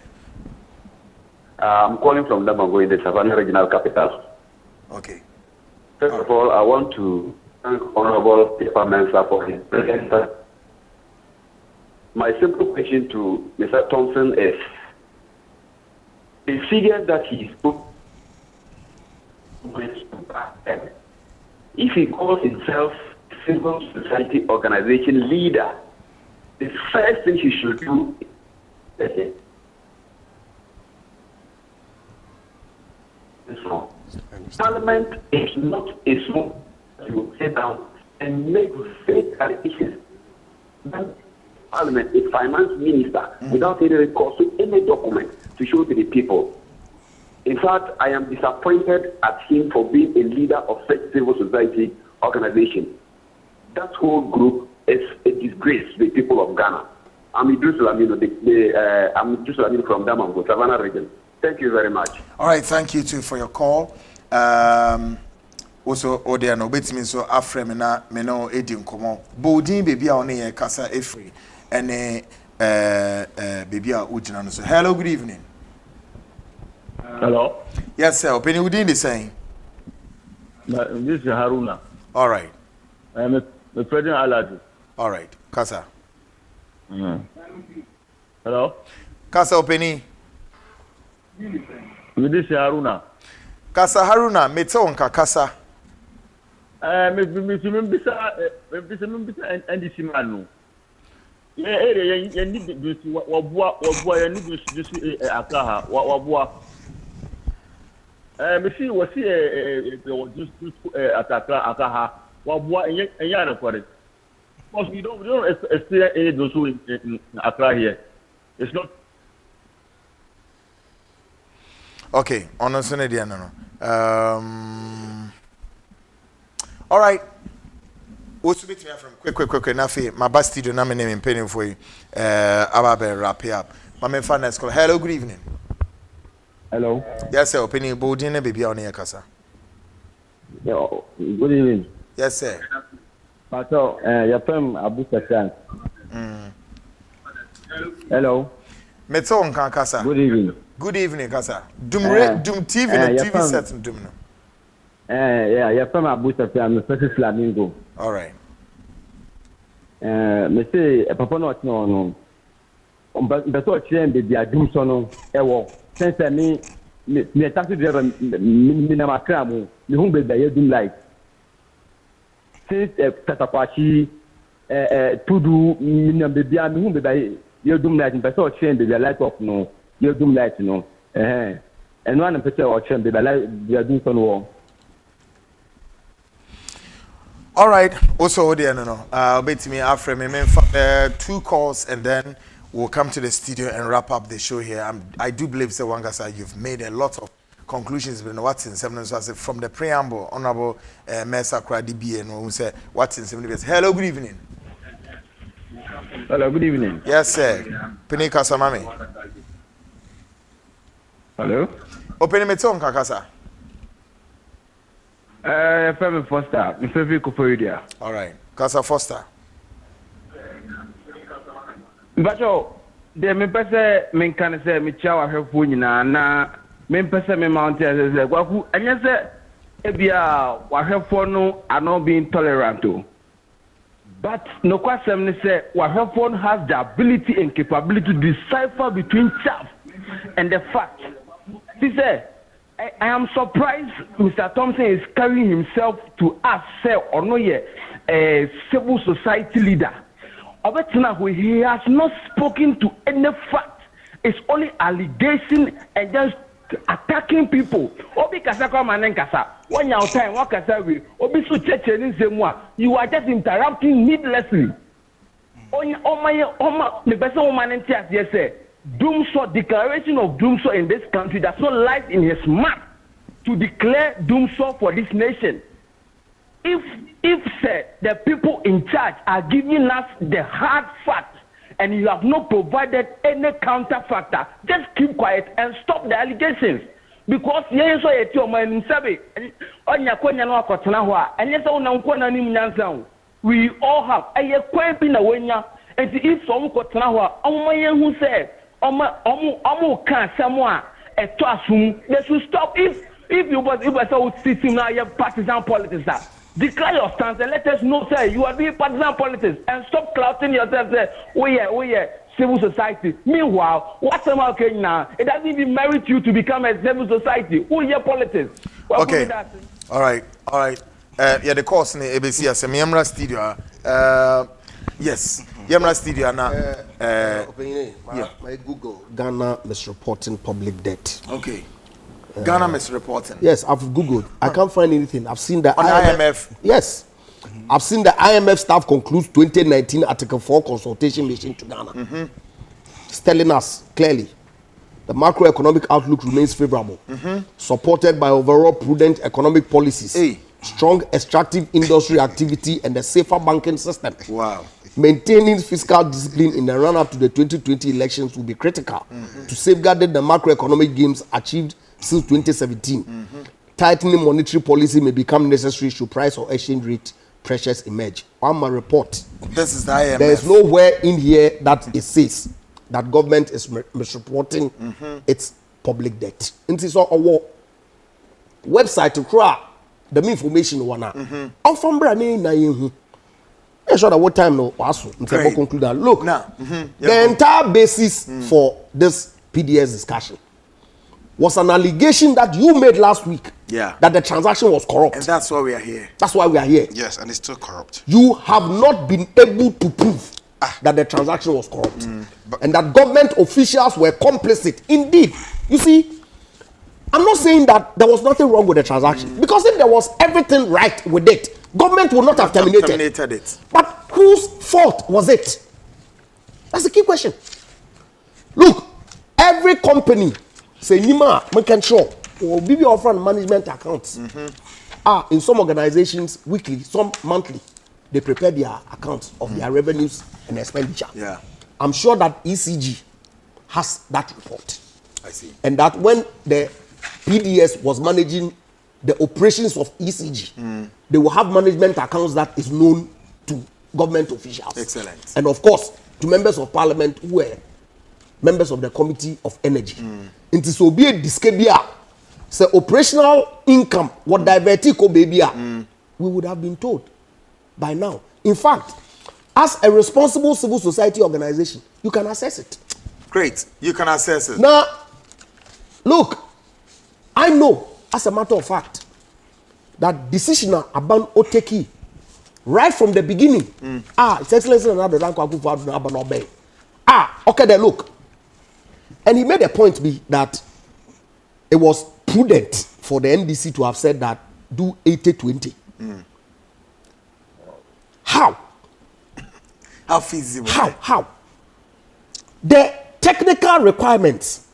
Speaker 8: I'm calling from Damango in the Savannah Regional Capital.
Speaker 1: Okay.
Speaker 8: First of all, I want to thank Honorable Papa Mensah for his presence. My simple question to Mr. Thompson is, the figure that he spoke, if he calls himself civil society organization leader, the first thing he should do
Speaker 9: Parliament is not a small to sit down and make fake allegations. Parliament, a finance minister, without any recourse to any document to show to the people. In fact, I am disappointed at him for being a leader of such civil society organization. That whole group is a disgrace to the people of Ghana. I'm Idris Lamino, I'm Idris Lamino from Damango, Savannah region. Thank you very much.
Speaker 1: All right, thank you too for your call. Also, Odiano, bet me so afre me no edin komo. Bodin baby a one ye kasa efri. Ene baby a ujina no so. Hello, good evening.
Speaker 10: Hello.
Speaker 1: Yes, sir. Opinion within the saying.
Speaker 10: This is Haruna.
Speaker 1: All right.
Speaker 10: I am the President Aladi.
Speaker 1: All right. Kasa.
Speaker 10: Hello.
Speaker 1: Kasa opinion.
Speaker 10: This is Haruna.
Speaker 1: Kasa Haruna, mete onka kasa.
Speaker 10: Me bisa and this man. Yeah, need this wabua you need this akaha wabua. Me see was just akaha wabua and yana for it. Because we don't experience any those who in Accra here. It's not.
Speaker 1: Okay, on Sunday, no. All right. What's the bit from quick. Nafi, my best studio, na me name penny for you. Ababe wrap it up. My main fan is called. Hello, good evening.
Speaker 10: Hello.
Speaker 1: Yes, sir. Penny, Bodine, baby, on your casa.
Speaker 10: Yo, good evening.
Speaker 1: Yes, sir.
Speaker 10: Pato, your firm Abu Sassan. Hello.
Speaker 1: Meto on casa.
Speaker 10: Good evening.
Speaker 1: Good evening, Kasa. Doom TV, the TV set in Doom.
Speaker 10: Yeah, you're from Abu Safia, Mr. Flamingo.
Speaker 1: All right.
Speaker 10: Mr. Papa not no. But what you be a doom sono, since I mean, me taxi driver, Minamakramu, the home bed by your doom light. Since Tatapachi, Tudu, Minam baby, I'm home by your doom light, but so change the light of no. You do light, you know. And one picture or change the light, we are doing some war.
Speaker 1: All right. Also, no. Bet me after me 2 calls and then we'll come to the studio and wrap up the show here. I do believe, Sir Wangasa, you've made a lot of conclusions in what's in 7 so I said from the preamble, Honorable Mercrer DB and who said what's in 7 years. Hello, good evening.
Speaker 10: Hello, good evening.
Speaker 1: Yes, sir. Penny Kasamami.
Speaker 10: Hello.
Speaker 1: Open me tongue, Kakasa.
Speaker 10: Femi Foster, my favorite Kufuria.
Speaker 1: All right. Kasa Foster.
Speaker 10: But the me pese me can say me chawa helpful na me pese me mount as waku anya say ebia wa helpful no are not being tolerant to. But no question ni say wa helpful has the ability and capability to decipher between chaff and the fact. He said, I am surprised Mr. Thompson is carrying himself to us, say, or no, a civil society leader. He has not spoken to any fact. It's only allegation and just attacking people. Obi kasaka manenkasa. When your time, what kasawi? Obi su cheche ni semua. You are just interrupting needlessly. The person who manentias yes say. Doomsday declaration of doomsday in this country does not lie in his mouth to declare doomsday for this nation. If say, the people in charge are giving us the hard fact and you have not provided any counter factor, just keep quiet and stop the allegations. Because we all have a quite in a winner, and if some who said can't someone they should stop if you system now you have partisan politics. Declare your stance and let us know say you are doing partisan politics and stop clouting yourself say we are civil society. Meanwhile, what's okay now? It doesn't even merit you to become a civil society. Who is politics?
Speaker 1: Okay. All right. Yeah, the course in ABC as a Miamra studio. Yes. Yamra studio na
Speaker 6: my Google Ghana misreporting public debt.
Speaker 1: Okay. Ghana misreporting.
Speaker 6: Yes, I've Googled. I can't find anything. I've seen the
Speaker 1: on IMF.
Speaker 6: Yes. I've seen the IMF staff concludes 2019 Article 4 consultation mission to Ghana. It's telling us clearly the macroeconomic outlook remains favorable, supported by overall prudent economic policies, strong extractive industry activity, and a safer banking system.
Speaker 1: Wow.
Speaker 6: Maintaining fiscal discipline in the run-up to the 2020 elections will be critical to safeguard the macroeconomic gains achieved since 2017. Tightening monetary policy may become necessary should price or exchange rate pressures emerge. On my report,
Speaker 1: this is the IMF.
Speaker 6: There is nowhere in here that it says that government is misreporting its public debt. It is our website to cry the information one. I'm from Brani. I'm sure that what time no also conclude that. Look, now the entire basis for this PDS discussion was an allegation that you made last week.
Speaker 1: Yeah.
Speaker 6: That the transaction was corrupt.
Speaker 1: And that's why we are here.
Speaker 6: That's why we are here.
Speaker 7: Yes, and it's still corrupt.
Speaker 6: You have not been able to prove that the transaction was corrupt. And that government officials were complicit. Indeed. You see, I'm not saying that there was nothing wrong with the transaction. Because if there was everything right with it, government would not have terminated
Speaker 1: it.
Speaker 6: But whose fault was it? That's the key question. Look, every company say Nima, make sure or BB offer management accounts. In some organizations weekly, some monthly, they prepare their accounts of their revenues and expenditure.
Speaker 1: Yeah.
Speaker 6: I'm sure that ECG has that report.
Speaker 1: I see.
Speaker 6: And that when the PDS was managing the operations of ECG, they will have management accounts that is known to government officials.
Speaker 1: Excellent.
Speaker 6: And of course, to members of parliament who were members of the Committee of Energy. It is so be a discabia. So operational income, what divertico baby, we would have been told by now. In fact, as a responsible civil society organization, you can assess it.
Speaker 1: Great. You can assess it.
Speaker 6: Now, look, I know, as a matter of fact, that decision about Oteki, right from the beginning, His Excellency and okay, then look. And he made a point be that it was prudent for the NDC to have said that do 80-20. How?
Speaker 1: How feasible?
Speaker 6: How? The technical requirements.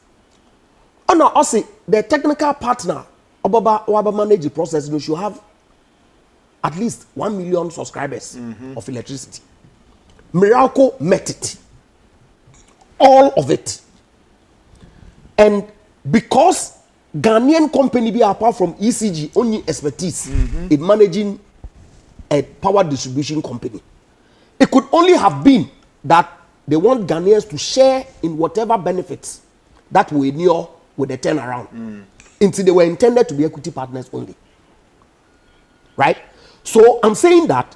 Speaker 6: Oh no, also the technical partner Obaba manage the process, you should have at least 1 million subscribers of electricity. Miracle met it. All of it. And because Ghanaian company be apart from ECG only expertise in managing a power distribution company, it could only have been that they want Ghanaians to share in whatever benefits that will inure with the turnaround. Until they were intended to be equity partners only. Right? So I'm saying that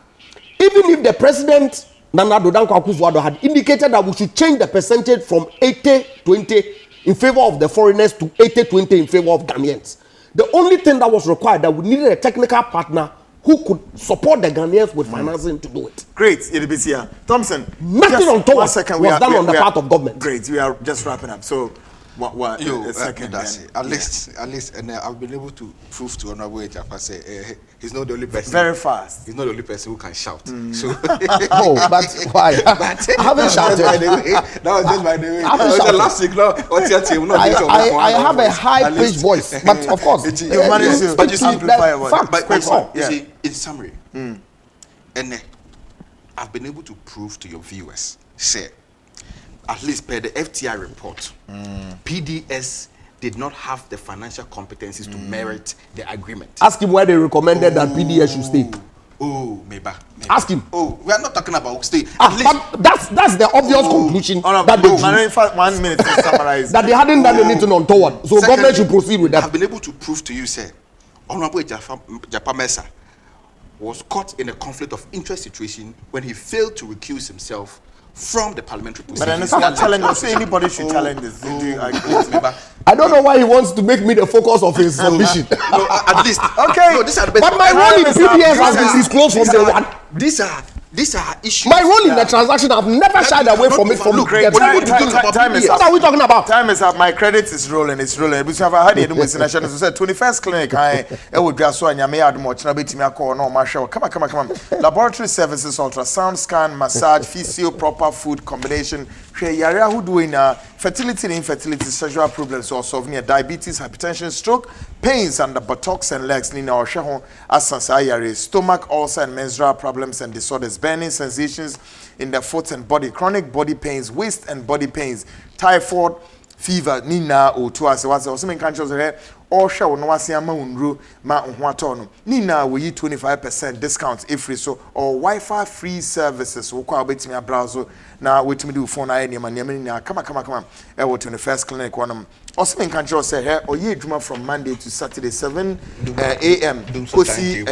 Speaker 6: even if the president Nana Addo Dankwa Akufo-Addo had indicated that we should change the percentage from 80-20 in favor of the foreigners to 80-20 in favor of Ghanaians, the only thing that was required that we needed a technical partner who could support the Ghanaians with financing to do it.
Speaker 1: Great, Idibisia. Thompson,
Speaker 6: nothing on top was done on the part of government.
Speaker 1: Great, we are just wrapping up. So, what a second.
Speaker 7: At least, and I've been able to prove to Honorable Egyapa say he's not the only person.
Speaker 1: Very fast.
Speaker 7: He's not the only person who can shout. So,
Speaker 6: but why? I haven't shouted.
Speaker 7: That was just by the way. That was the last signal.
Speaker 6: I have a high-pitched voice, but of course,
Speaker 1: you manage to. But you see,
Speaker 7: amplify. You see, in summary, and I've been able to prove to your viewers, say, at least per the FTI report, PDS did not have the financial competencies to merit the agreement.
Speaker 6: Ask him why they recommended that PDS should stay.
Speaker 7: Maybe.
Speaker 6: Ask him.
Speaker 7: We are not talking about stay.
Speaker 6: But that's the obvious conclusion that they drew.
Speaker 1: 1 minute to summarize.
Speaker 6: That they hadn't done anything untoward. So government should proceed with that.
Speaker 7: I've been able to prove to you, sir, Honorable Egyapa Mensah was caught in a conflict of interest situation when he failed to recuse himself from the parliamentary proceedings.
Speaker 1: But challenge. Say anybody should challenge this.
Speaker 6: I don't know why he wants to make me the focus of his ambition.
Speaker 7: No, at least.
Speaker 1: Okay.
Speaker 7: No, these are the
Speaker 6: but my role in PDS has been disclosed from day one.
Speaker 7: These are These are issues.
Speaker 6: My role in the transaction, I've never shied away from it.
Speaker 7: Look,
Speaker 1: Great. Time is
Speaker 6: what
Speaker 1: up.
Speaker 6: are we talking about?
Speaker 1: Time is up. My credit is rolling. It's rolling. Because I've had it with national. So said 21st clinic. I would be so and you add much. Now be me call no marshal. Come on. Laboratory services, ultrasound scan, massage, physio, proper food combination. Yarea who doing fertility and infertility, sexual problems or solving diabetes, hypertension, stroke, pains under buttocks and legs. Nina or shaho asasayare, stomach ulcer and menstrual problems and disorders, burning sensations in the foot and body, chronic body pains, waist and body pains, typhoid, fever, nina or two as was also in countries or show no wasiama unru ma unhuatono. Nina will you 25% discount if free so or Wi-Fi free services. We'll call me a browser now. Wait me do phone I name and come on. I will to the first clinic one. Also in countries say here or ye drama from Monday to Saturday 7 a.m. Kosi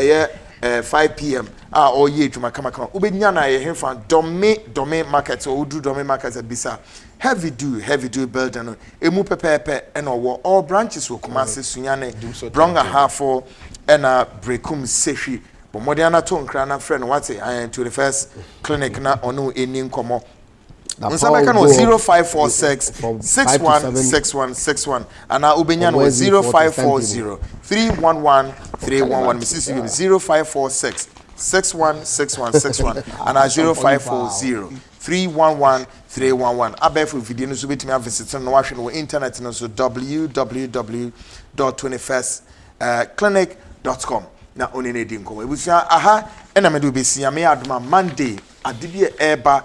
Speaker 1: 5 p.m. Or ye drama come. Ubenyana ye fan domain markets or do domain markets at Bisa. Heavy do building. Emu pepe and all branches will come as Sunyane, Bronga Halfo, and Brekum Seshi. But Modiana Ton Crana friend, what's it? I am to the first clinic now or no Indian Como. On some can 0546 616161 and now Ubenian was 0540 311 311 Mississippi 0546 616161 and 0540 311 311. Abefu video news with me visit on the internet and also www.21stclinic.com. Na onene di nko. Ebusia aha ena me do be sia me aduma Monday adibie eba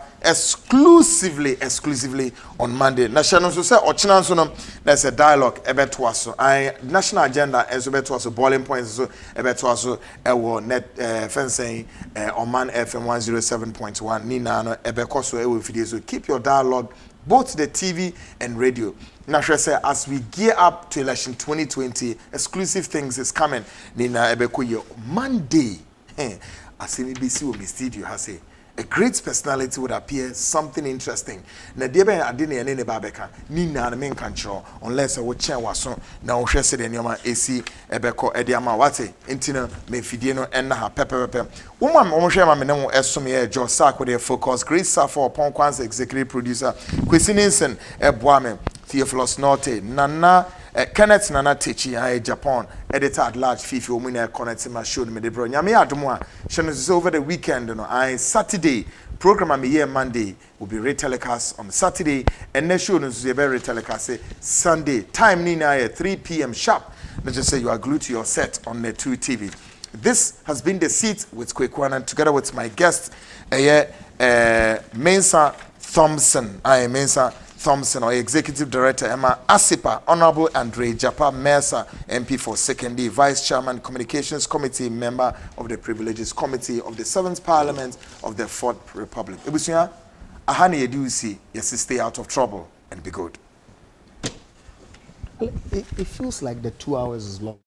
Speaker 1: exclusively on Monday. National so say ochina so no there's a dialogue ebeto aso. National agenda enso beto aso boiling points so ebeto aso ewo net fencing on Man FM 107.1 ni na no ebeko so ewo video so keep your dialogue both the TV and radio. Now, say as we gear up to election 2020, exclusive things is coming. Nina Ebekoye Monday. As NBC will be studio has a great personality would appear, something interesting. Na debe adini ya nene babeka Nina na main control unless I would chair waso na ohwe se de nyoma esi ebeko ediama wate intina me fidie enna ha pepe. Woman omohwe ma me ne esom ye jo sak with focus great suffer upon Kwan's executive producer Kwesi Ninsen eboame Theophilus Norte Nana Kenneth Nana Techi Japan editor at large Fifi Omina connect my show me de bro nyame adomo a over the weekend Saturday program me here Monday will be retelecast on Saturday and next show no be retelecast Sunday time nina 3 p.m. sharp. Let's just say you are glued to your set on the 2 TV. This has been The Seat with Kwekwana together with my guest Mensa Thompson Thompson, or Executive Director Emma Asipa, Honorable Andre Egyapa Mercrer, MP for Sekondi, Vice Chairman, Communications Committee, Member of the Privileges Committee of the 7th Parliament of the 4th Republic. Ebusia, ahani edusi, yes, stay out of trouble and be good.
Speaker 6: It feels like the 2 hours is long.